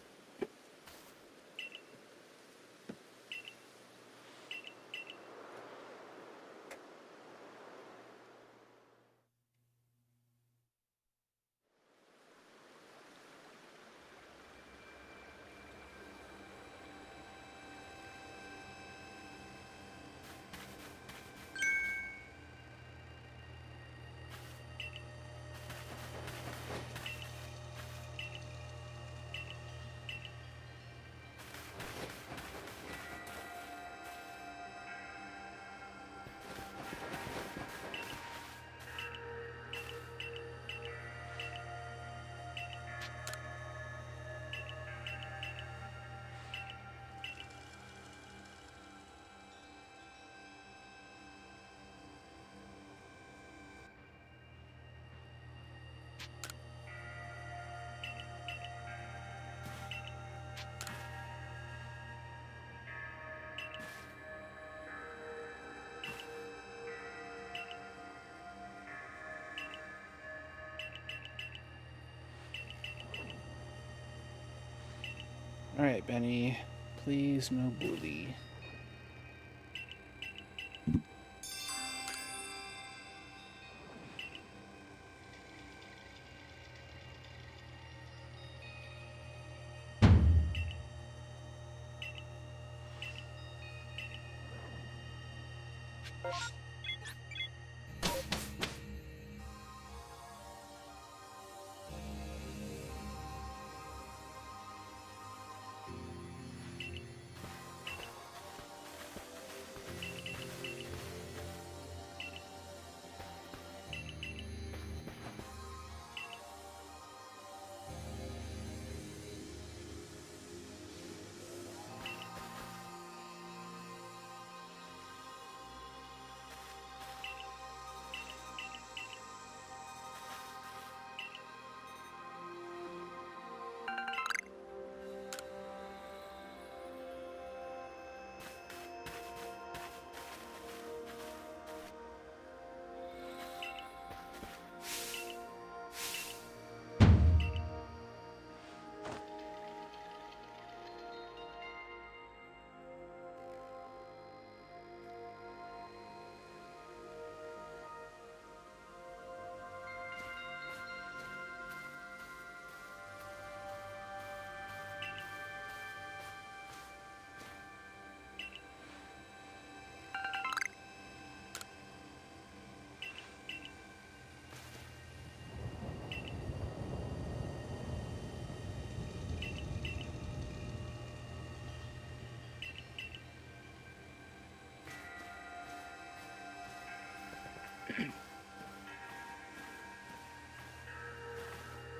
Speaker 1: Alright, Benny. Please, no bully.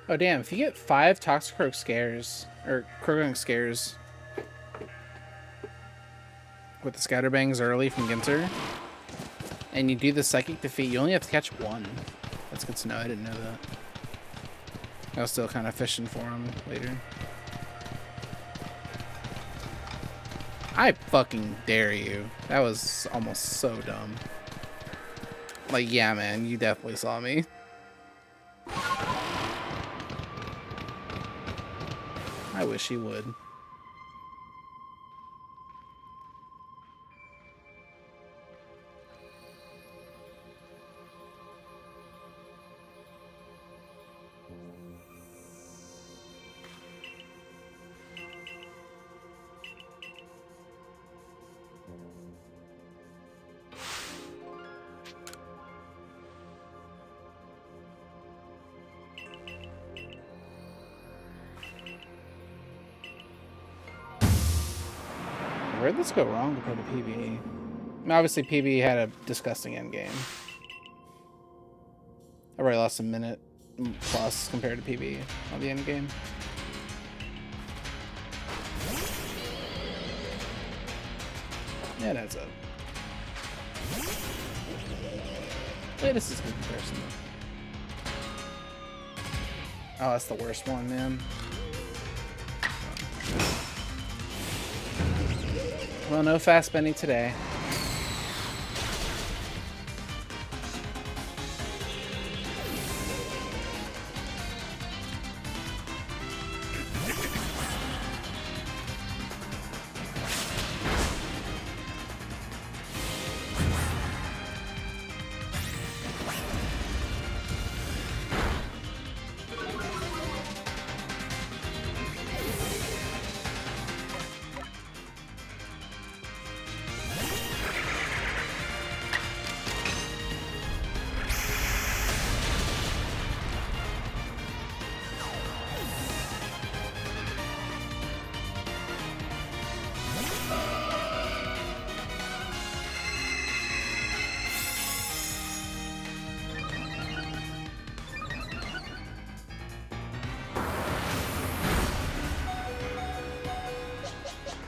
Speaker 1: Oh damn, if you get 5 Toxicroak scares, or Croagunk scares with the Scatterbangs early from Ginter, and you do the Psychic Defeat, you only have to catch 1. That's good to know, I didn't know that. I was still kind of fishing for him later. I fucking dare you. That was almost so dumb. Like, yeah man, you definitely saw me. I wish he would. Where'd this go wrong compared to PB? I mean, obviously, PB had a disgusting endgame. I already lost a minute plus compared to PB on the endgame. Yeah, that's up. Wait, this is a good comparison though. Oh, that's the worst one, man. Well, no fast Benny today.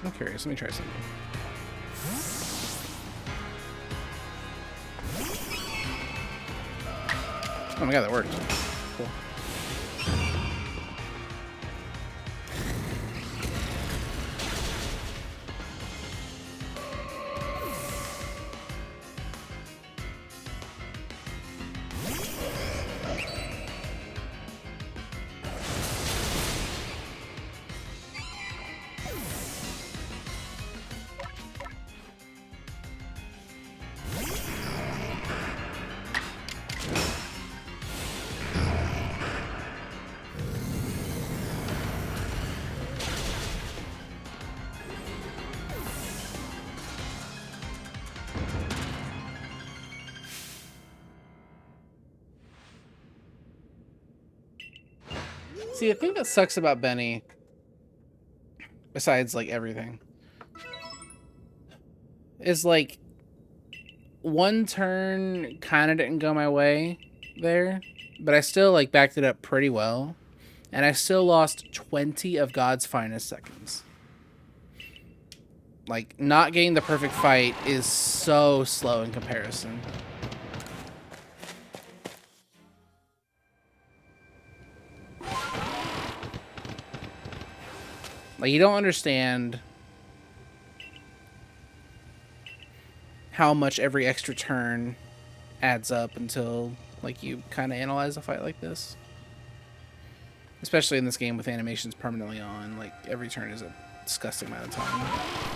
Speaker 1: I'm curious. Let me try something. Oh my god, that worked. Cool. See, the thing that sucks about Benny, besides like everything, is like one turn kind of didn't go my way there, but I still like backed it up pretty well, and I still lost 20 of God's finest seconds. Like, not getting the perfect fight is so slow in comparison. Like, you don't understand how much every extra turn adds up until, like, you kind of analyze a fight like this. Especially in this game with animations permanently on. Like, every turn is a disgusting amount of time.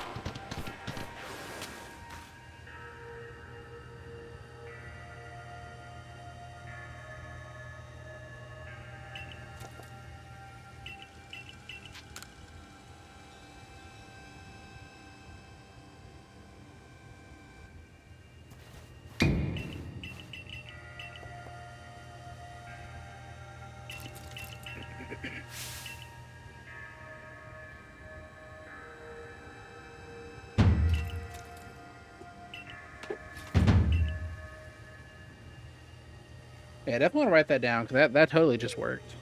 Speaker 1: Yeah, I definitely want to write that down, because that totally just worked.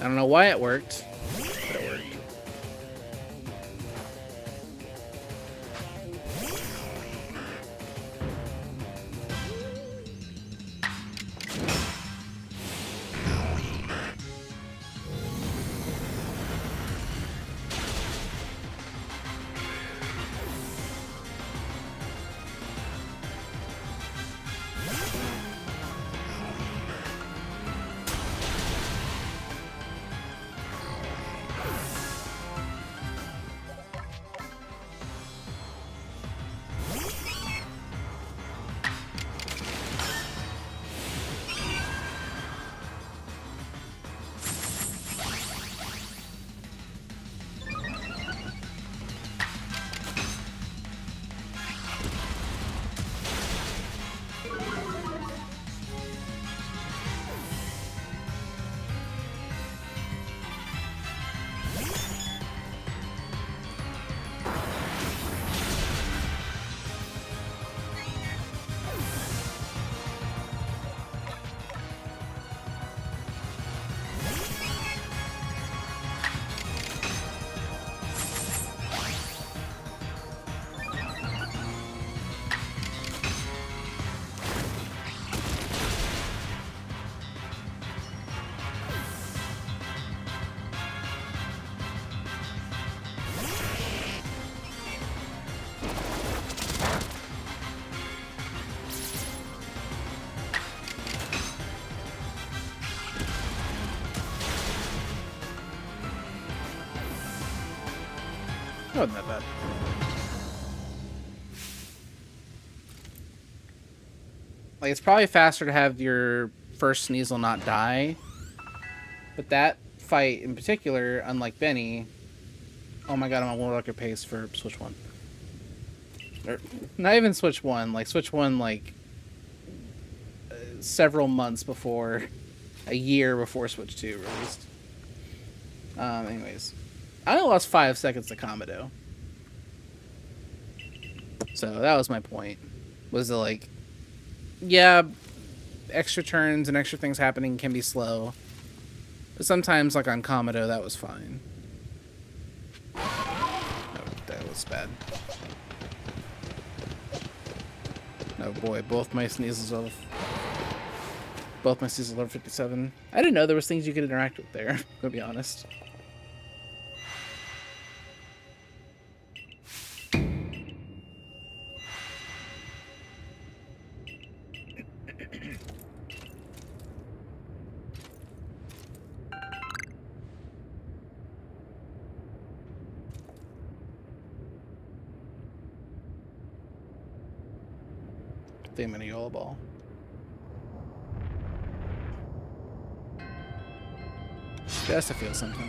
Speaker 1: I don't know why it worked, but it worked. It wasn't that bad. Like, it's probably faster to have your first Sneasel not die. But that fight in particular, unlike Benny... Oh my god, I'm on World Record pace for Switch 1. Or, not even Switch 1. Like, Switch 1, like... several months before... A year before Switch 2 released. Anyways. I only lost 5 seconds to Commodore. So that was my point. Was that, like... Yeah, extra turns and extra things happening can be slow. But sometimes, like on Commodore, that was fine. Oh, that was bad. Oh boy, both my sneezes are... Both my sneezes are 57. I didn't know there was things you could interact with there, to be honest. thing in a Yola ball. Just to feel something.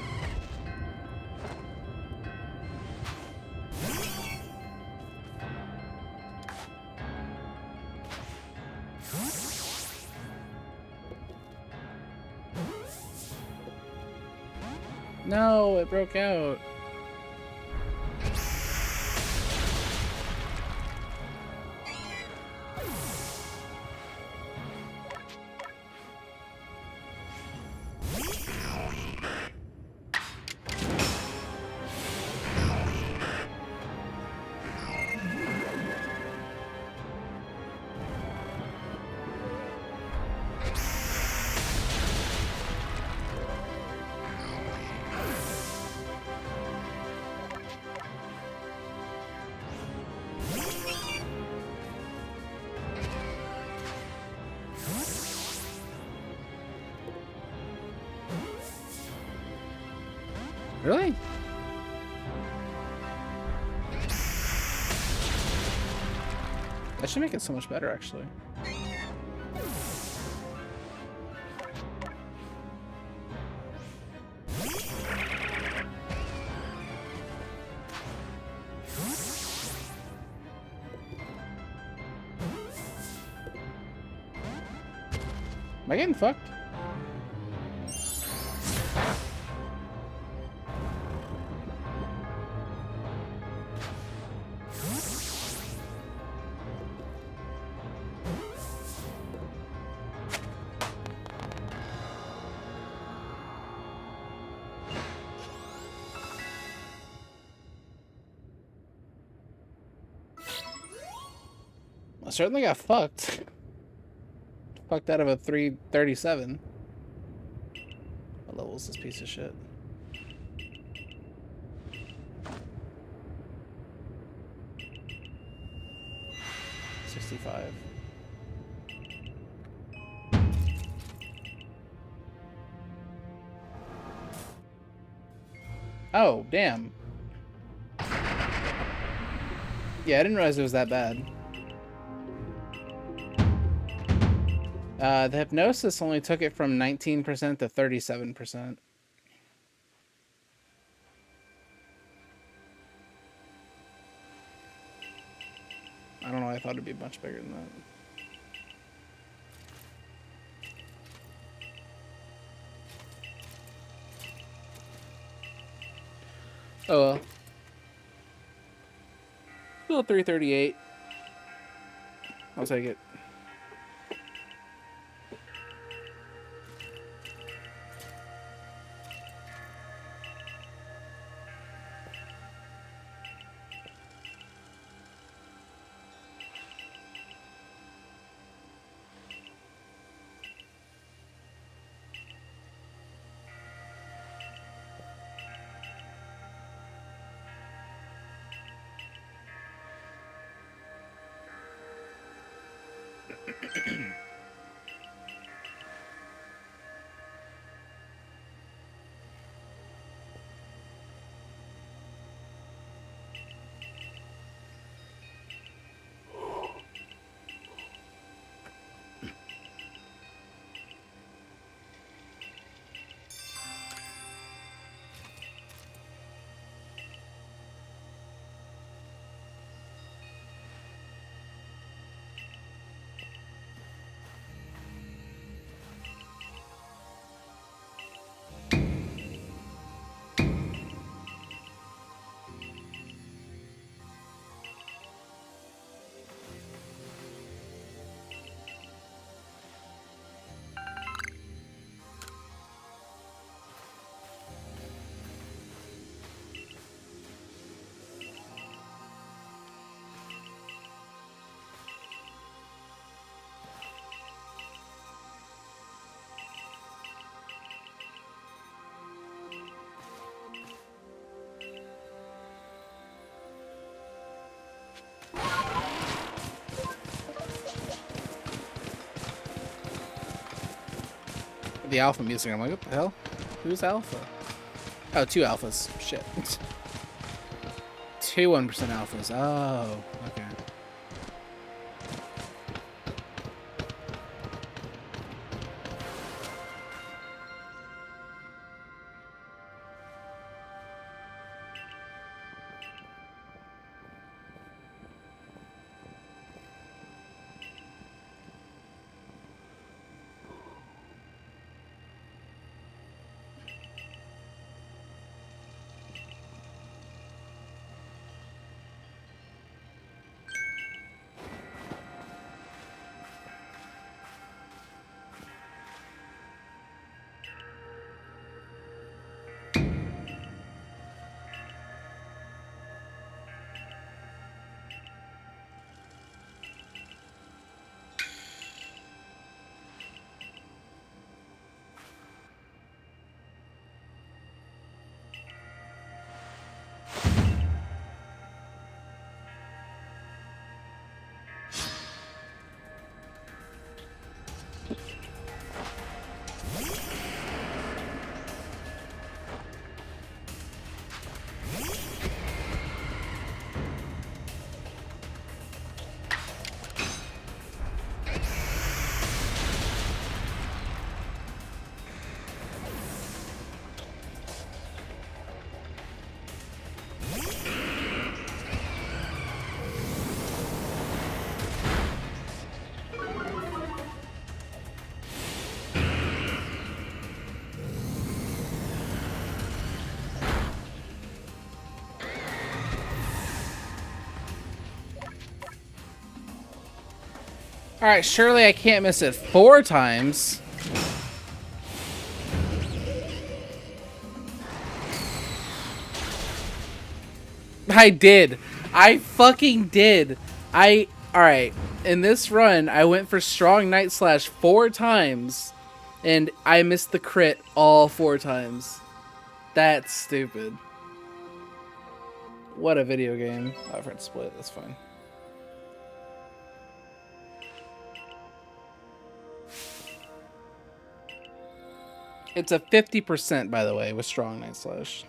Speaker 1: No, it broke out. Really? That should make it so much better, actually. Am I getting fucked? I certainly got fucked. Fucked out of a 337. What level is this piece of shit? $65. Oh, damn. Yeah, I didn't realize it was that bad. The hypnosis only took it from 19% to 37%. I don't know, I thought it'd be much bigger than that. Oh well. Still 338. I'll take it. The alpha music, I'm like, what the hell? Who's alpha? Oh, 2 alphas. Shit. 2 1% alphas. Oh, okay. Alright, surely I can't miss it 4 times. I did. I fucking did. Alright, in this run, I went for Strong Night Slash 4 times, and I missed the crit all 4 times. That's stupid. What a video game. Oh, I've read Split, that's fine. It's a 50%, by the way, with Strong Night Slash.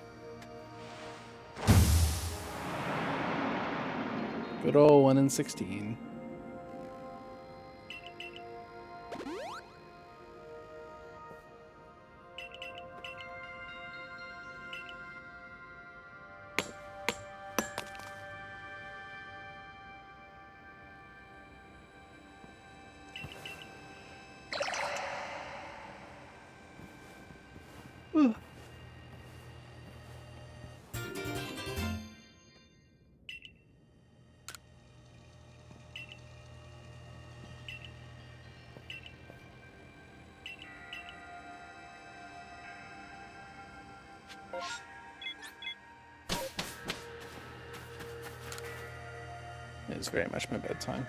Speaker 1: Good old 1 in 16. It is very much my bedtime.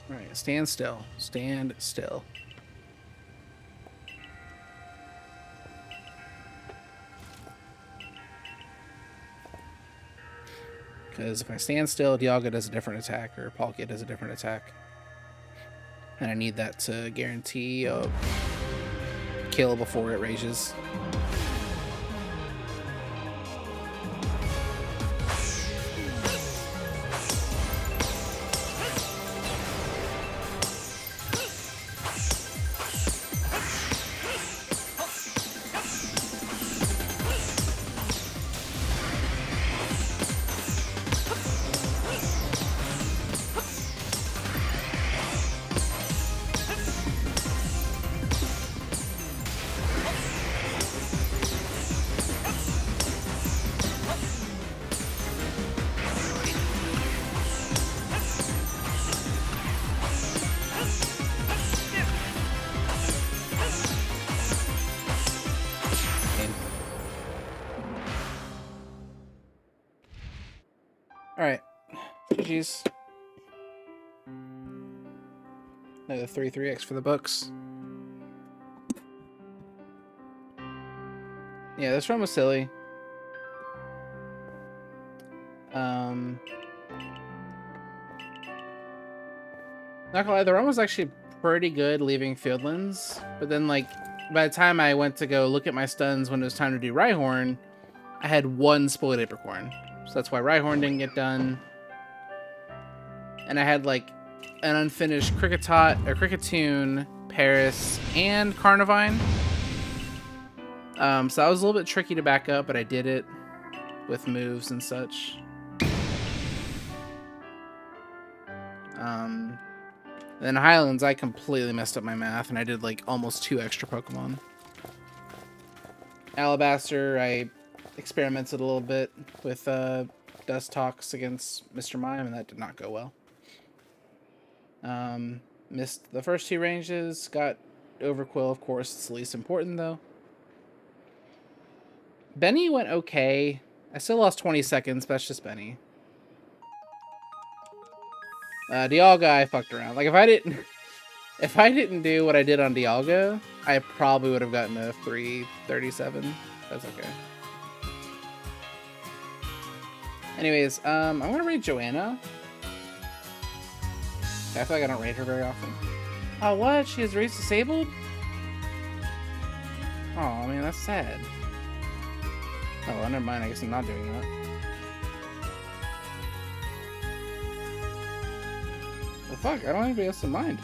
Speaker 1: Alright, stand still. Stand still. Because if I stand still, Dialga does a different attack, or Palkia does a different attack. And I need that to guarantee a kill before it rages. Alright. GG's. Another 3-3x for the books. Yeah, this run was silly. Not gonna lie, the run was actually pretty good leaving Fieldlands, but then like by the time I went to go look at my stuns when it was time to do Rhyhorn, I had one spoiled Apricorn. So that's why Rhyhorn didn't get done. And I had like an unfinished Kricketot or Cricketune, Paris, and Carnivine. So that was a little bit tricky to back up, but I did it with moves and such. Then Highlands, I completely messed up my math, and I did like almost 2 extra Pokemon. Alabaster, I experimented a little bit with Dust Talks against Mr. Mime, and that did not go well. Missed the first 2 ranges, got Overquill, of course, it's the least important though. Benny went okay. I still lost 20 seconds, but that's just Benny. Dialga, I fucked around. Like, if I didn't do what I did on Dialga, I probably would have gotten a 337. That's okay. Anyways, I'm gonna rate Joanna. I feel like I don't rate her very often. Oh, what? She has race disabled? Oh, man, that's sad. Oh, well, never mind. I guess I'm not doing that. Well, fuck. I don't have anybody else in mind.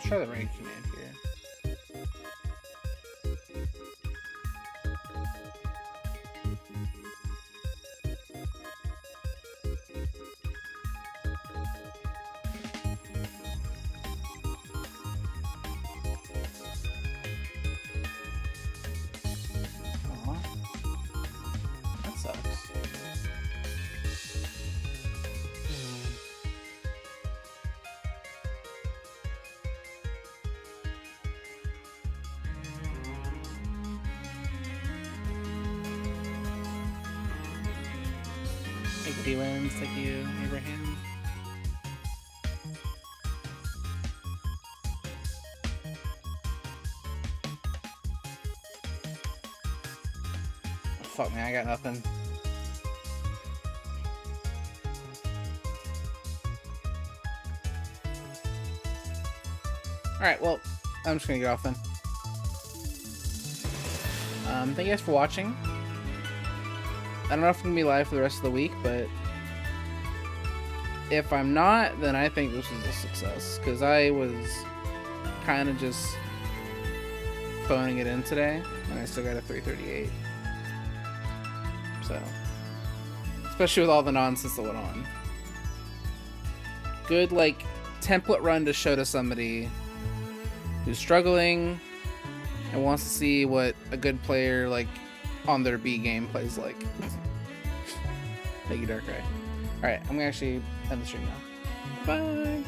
Speaker 1: Try the rank command here. Aw. That sucks. Thank you, D-Wins. Thank you, Abraham. Oh, fuck, man. I got nothing. Alright, well, I'm just gonna get off then. Thank you guys for watching. I don't know if I'm gonna be live for the rest of the week, but if I'm not, then I think this was a success, because I was kind of just phoning it in today, and I still got a 338. So, especially with all the nonsense that went on. Good, like, template run to show to somebody who's struggling and wants to see what a good player, like, on their B game plays like. Thank you, Darkrai. Alright, I'm gonna actually end the stream now. Bye!